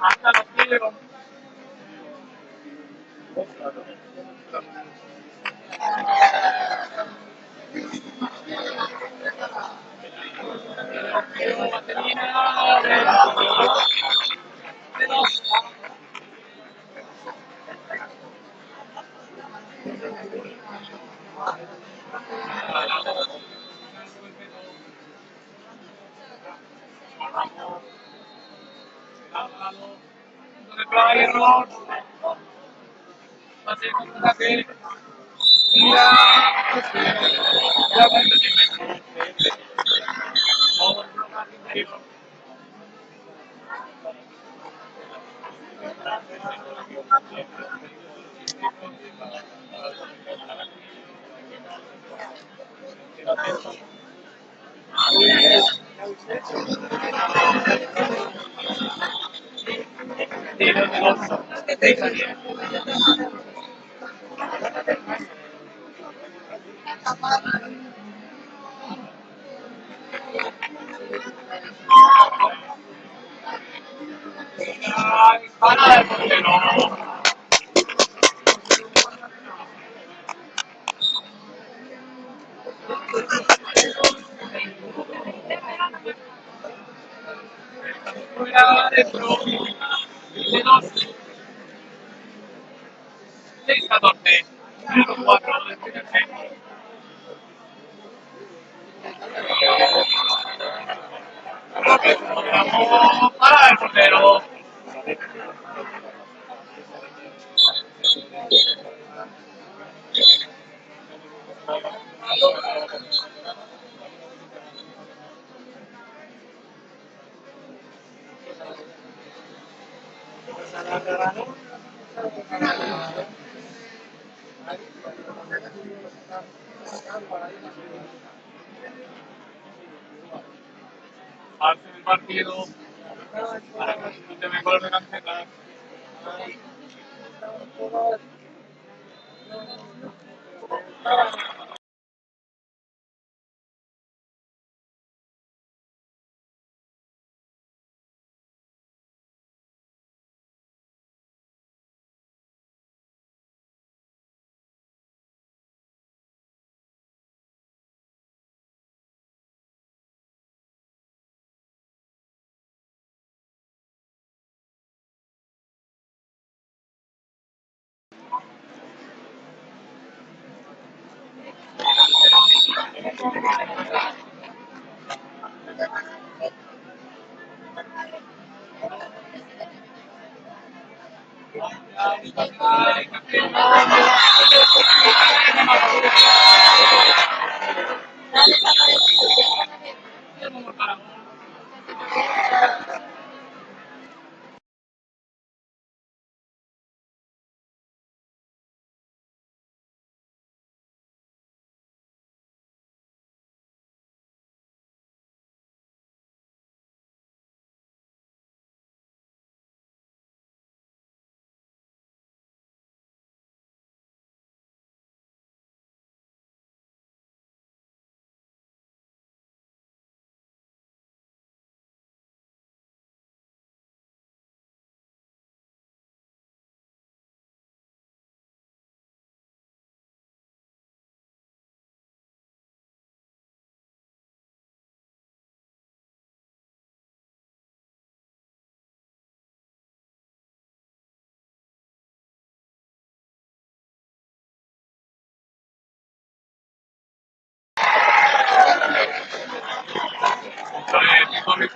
Hasta los pliegos. Para el portero. Fuera adentro. 6-14. 4 del primer set. Vamos para el portero. Hace el partido para que no te me color de camiseta.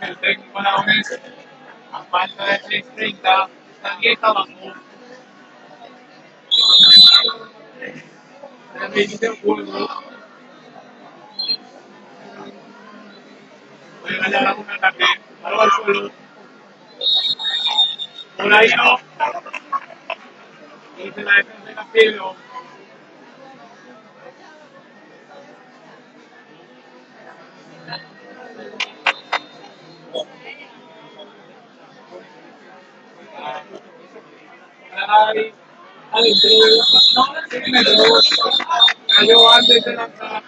El técnico aragonés, a falta de 6:30, está 10 abajo. Reinicia el juego. Puede ganar algún ataque. Algo al suelo. Por ahí no. Dice la defensa de Castielo. Ahí. No, tiene dos. Cayó antes de lanzar.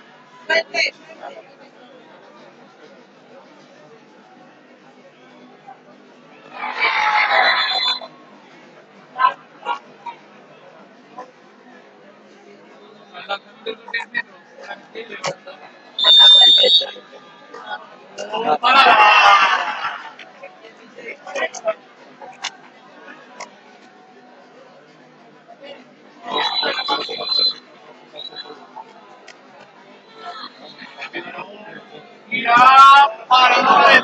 Al lanzamiento de los 10 metros. Castielo. Oh, parada. Mira, parada.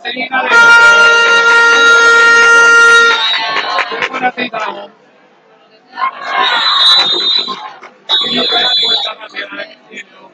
Vaselina de buena aceite Aragón. Y yo para cuenta nacional de Castillo.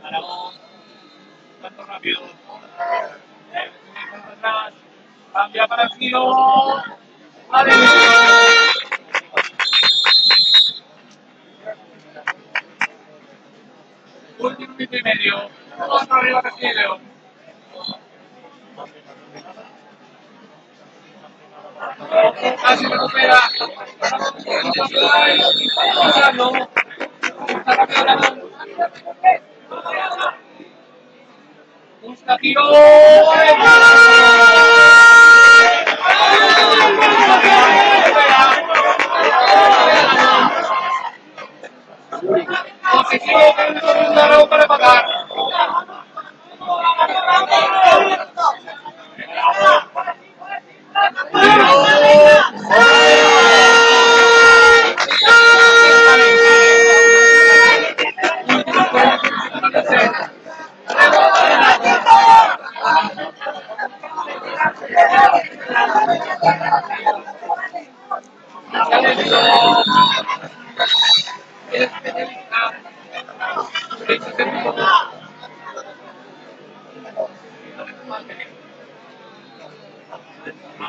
Aragón, tanto rápido. Cambia para el giro. Último minuto y medio. Otro arriba Castillo. Casi recupera. Busca tiro. Positivo para empatar.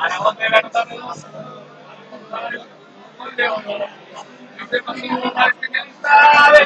Aragón debe anotar dos. Gol de oro. El deportivo más especialista de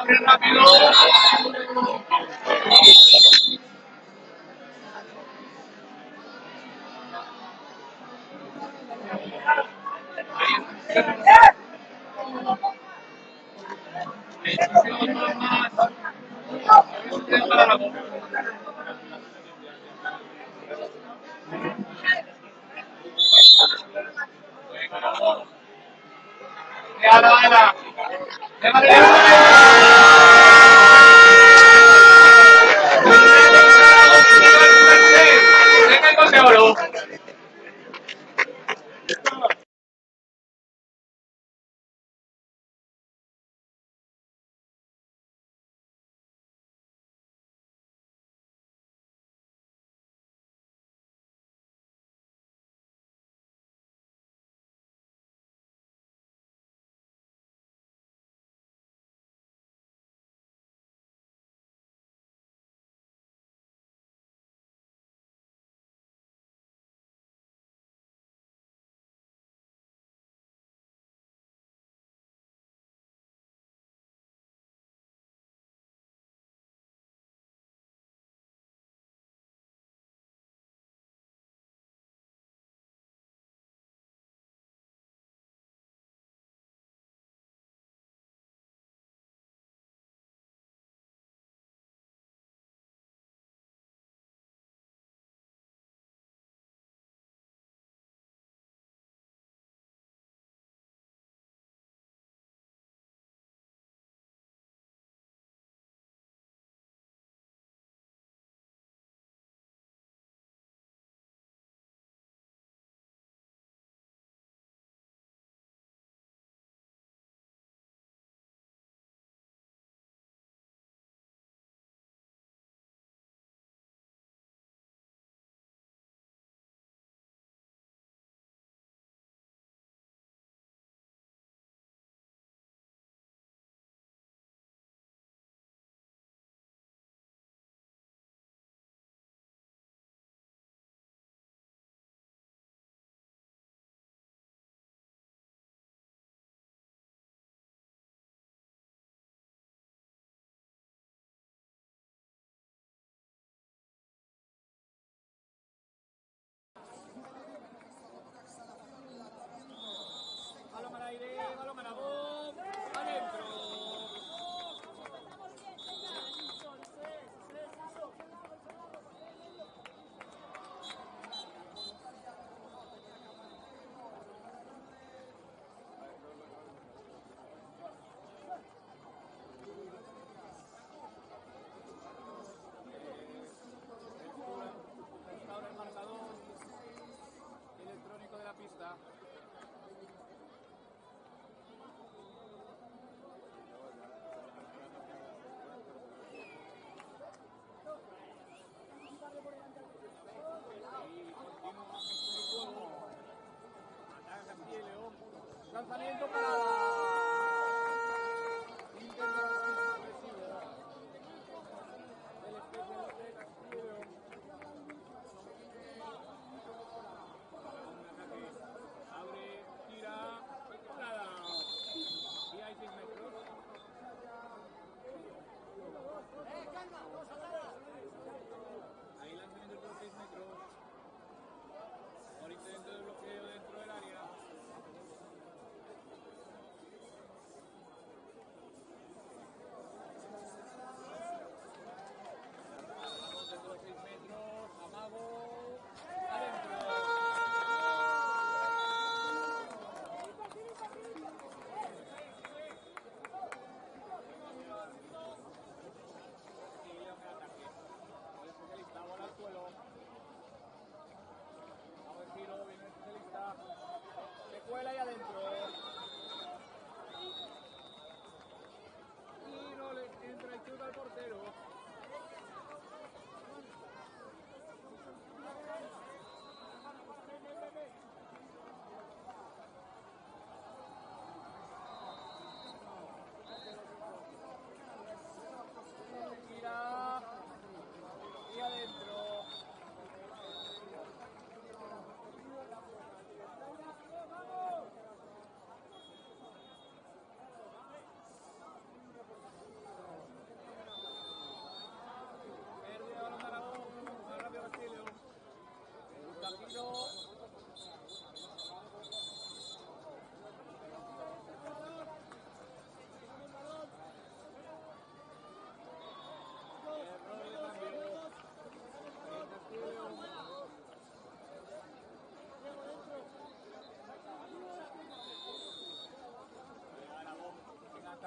abre rápido. ¡Ala! ¡Venga, de oro!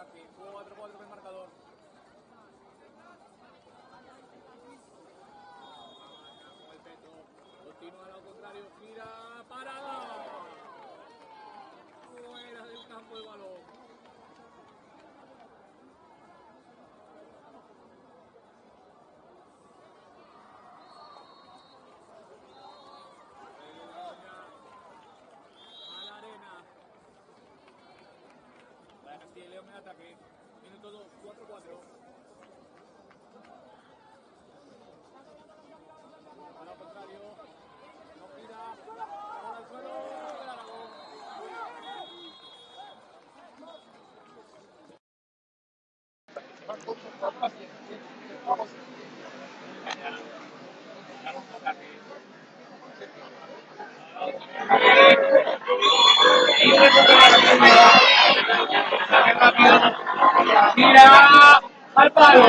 ataque. 4-4 el marcador. El peto. Continúa lo contrario. Gira. Parada. Fuera del campo el balón. A la arena. Para Castilla y León en ataque. Minuto 2, 4-4. A lo contrario. No gira. Ahora al suelo. El Aragón. Gira al palo.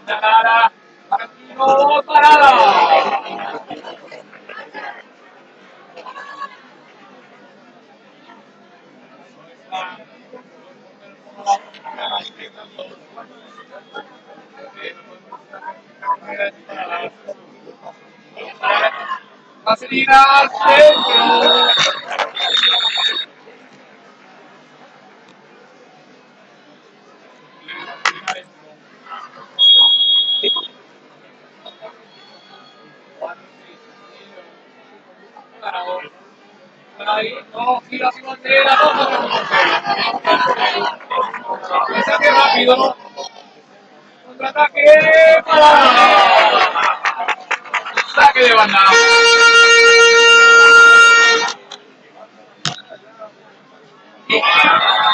Parada. Argentino, parada. Vaselina al centro. Ahí, no, gira sin bandera, no, saque rápido. Contraataque, parada. Saque de banda.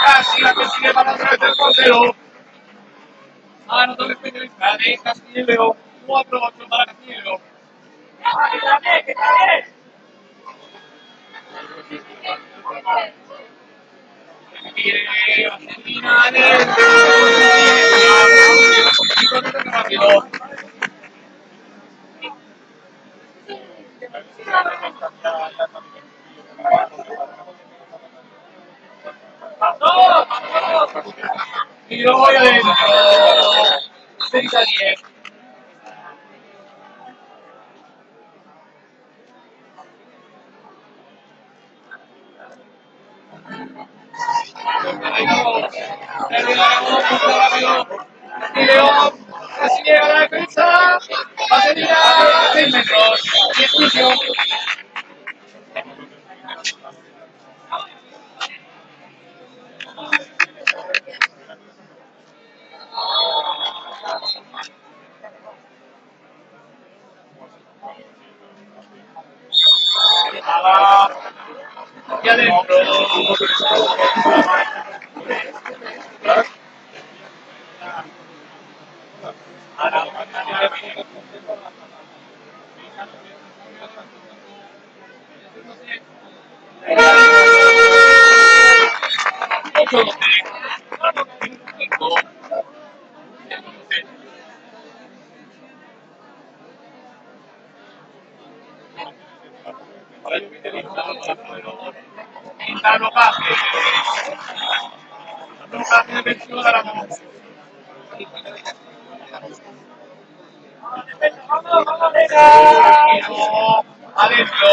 Casi la que sigue para otra vez el portero. Anotó el especialista de Castilla y León. 4-8 para Castilla y León. Vaselina adentro. Y contraataque rápido. Y lo voy adentro. 6-10. Y León casi llega a la defensa. Vaselina 6 metros. Y expulsión. Y adentro. Quintano Vázquez. Lucas de Ventura de Aragón. Adentro.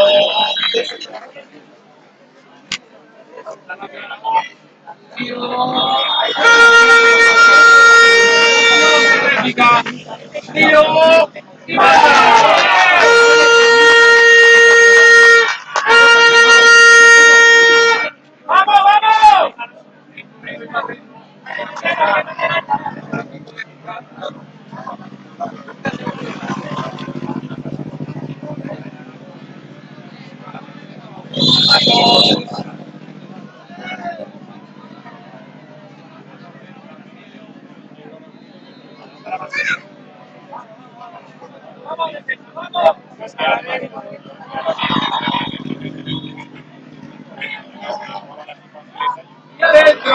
Réplica. Tiro. Y ¡vamos, vamos! Y adentro.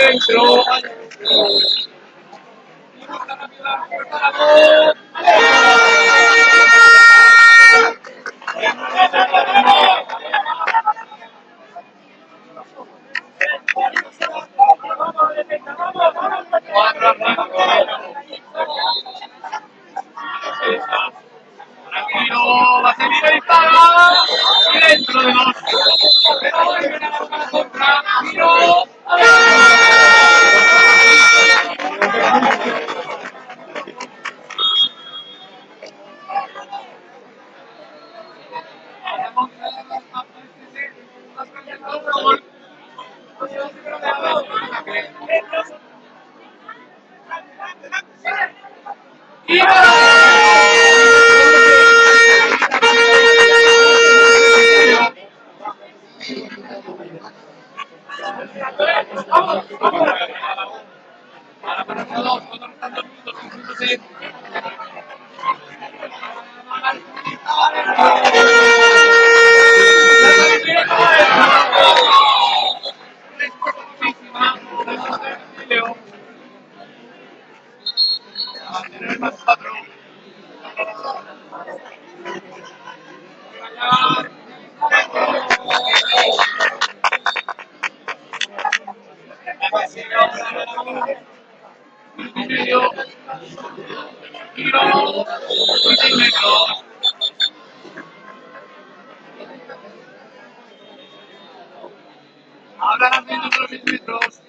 Adentro. Tranquilo, Vaselina dispara. Y dentro de dos. Pero vuelven a la contra. Tiro. Ahora las 100 metros.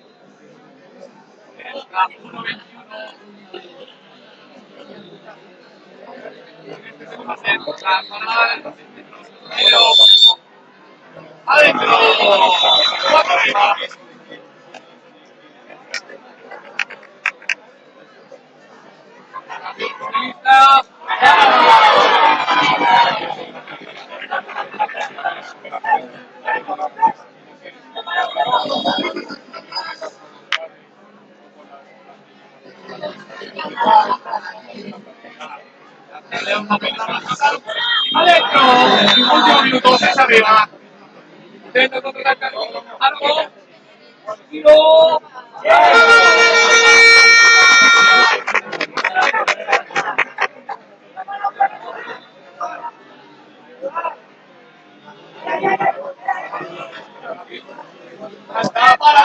La 1.21. La parada de los 100 metros. Adentro. 4 arriba. Lista. Adentro. Último minuto. 6 arriba. Intenta contraatacar. Algo. Tiro. Hasta para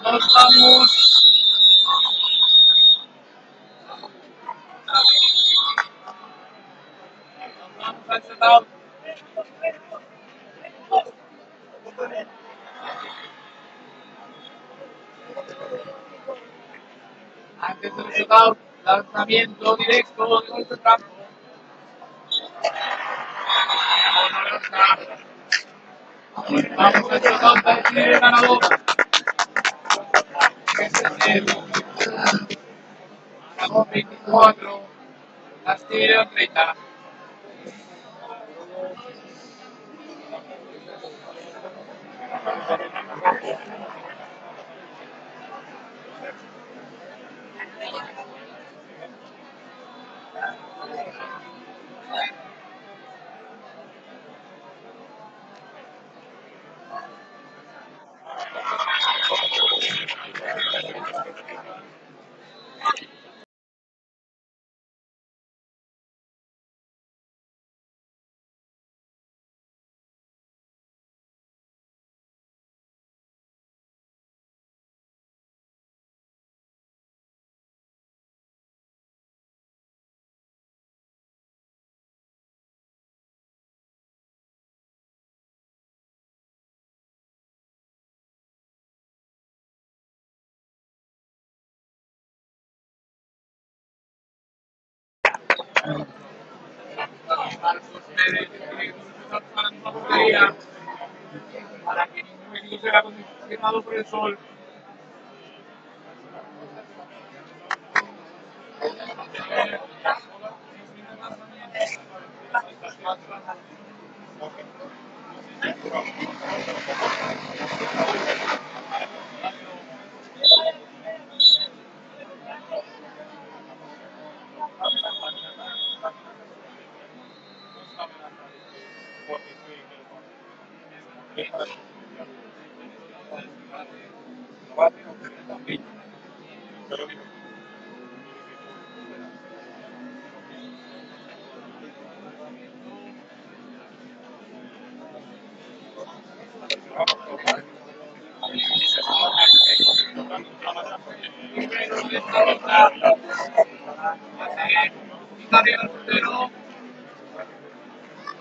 nos vamos. Vamos al shutdown. Antes del shutdown, lanzamiento directo de golpe campo. Vamos a tratar de tener ganador. Ganador 24. Castillo 30. Marcos Pérez, que para la portería, para que ningún equipo sea condicionado por el sol.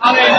A ver,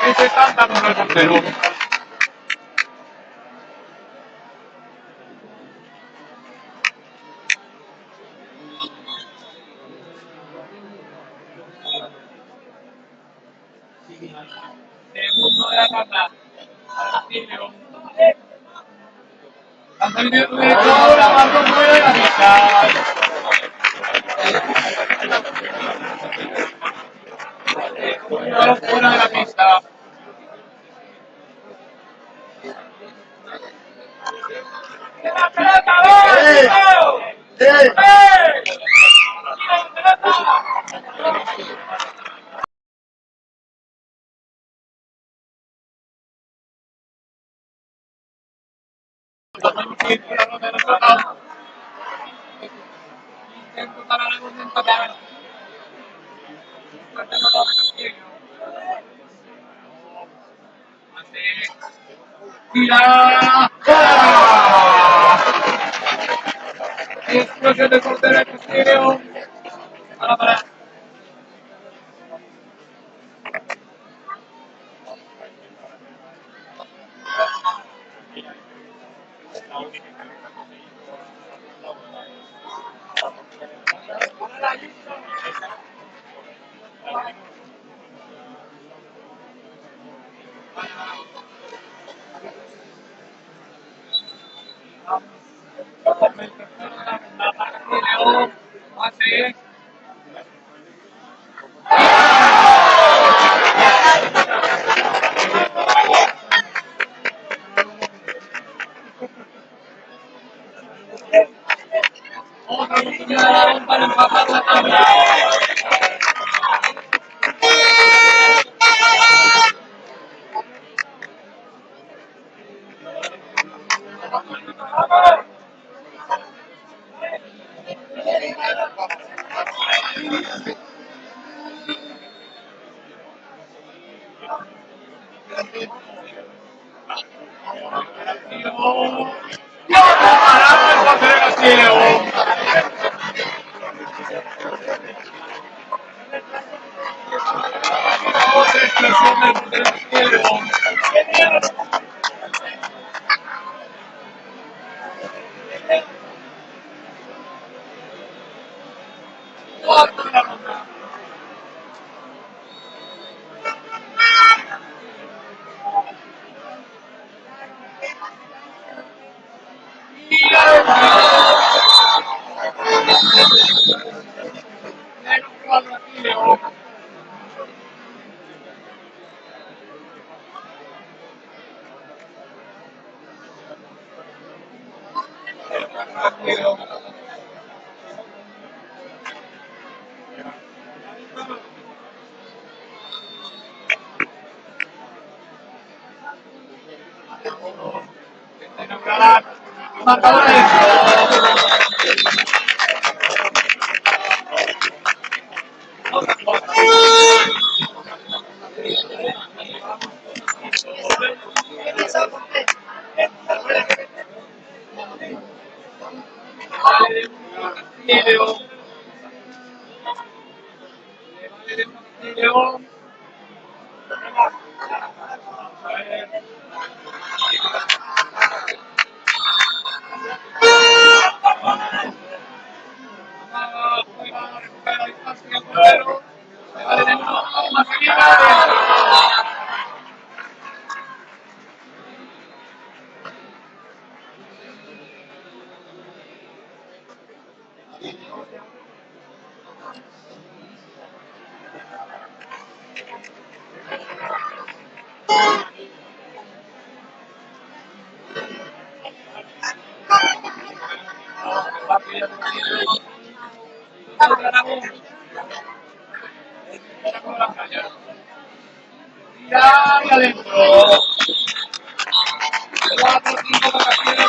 ese está dando el portero. Segundo de la tanda. Castillo. Lanza el derecho, la marca fuera de la pista. Fuera de la pista. ¡La pelota, vamos! Intento para la segunda empatar. ¡Tira! Explosión del portero de Castillo. Para. Hace. Otra oportunidad para empatar la tabla. ¡No paraba el pase de Castillo! Otra explosión del pase de Castillo. Otra la ronda. Y Castillo. Marcadores. Castillo. Castillo. Ya, y adentro. 4-5 para Castillo,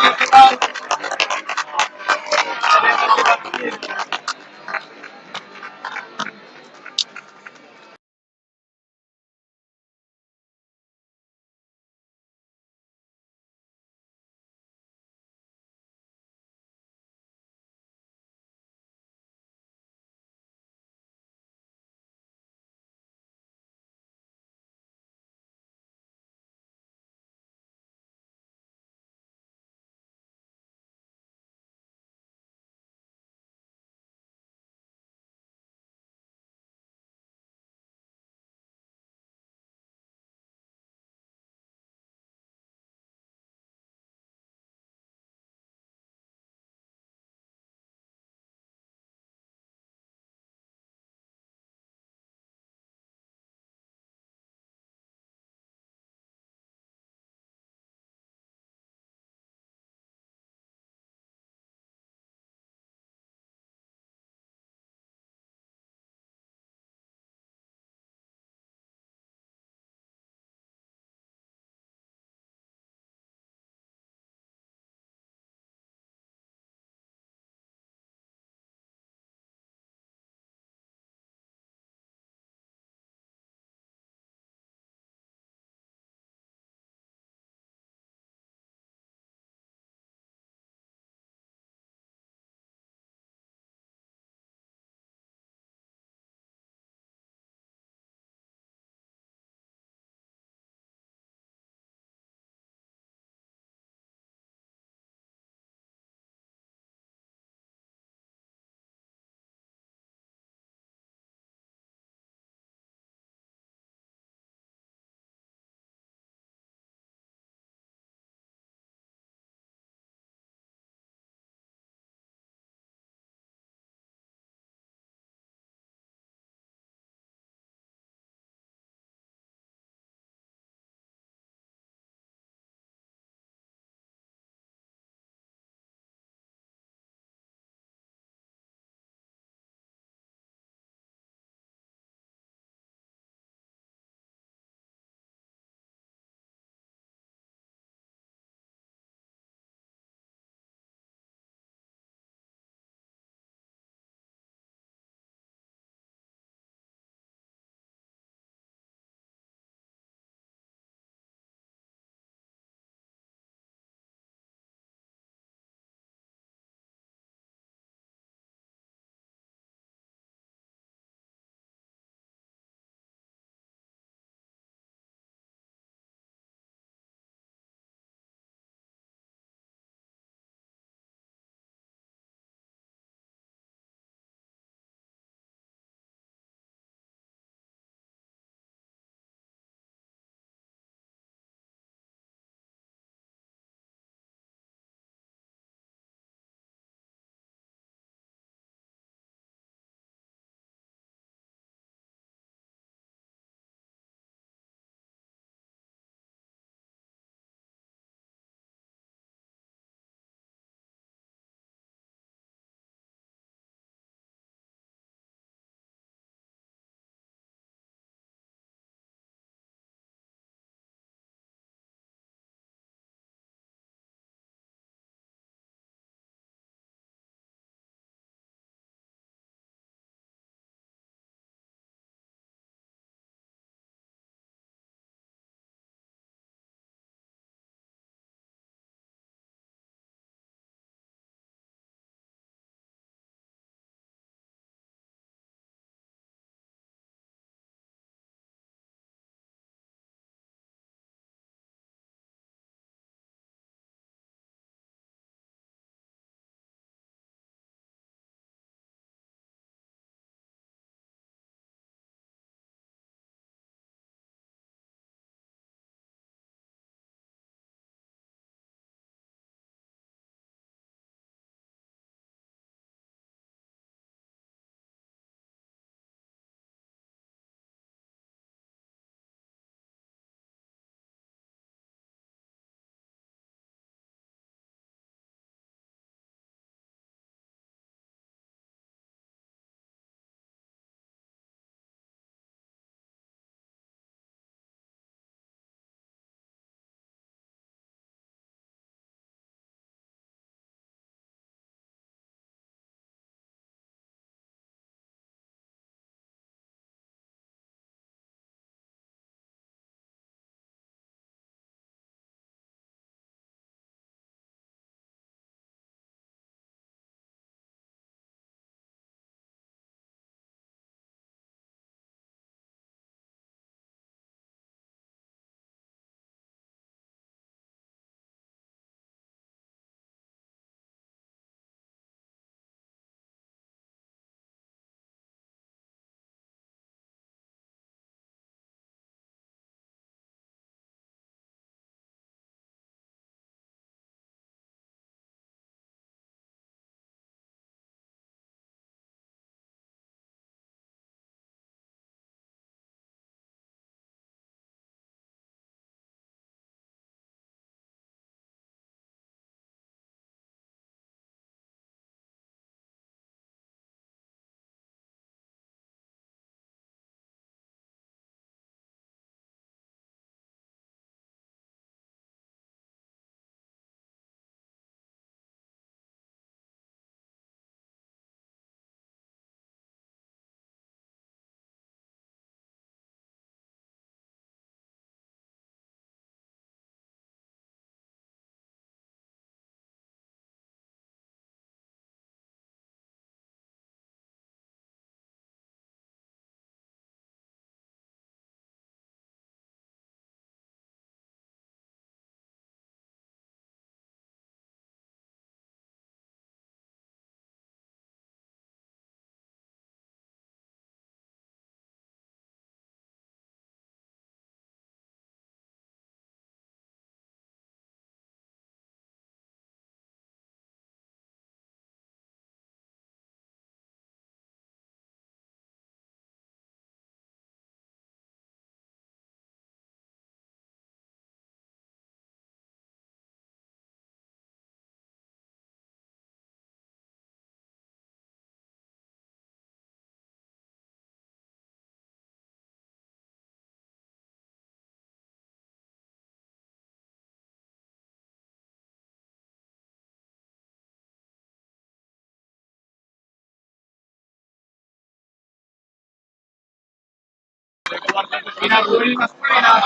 final juvenil masculina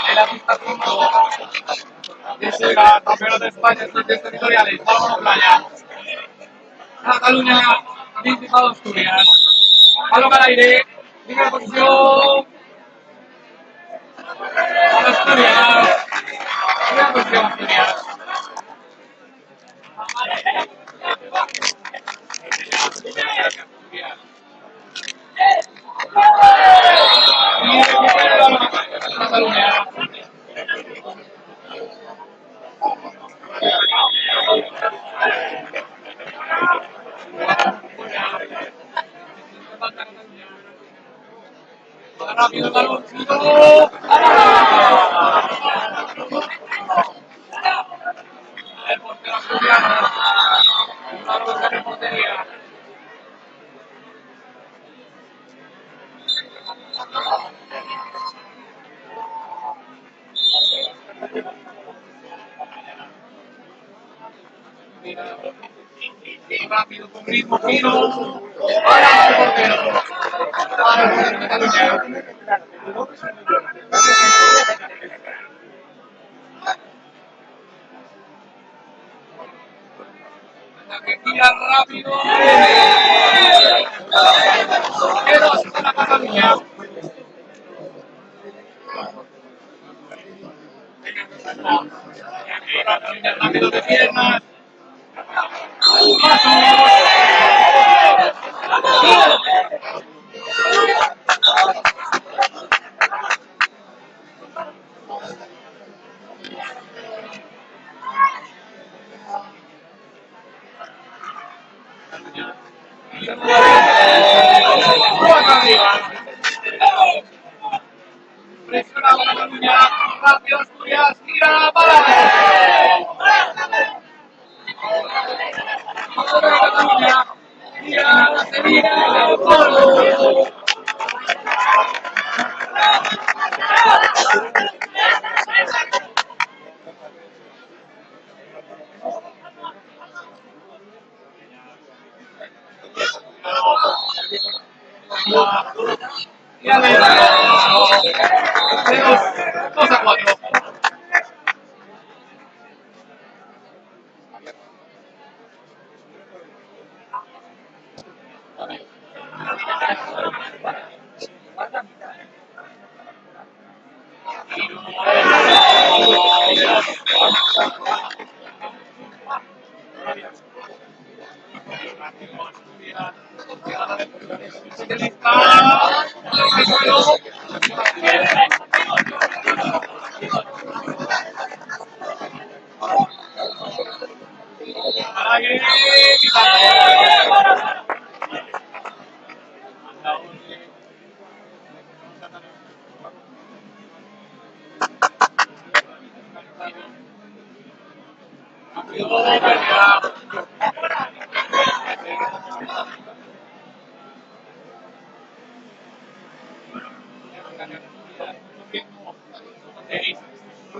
en la pista 5 de la Campeonato de España de Estudios Territoriales, Balón Playa. Cataluña, Principado de Asturias. Balón al aire, primera posición. Asturias, primera posición Asturias. Y recupera el balón Cataluña. Rápido el baloncito. El portero asturiano. Un balón de portería. Rápido, con ritmo fino. Para el portero. Para el portero de Cataluña. Que tira rápido. Pero hasta la Cataluña. Rápido de piernas. Presiona a Cataluña. Rápido Asturias. Tira para. Cataluña. Tira. Sevilla. Gol. Y a ver. 2-4.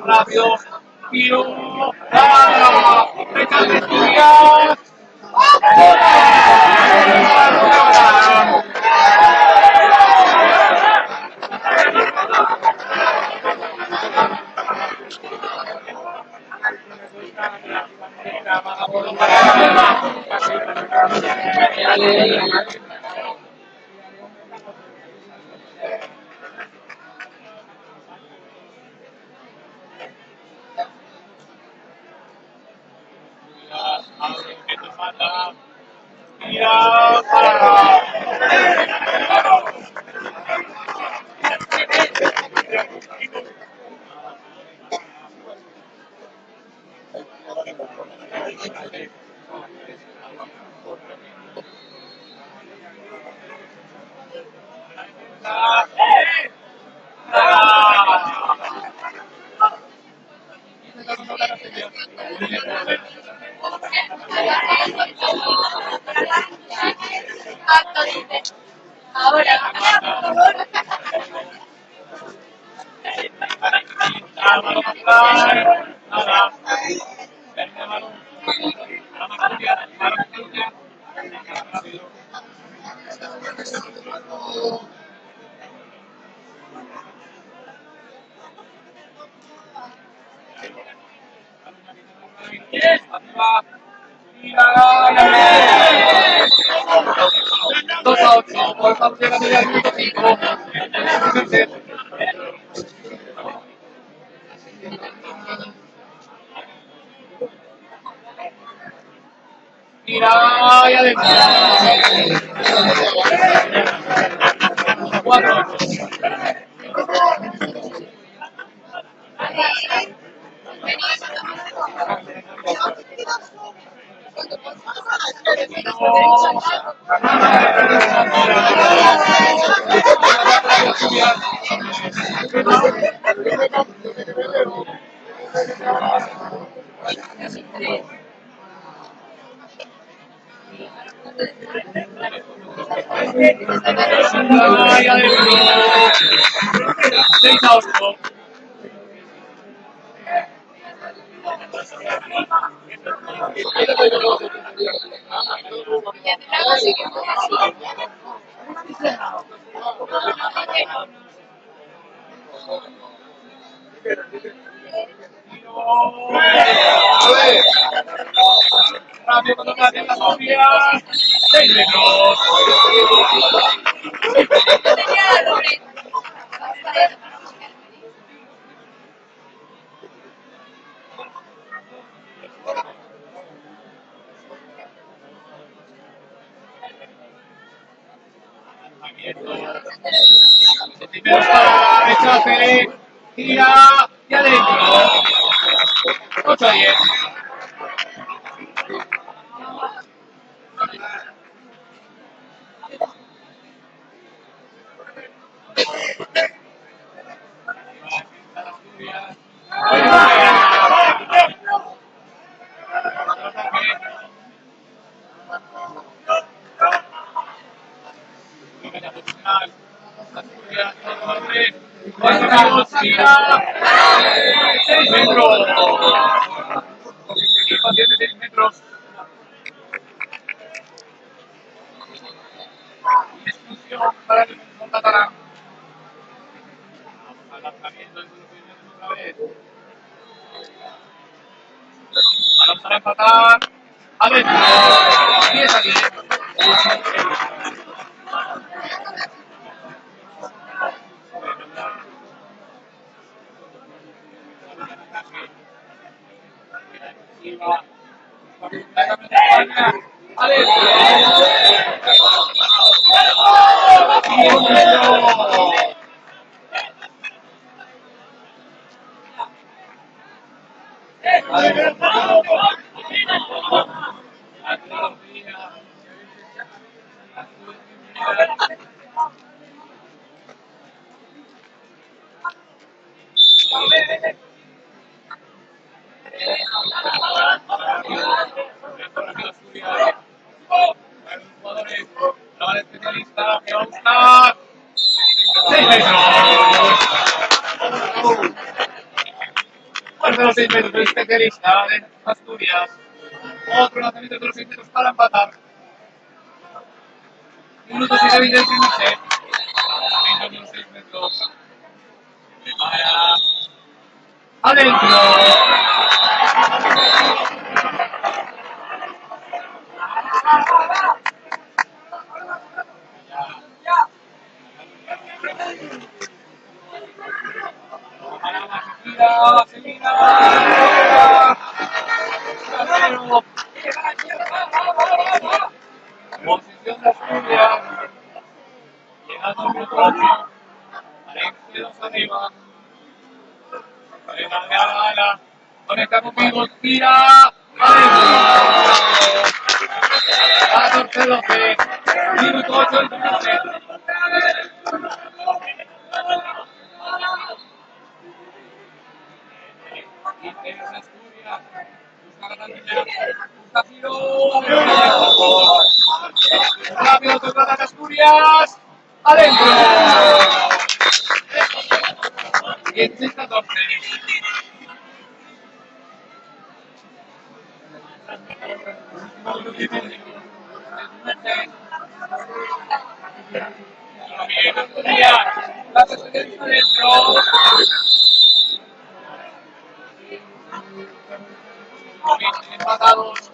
Rápido, tiro, ¡ah! ¡Fecha de Asturias! Tira para. Ahora. Mira, 2-8, por favor, llega al minuto 5. Mira, y adentro. 4-8. Ay, adentro. 6-8. Rápido cuando cambia la Sofía. 6 metros. Centímetros para rechace. Tira y adentro. 8-10. Tira 6 metros. 6 metros. Exclusión para el Montatarán. Al lanzamiento de otra vez. Balón para empatar. Adentro. 10-10. Especialista, me va a gustar. 6 metros. Fuerza de los 6 metros del especialista de Asturias. Otro lanzamiento de los 6 metros para empatar. Minutos y 20 del primer set. Venga de los 6 metros. Prepara. Adentro. Posición de Asturias. Llegando al minuto 8. Alex arriba. Ala. Conecta conmigo. Tira. Adentro. 14-12. Minuto 8 del primer set. Rápido contra las Asturias. Adentro. 16-14. Bien, Asturias. La presidencia adentro. Empatados.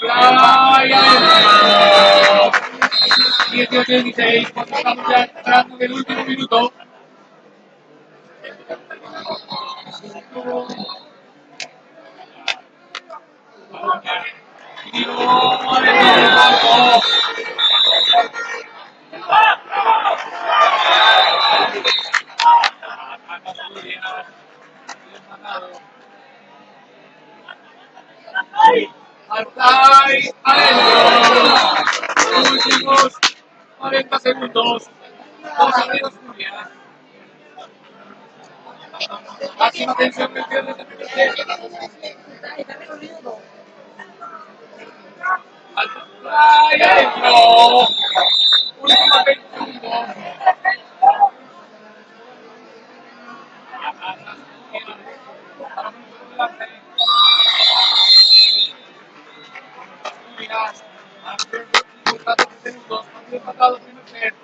Fly adentro. 18-16, cuando estamos ya entrando en el último minuto. Y gol en el banco. Altai adentro. Últimos 40 segundos. Dos arriba Asturias. Máxima tensión que pierde el primer set. Altai adentro. Última 20 segundos. Asturias. Hace 14 segundos. Han empatado el primer set.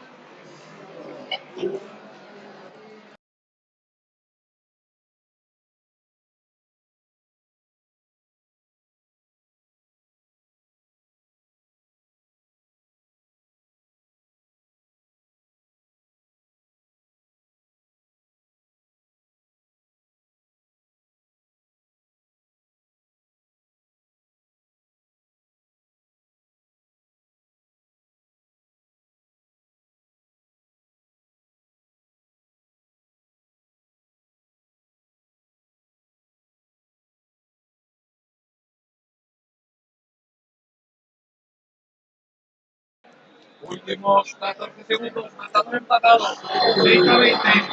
Últimos 14 segundos, estamos empatados. 30-20.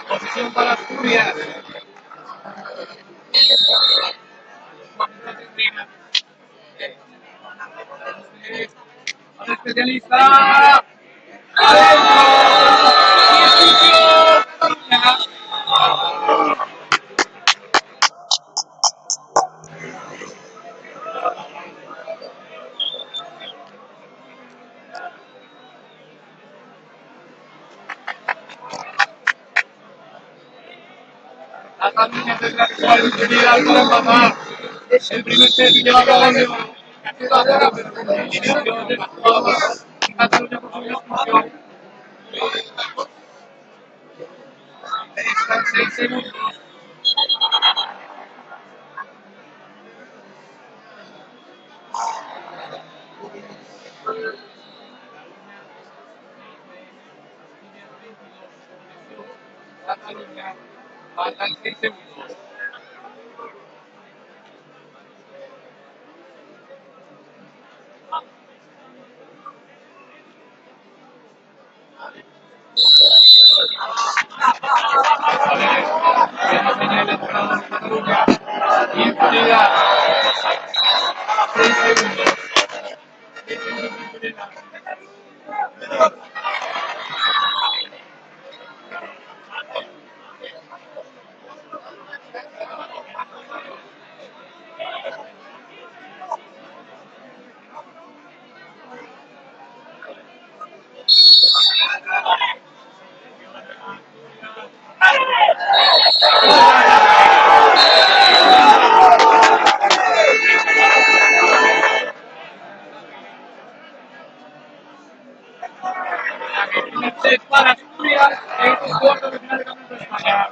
Posición para Asturias. Al especialista. ¡Adentro! ¡Y expulsión! Cataluña. Cataluña tendrá que jugar infinidad para empatar. El primer set lleva ganando. Pero con el inicio de la jugada. Cataluña por su expulsión. Restan 6 segundos. Cataluña. Faltan 6 segundos. Buena señal de entrada de Cataluña. Y impunidad. 6 segundos. 6 segundos de impunidad. El primer set para Asturias. En el cuarto de final de Campeonato de España.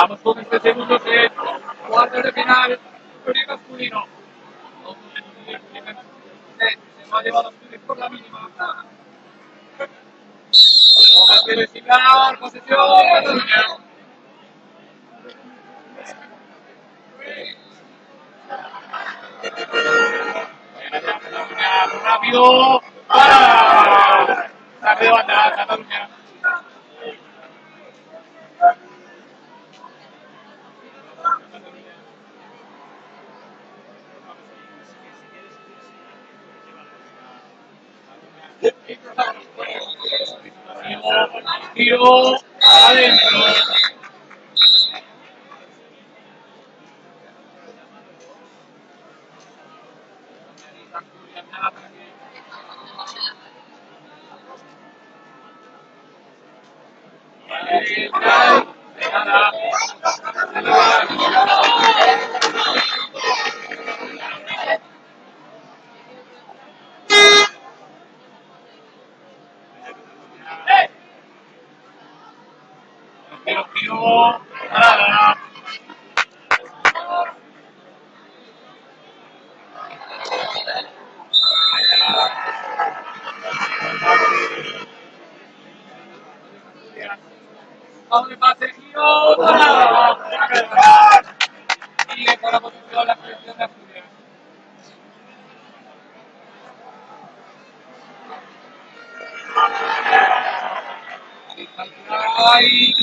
Vamos con este segundo set, cuartos de final, Victoria masculino. Se va a llevar a los por la mínima. Vamos a reciclar, posesión, Cataluña. Rápido, para saque de banda, Cataluña. Tiro adentro. Tiro, nada. Vamos de pase, tiro, nada. Sigue con la posición la selección de Asturias. Ay,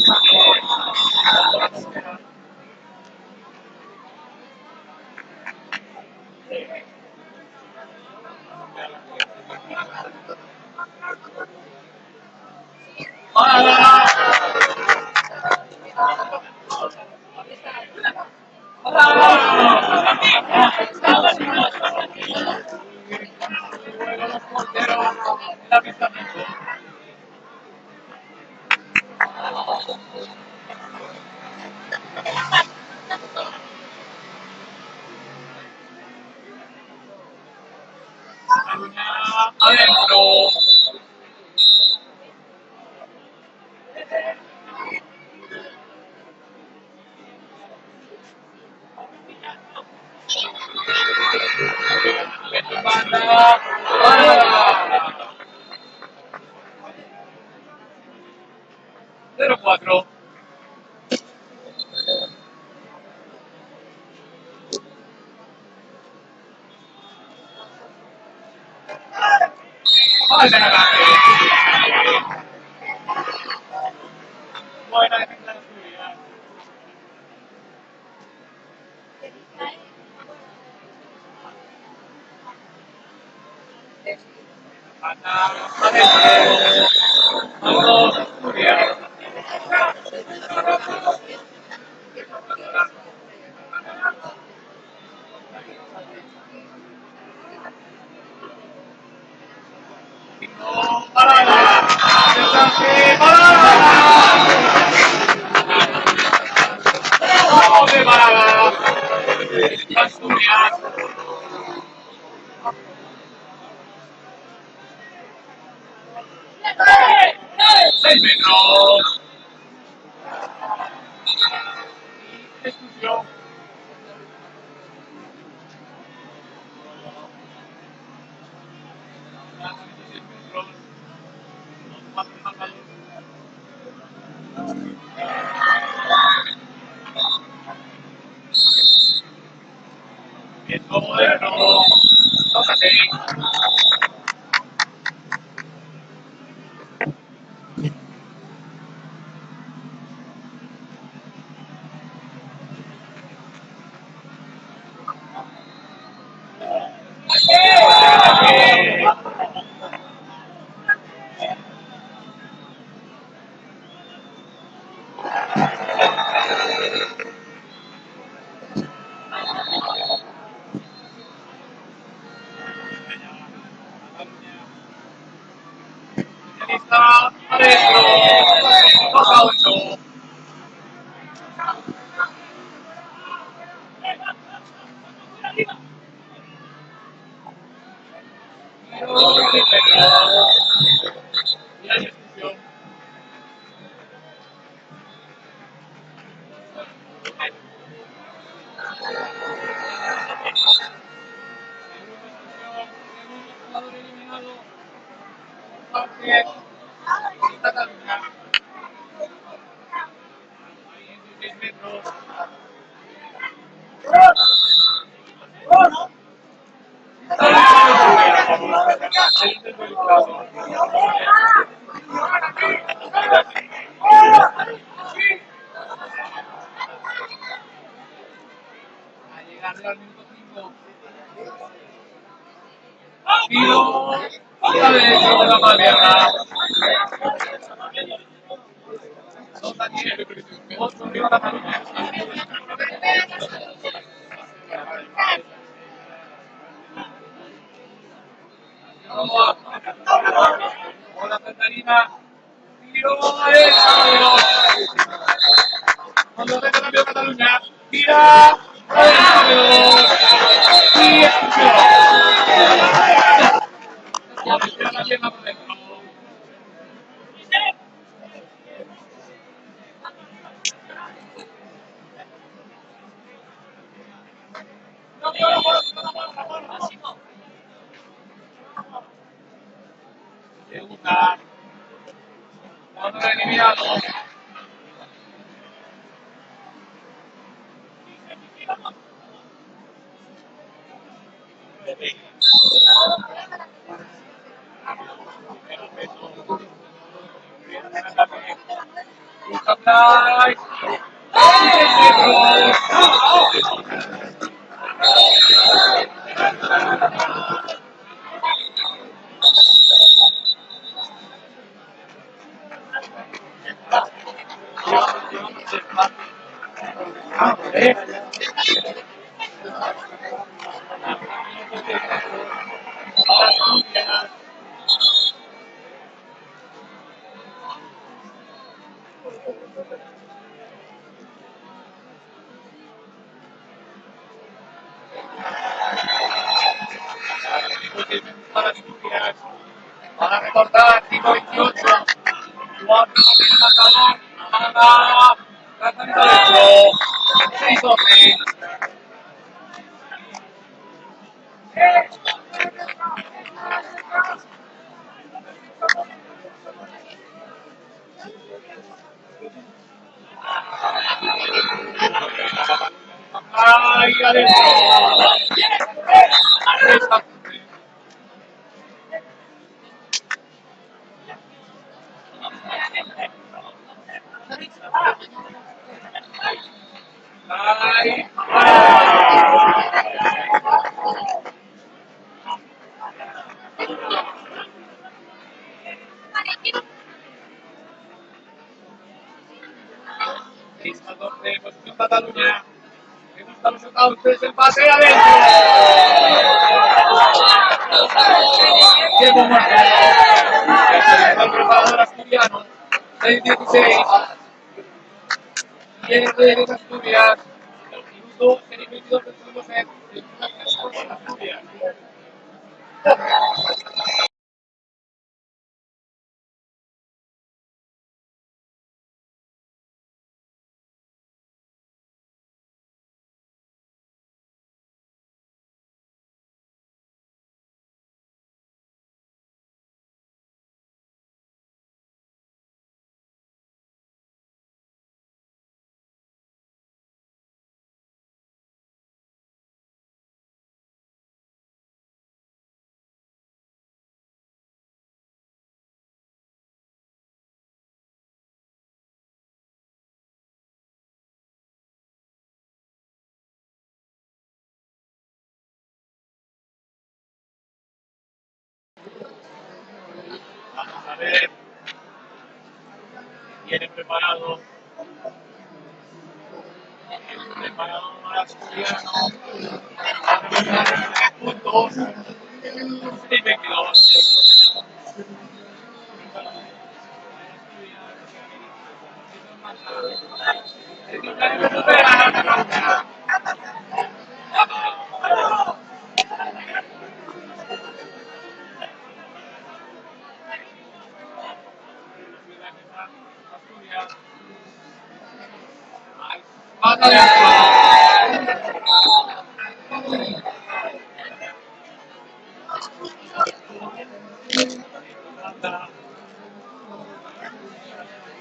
adentro. Banda, banda. 0-4. Falta en ataque. Buena defensa de Asturias. Banda, adentro. Vamos, Asturias. No, parada. Desastre, parada. Vamos de parada. Asturias. 6 metros. Expulsión. Bien, moderno. Tócate. Lista, adentro. 2-8. Y hay expulsión. Cataluña. Ahí en 16 metros. A llegar al minuto 5. Tiro. Otra vez de la Malvierna. Nota 10. 8 arriba Cataluña. Bola Santarina. Tiro. ¡Eso! Cuando se cambio Cataluña. Tira. ¡Eso! Y expulsión. Tira la pierna por dentro. Segunda. Cuando eliminado. Busca Blay. Para recortar, 5-28. Cuatro tiene marcador. Para lanzamiento dentro. 6-12. Ahí adentro. Ahí. Posición Cataluña. Me gustan los shootouts, el pase adentro. Diego Martínez. El preparador asturiano. 6-16. Viene de Asturias. Minuto 22 del segundo set. Asturias. Vamos a ver. Viene preparado. Viene preparado asturiano. Puntos. 6-22.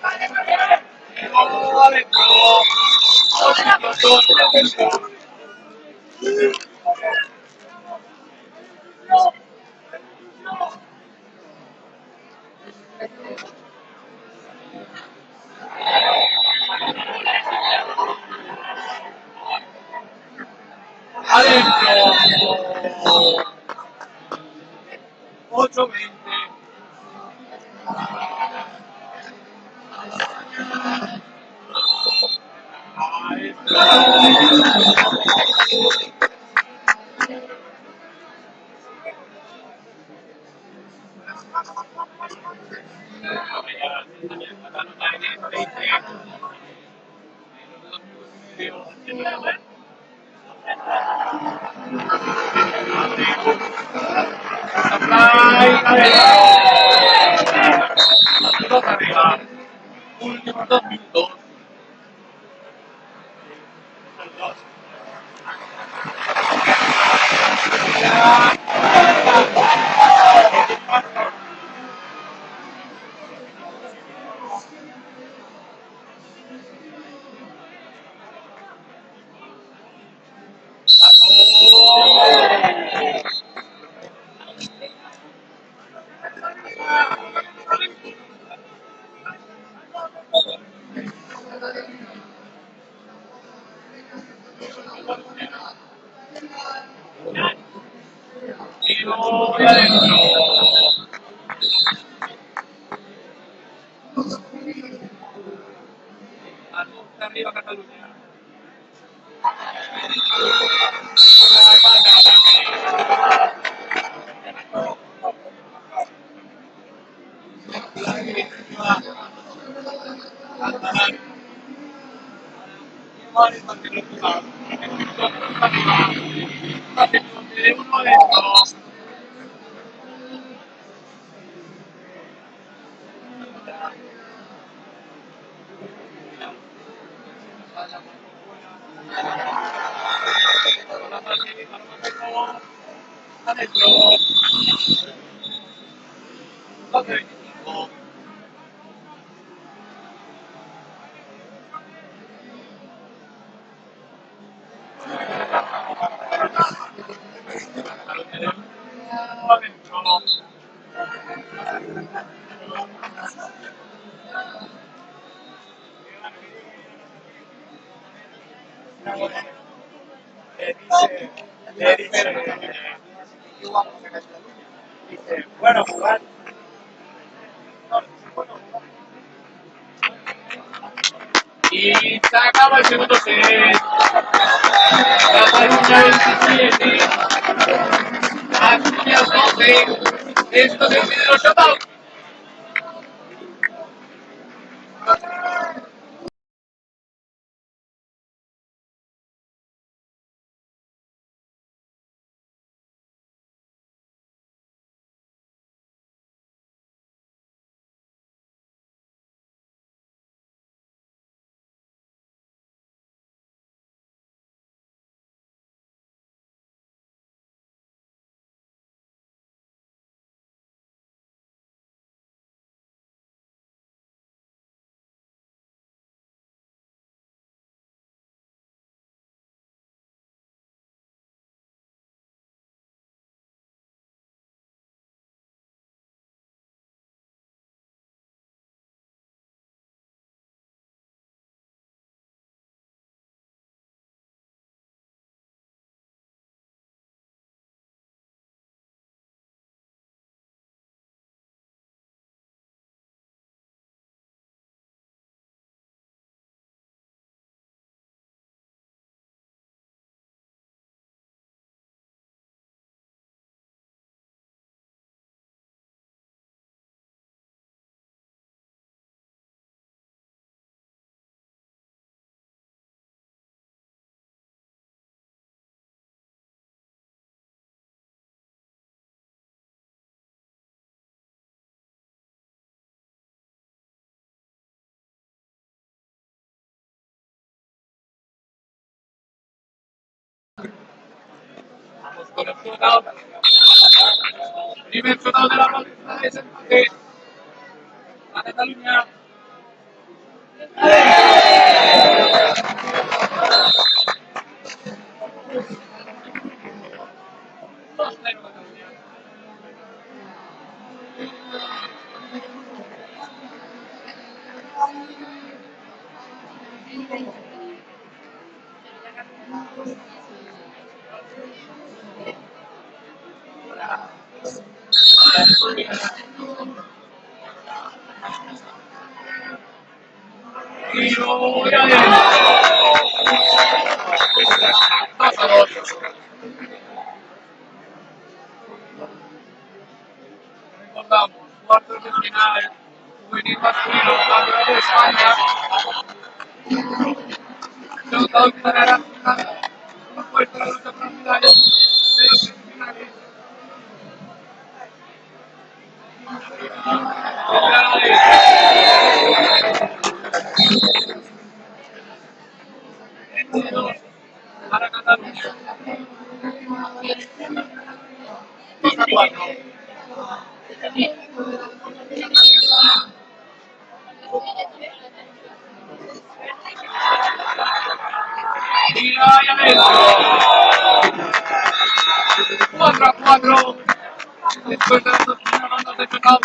Adentro. Adentro. 8-20. Últimos 2 minutos. Tiro de adentro. Arriba Cataluña. Bueno, jugar. Y se acaba el segundo set. Cataluña 27. Asturias 12. Esto es el video shootout. Vamos con el shootout. Primer shootout de la ronda de desempate. a Cataluña. Dos cero Cataluña. Tiro y adentro. 2-2. Recordamos, cuartos de final, juvenil masculino, campeón de España. Derrotado en primera final, no fue para la lucha por las medallas de los semifinales. Para Cataluña. 2-4. Tira y adentro. 4-4. Después de las dos primeras rondas de knockout.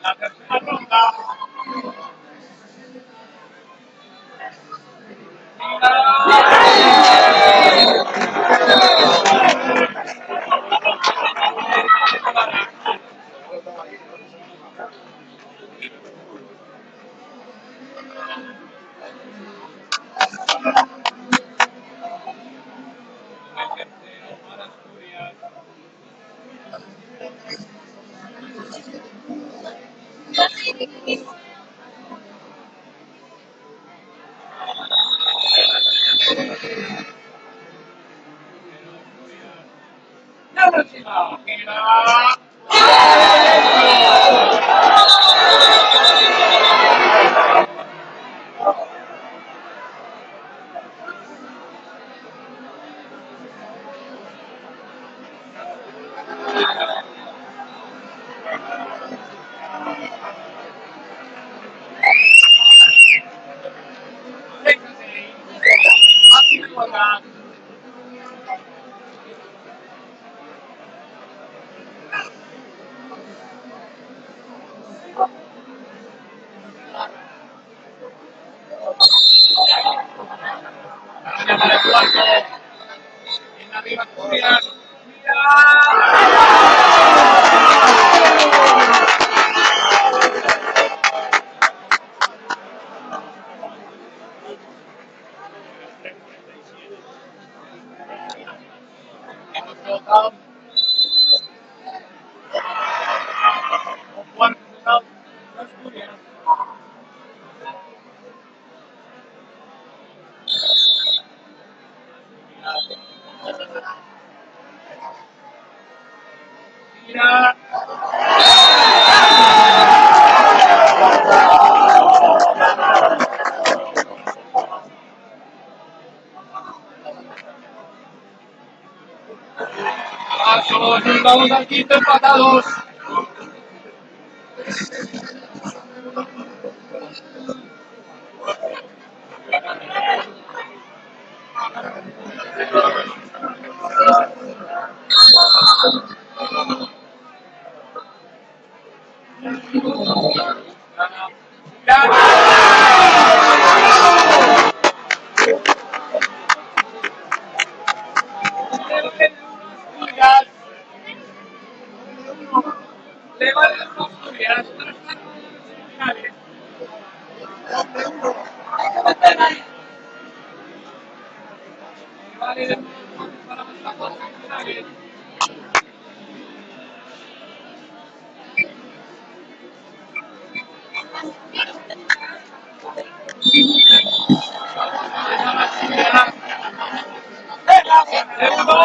La tercera ronda. La próxima. Tira. Aquí me juega. Para el cuarto. En arriba Asturias. Hemos colocado un cuarto resultado de Asturias. Tira. Paso, nos vamos al quinto empatados. Le vale Asturias. Finales. Vale, para las cuatro finales. Segundo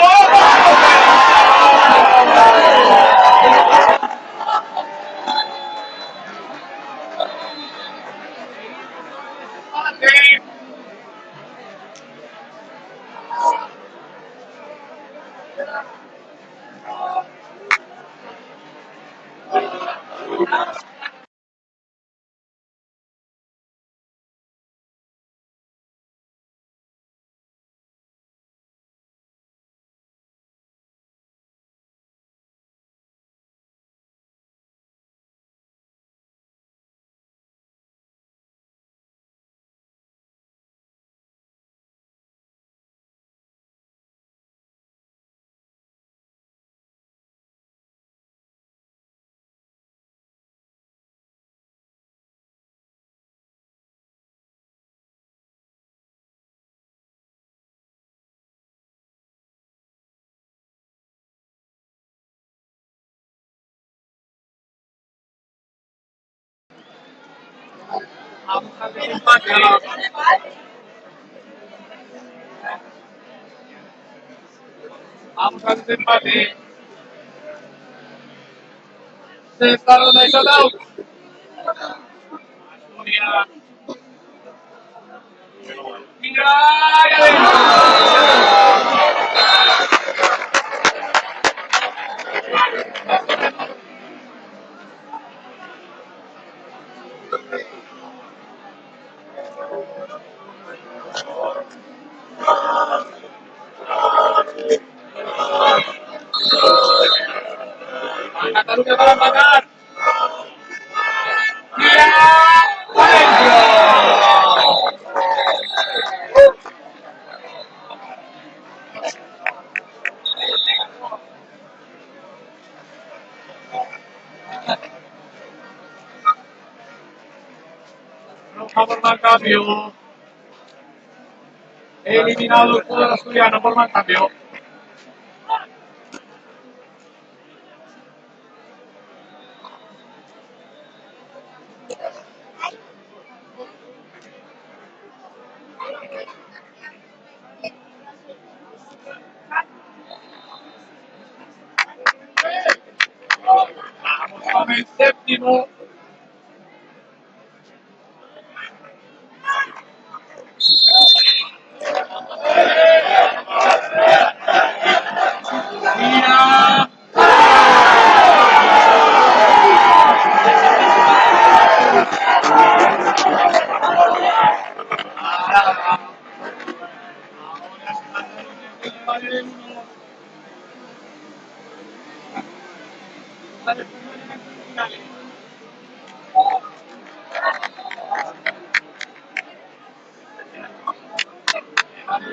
Vamos a hacer empate. Vamos a hacer empate. Se está ronda y shoutout. Asturias. Mira, y adentro. A Cataluña para empatar. Mira, adentro. Roja por mal cambio. Eliminado el jugador asturiano por mal cambio. Vamos con el séptimo. Mira.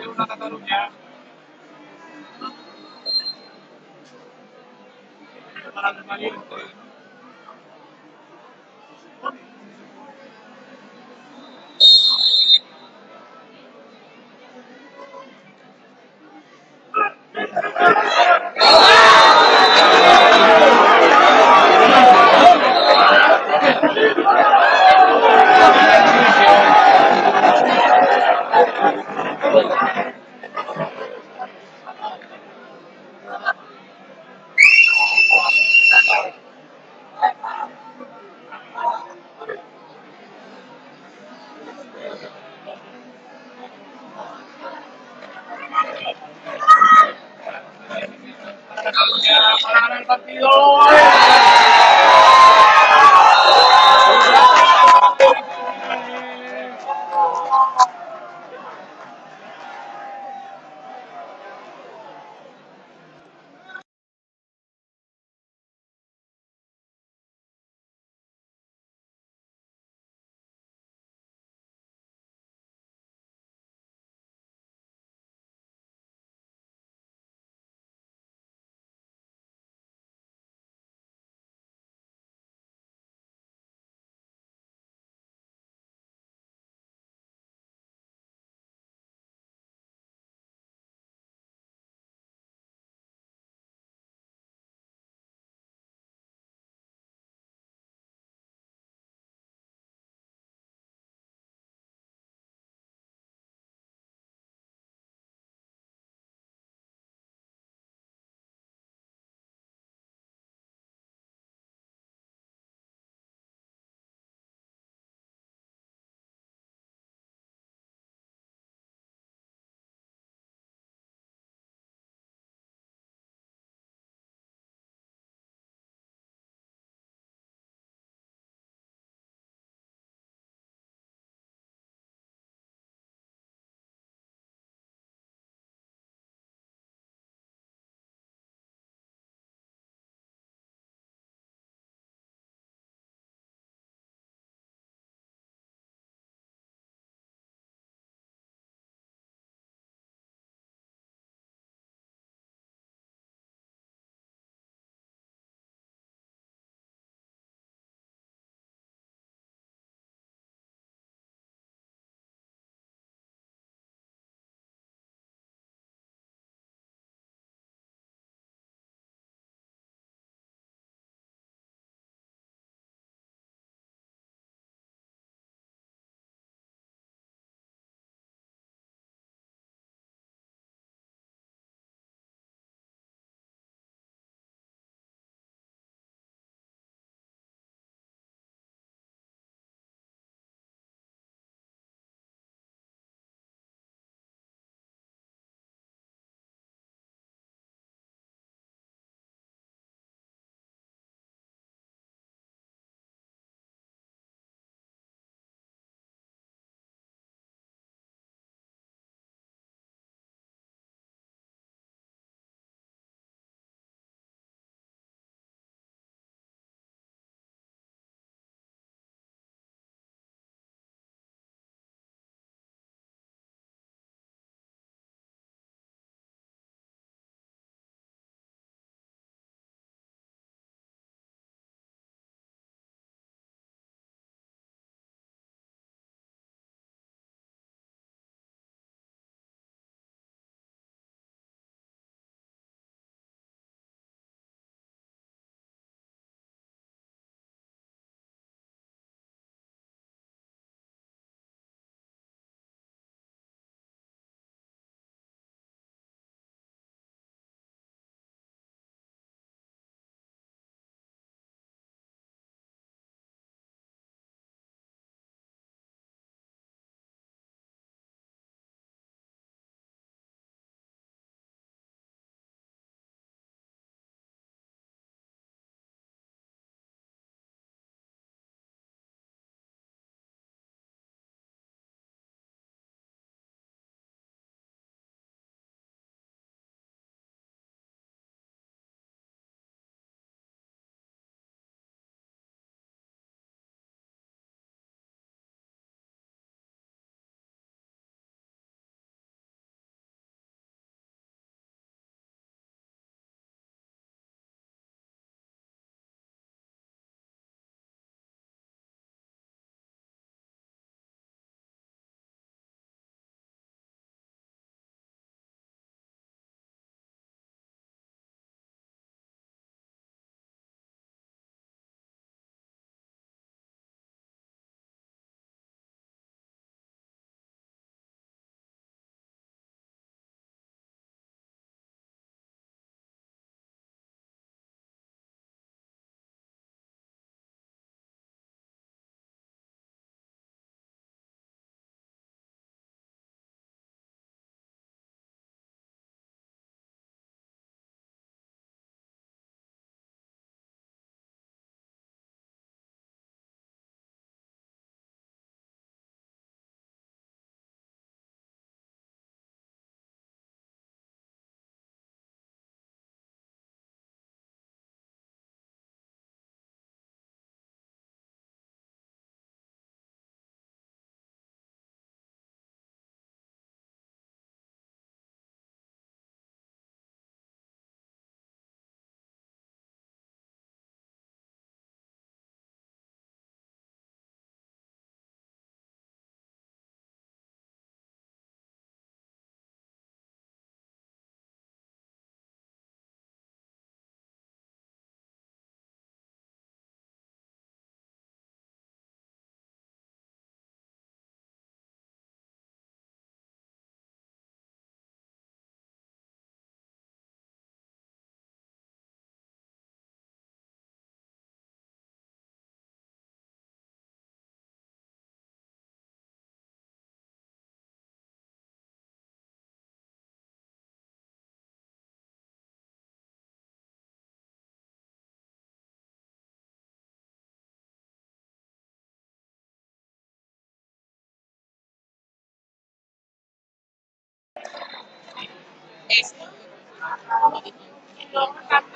Una Cataluña. Para los valientes. Para ganar el partido.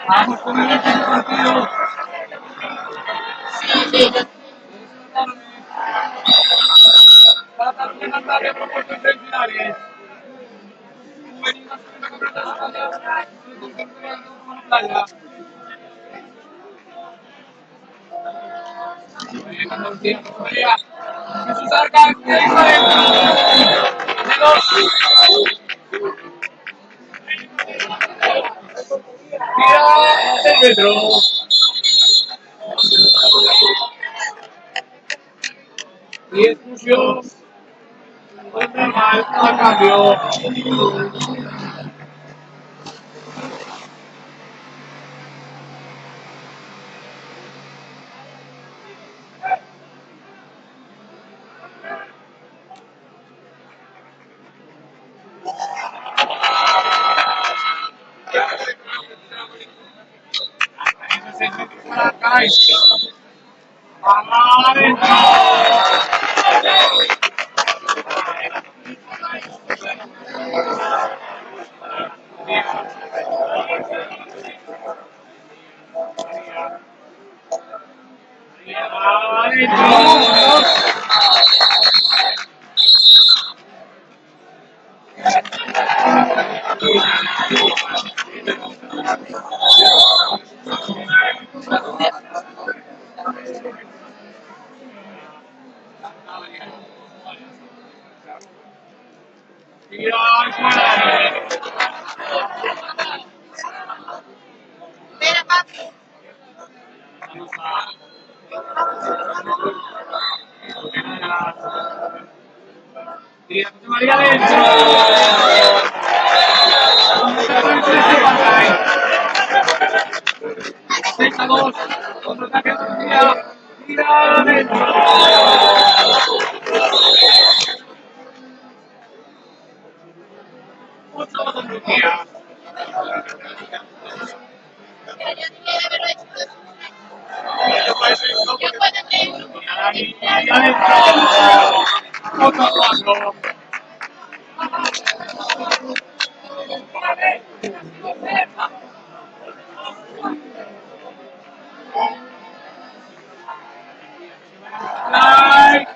Vamos con el último partido. Para levantar el propuesto en finales. Jesús Arca, tira el metro. Y expulsión. Normal, a cambio. María dentro. 32, contraataque de Turquía, tira adentro. Mucho más de Turquía. Y adentro. Otro cuatro. Like,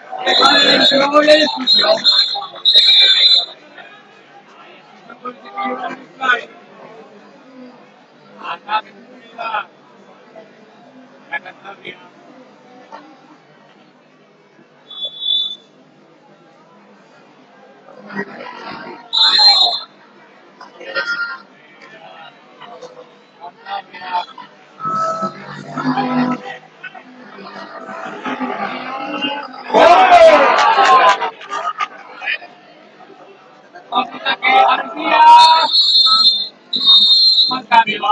adentro y expulsión. Ataque de Turquía. La Cantabria. Ataque a Turquía. Más cambio.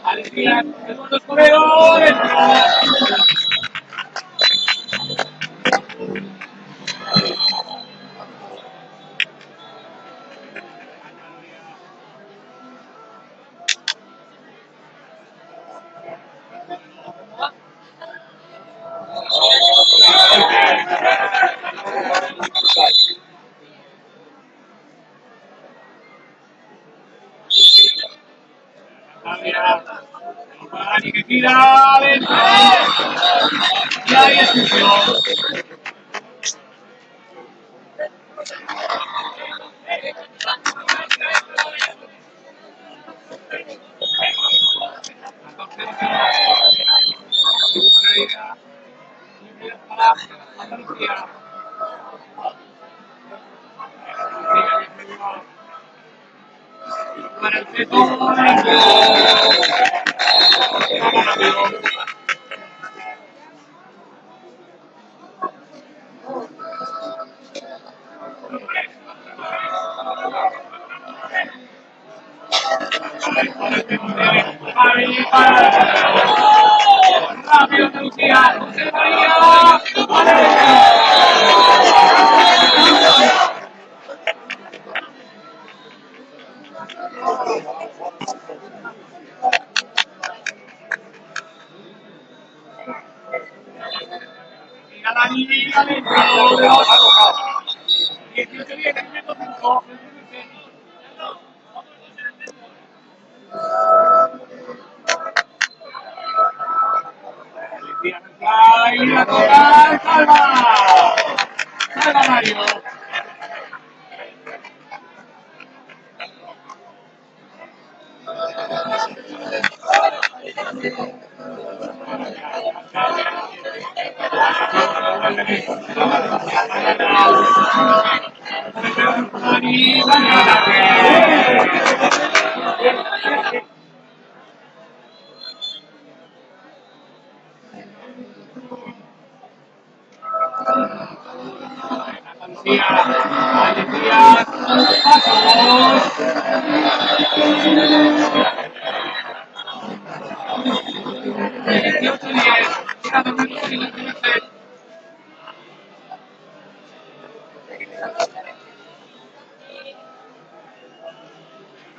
Alegría, los corredores. Gabriel. Dani que tira adentro. Y ahí expulsión. Andalucía. Para el Petón. Rápido Andalucía. José María. Mira Dani adentro. 18-10, minuto 5. Y la toca, salva. Salva Mario. Dani, Andalucía, pasos. 18-10. Quedando un minuto y el primer set.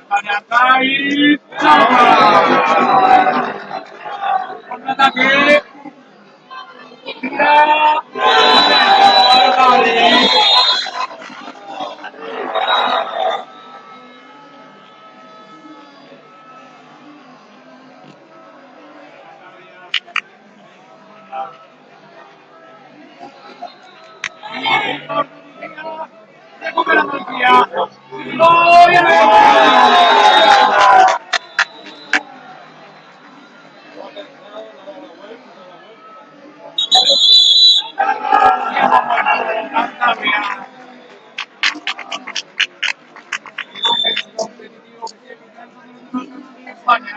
Bañatay, salva. Contraataque. Tira. Dale. Recupera Andalucía. Gloria Cantabria. España.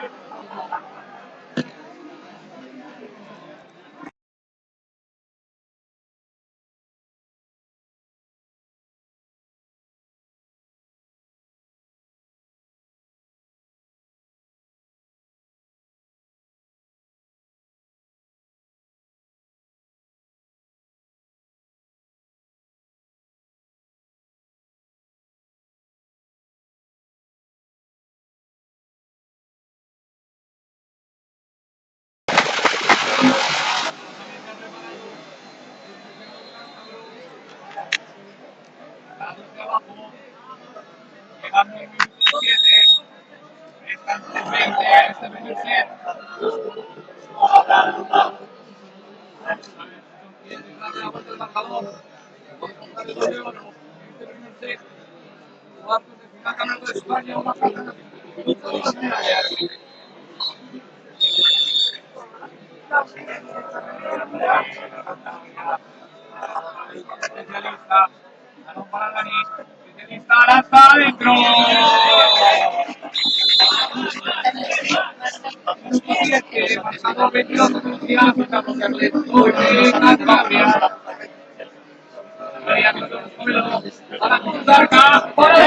Llegando el minuto 7. Están 3:20 este primer set. La vuelta del marcador. Este primer set. Cuartos de final ganando España. Una carrera. Todas medallas. Especialista. Balón para Dani. Especialista. Lanza adentro. Minuto 7. Marcador 22 Andalucía. Cantabria. A la Zarca, para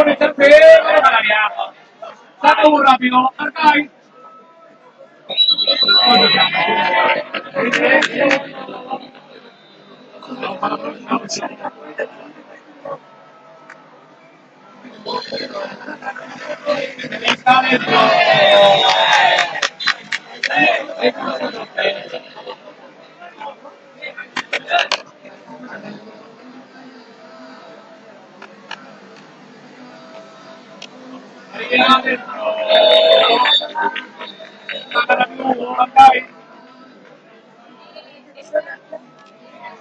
el tercero de Malaria. Saca muy rápido, Arcai. Está dentro. Ahí adentro. Saca la Hugo, Bandai.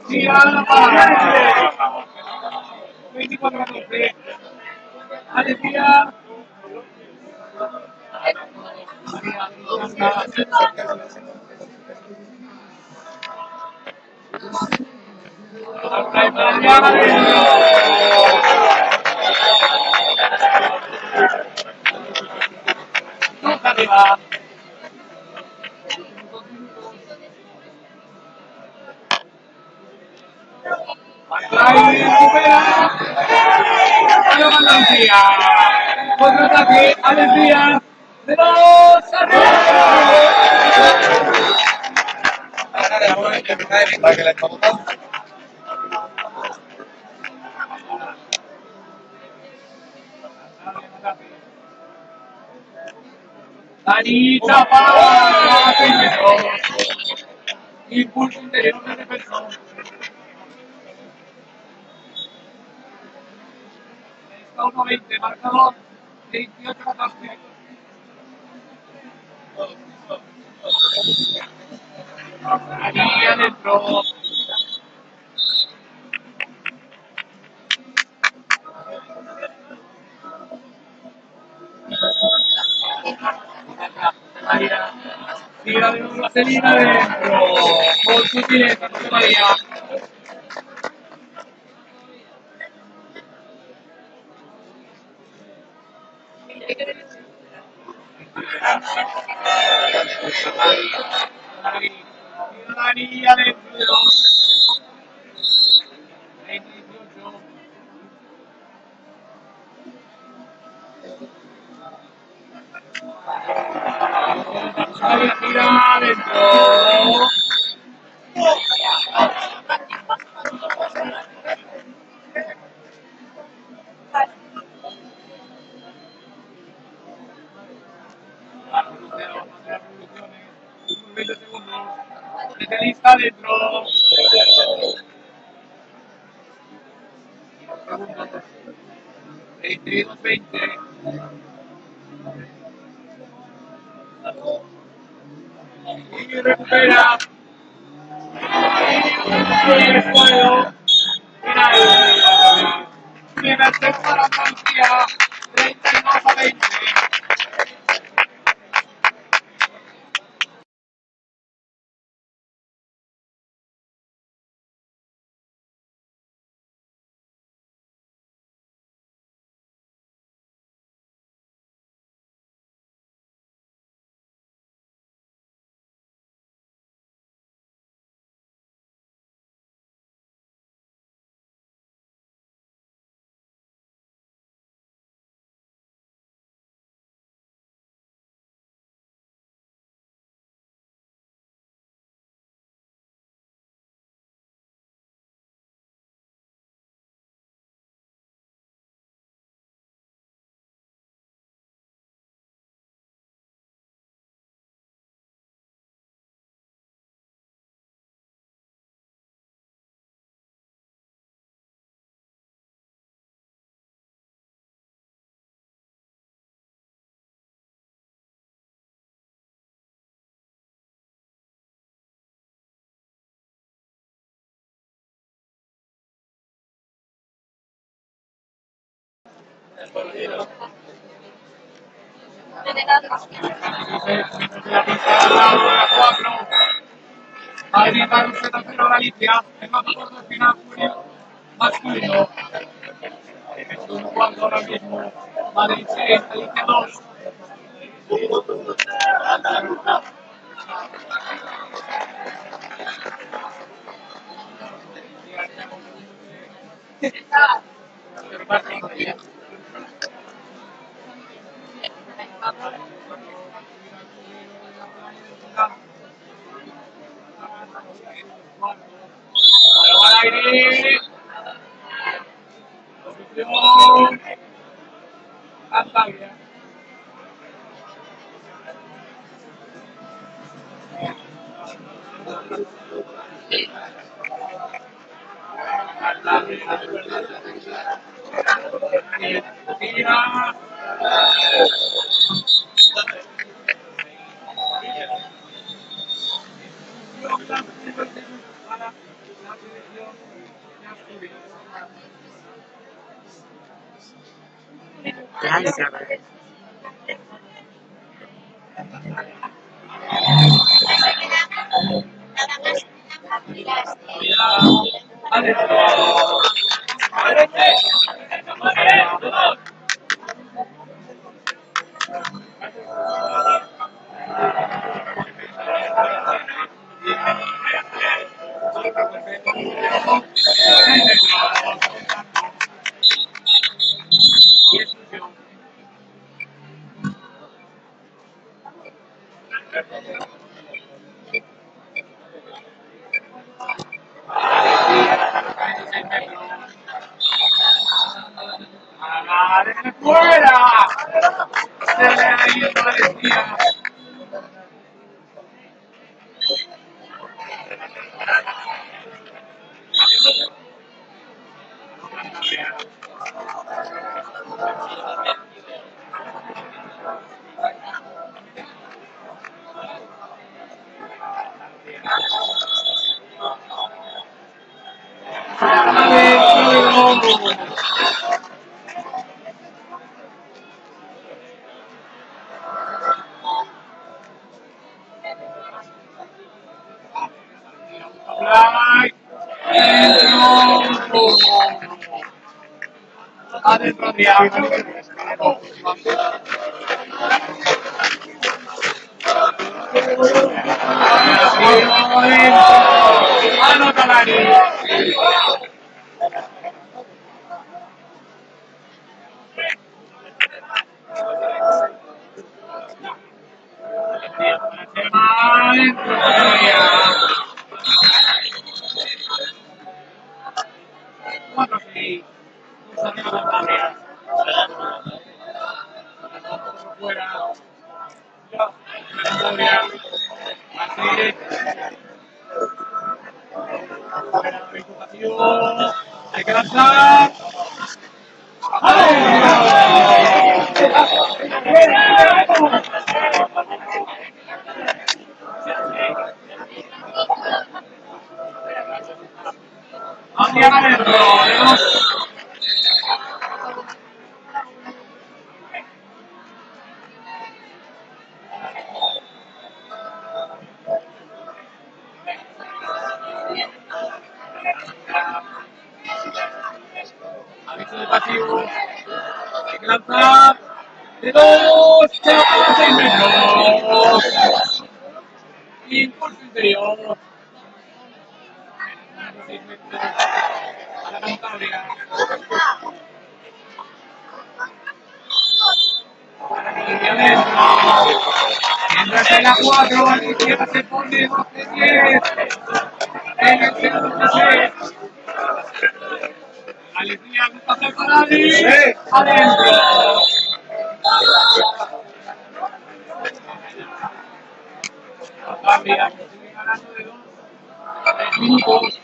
Tira la para. 24-12. Alegría. Contraataque, Alegría de los Para que la encontramos. Anita para primero. Impulso interior de defensor. Está 1-20, marcador 28-14. Ahí adentro. María. Tira de una vaselina adentro. Con sutileza, José María. Dani adentro. 28. Tira adentro. Revoluciones. 20 segundos. Lista adentro. Segundos. 22-20. Y recupera. Y el juego. Final. Primer set para Andalucía. 32-20. Madrid va 0-0 Galicia. En los cuartos de final masculino. Estoy jugando ahora mismo. Madrid 6, Galicia 2. Al aire. Posición. Antalya. Tira. ¡Fuera! Se le ha ido Valencia. Adentro Adrián. Anota Dani. Hay que lanzar. Adrián adentro. Aviso de pasivo. Hay que lanzar. De 2, 6 metros. Impulso interior. 6 metros. A la Cantabria. Y adentro. Mientras en la 4, Valencia se pone 12-10. En el segundo set. Alegría, gusta preparar y adentro. Cantabria sigue ganando de 2 a 3 minutos.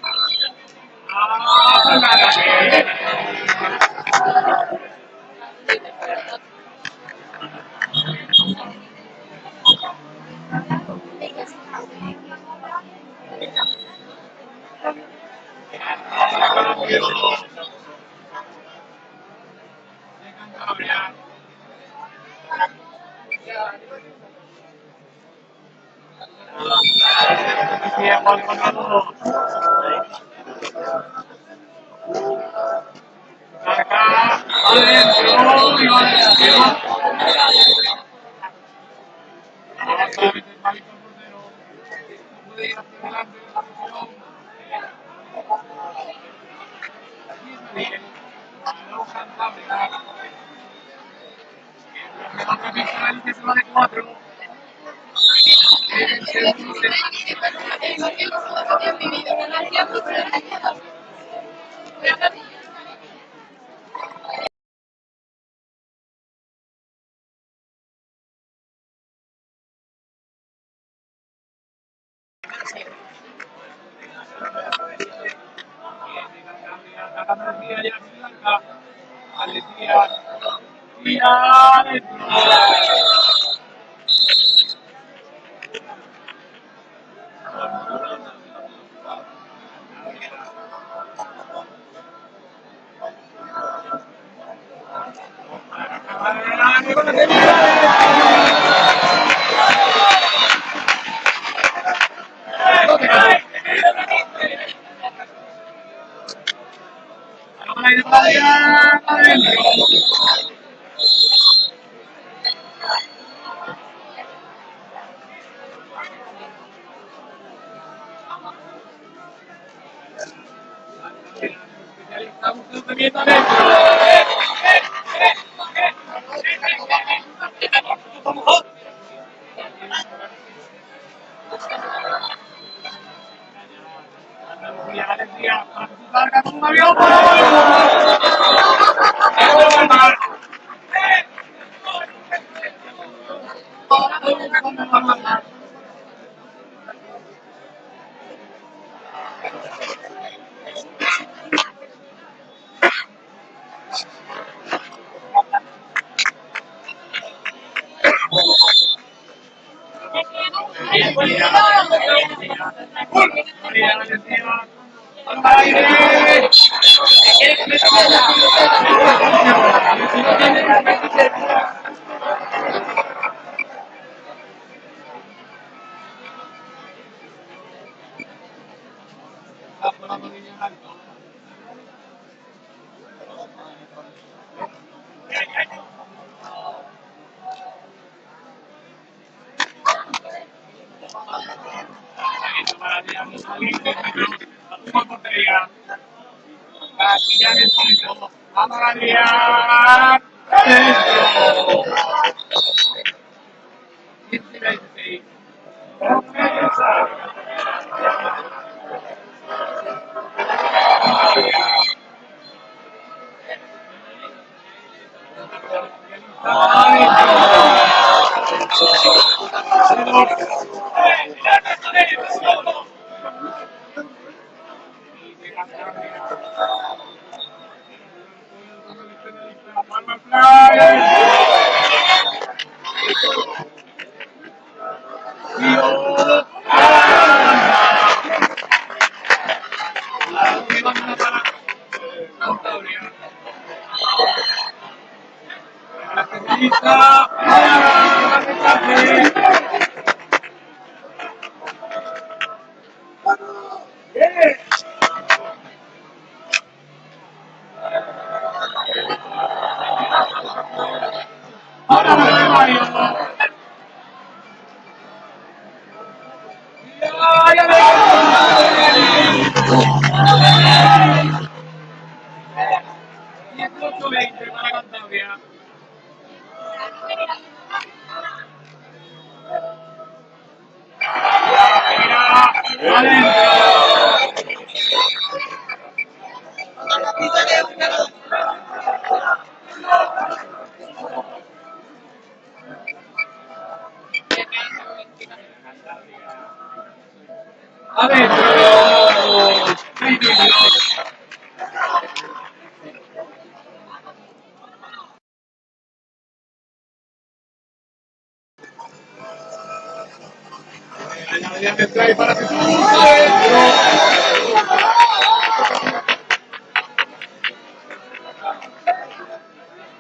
Cantabria. Sigue Juan contra 2. Marca adentro y Valencia. Avanza el Pavito al portero. No puede ir hacia adelante. Cantabria. Otra pista y se va de 4. Alegría. Y adentro.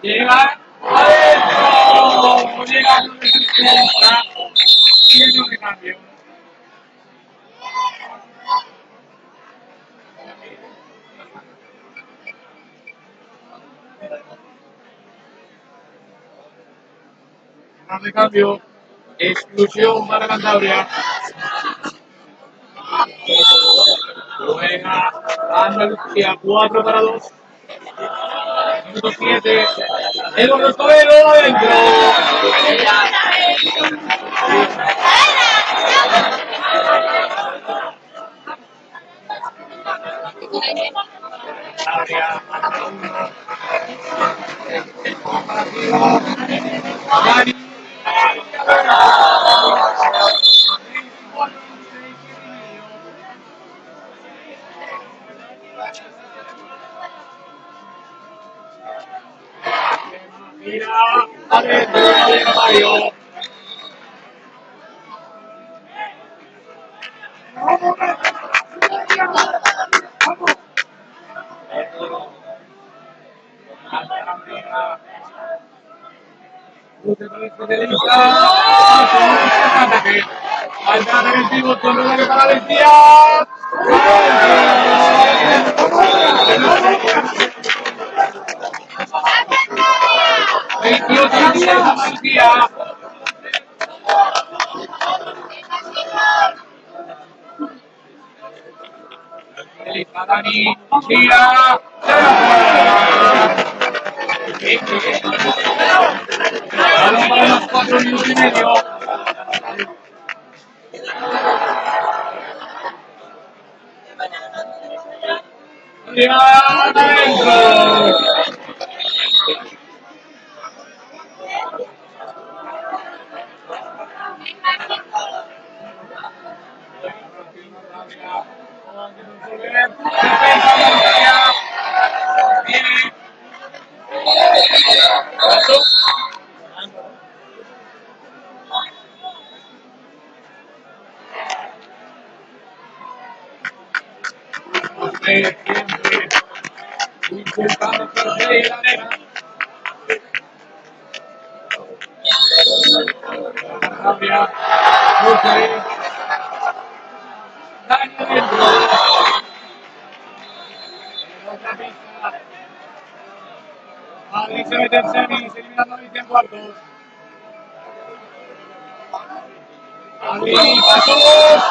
Llega adentro, llega lleno de cambio. De cambio, exclusión para Cantabria. Juega Andalucía 4-2. Minuto 7. Eduardo Escobedo adentro. Mira, Mario. Al agresivo con Rubén para Valencia. 28 a Valencia. Elisa Dani, tira. Balón para los 4 minutos y medio. ¡Ya adentro! Intentando perder la nena. Cambia. José. Dani adentro. Otra pista. Madrid se mete en semis, eliminando a Valencia en cuartos. Madrid, pasos.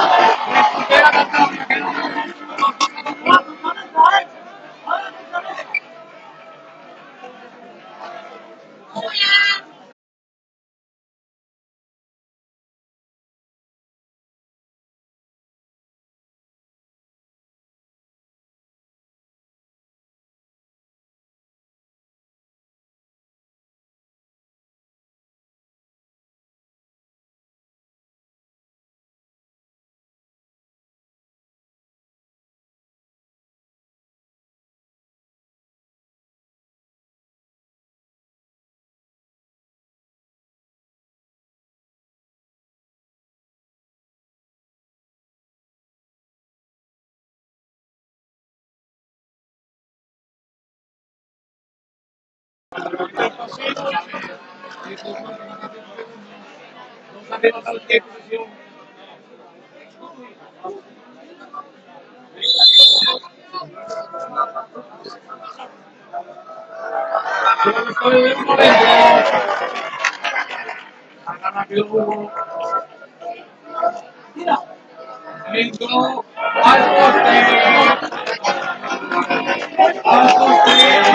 Recupera Cantabria, que no. Al poste.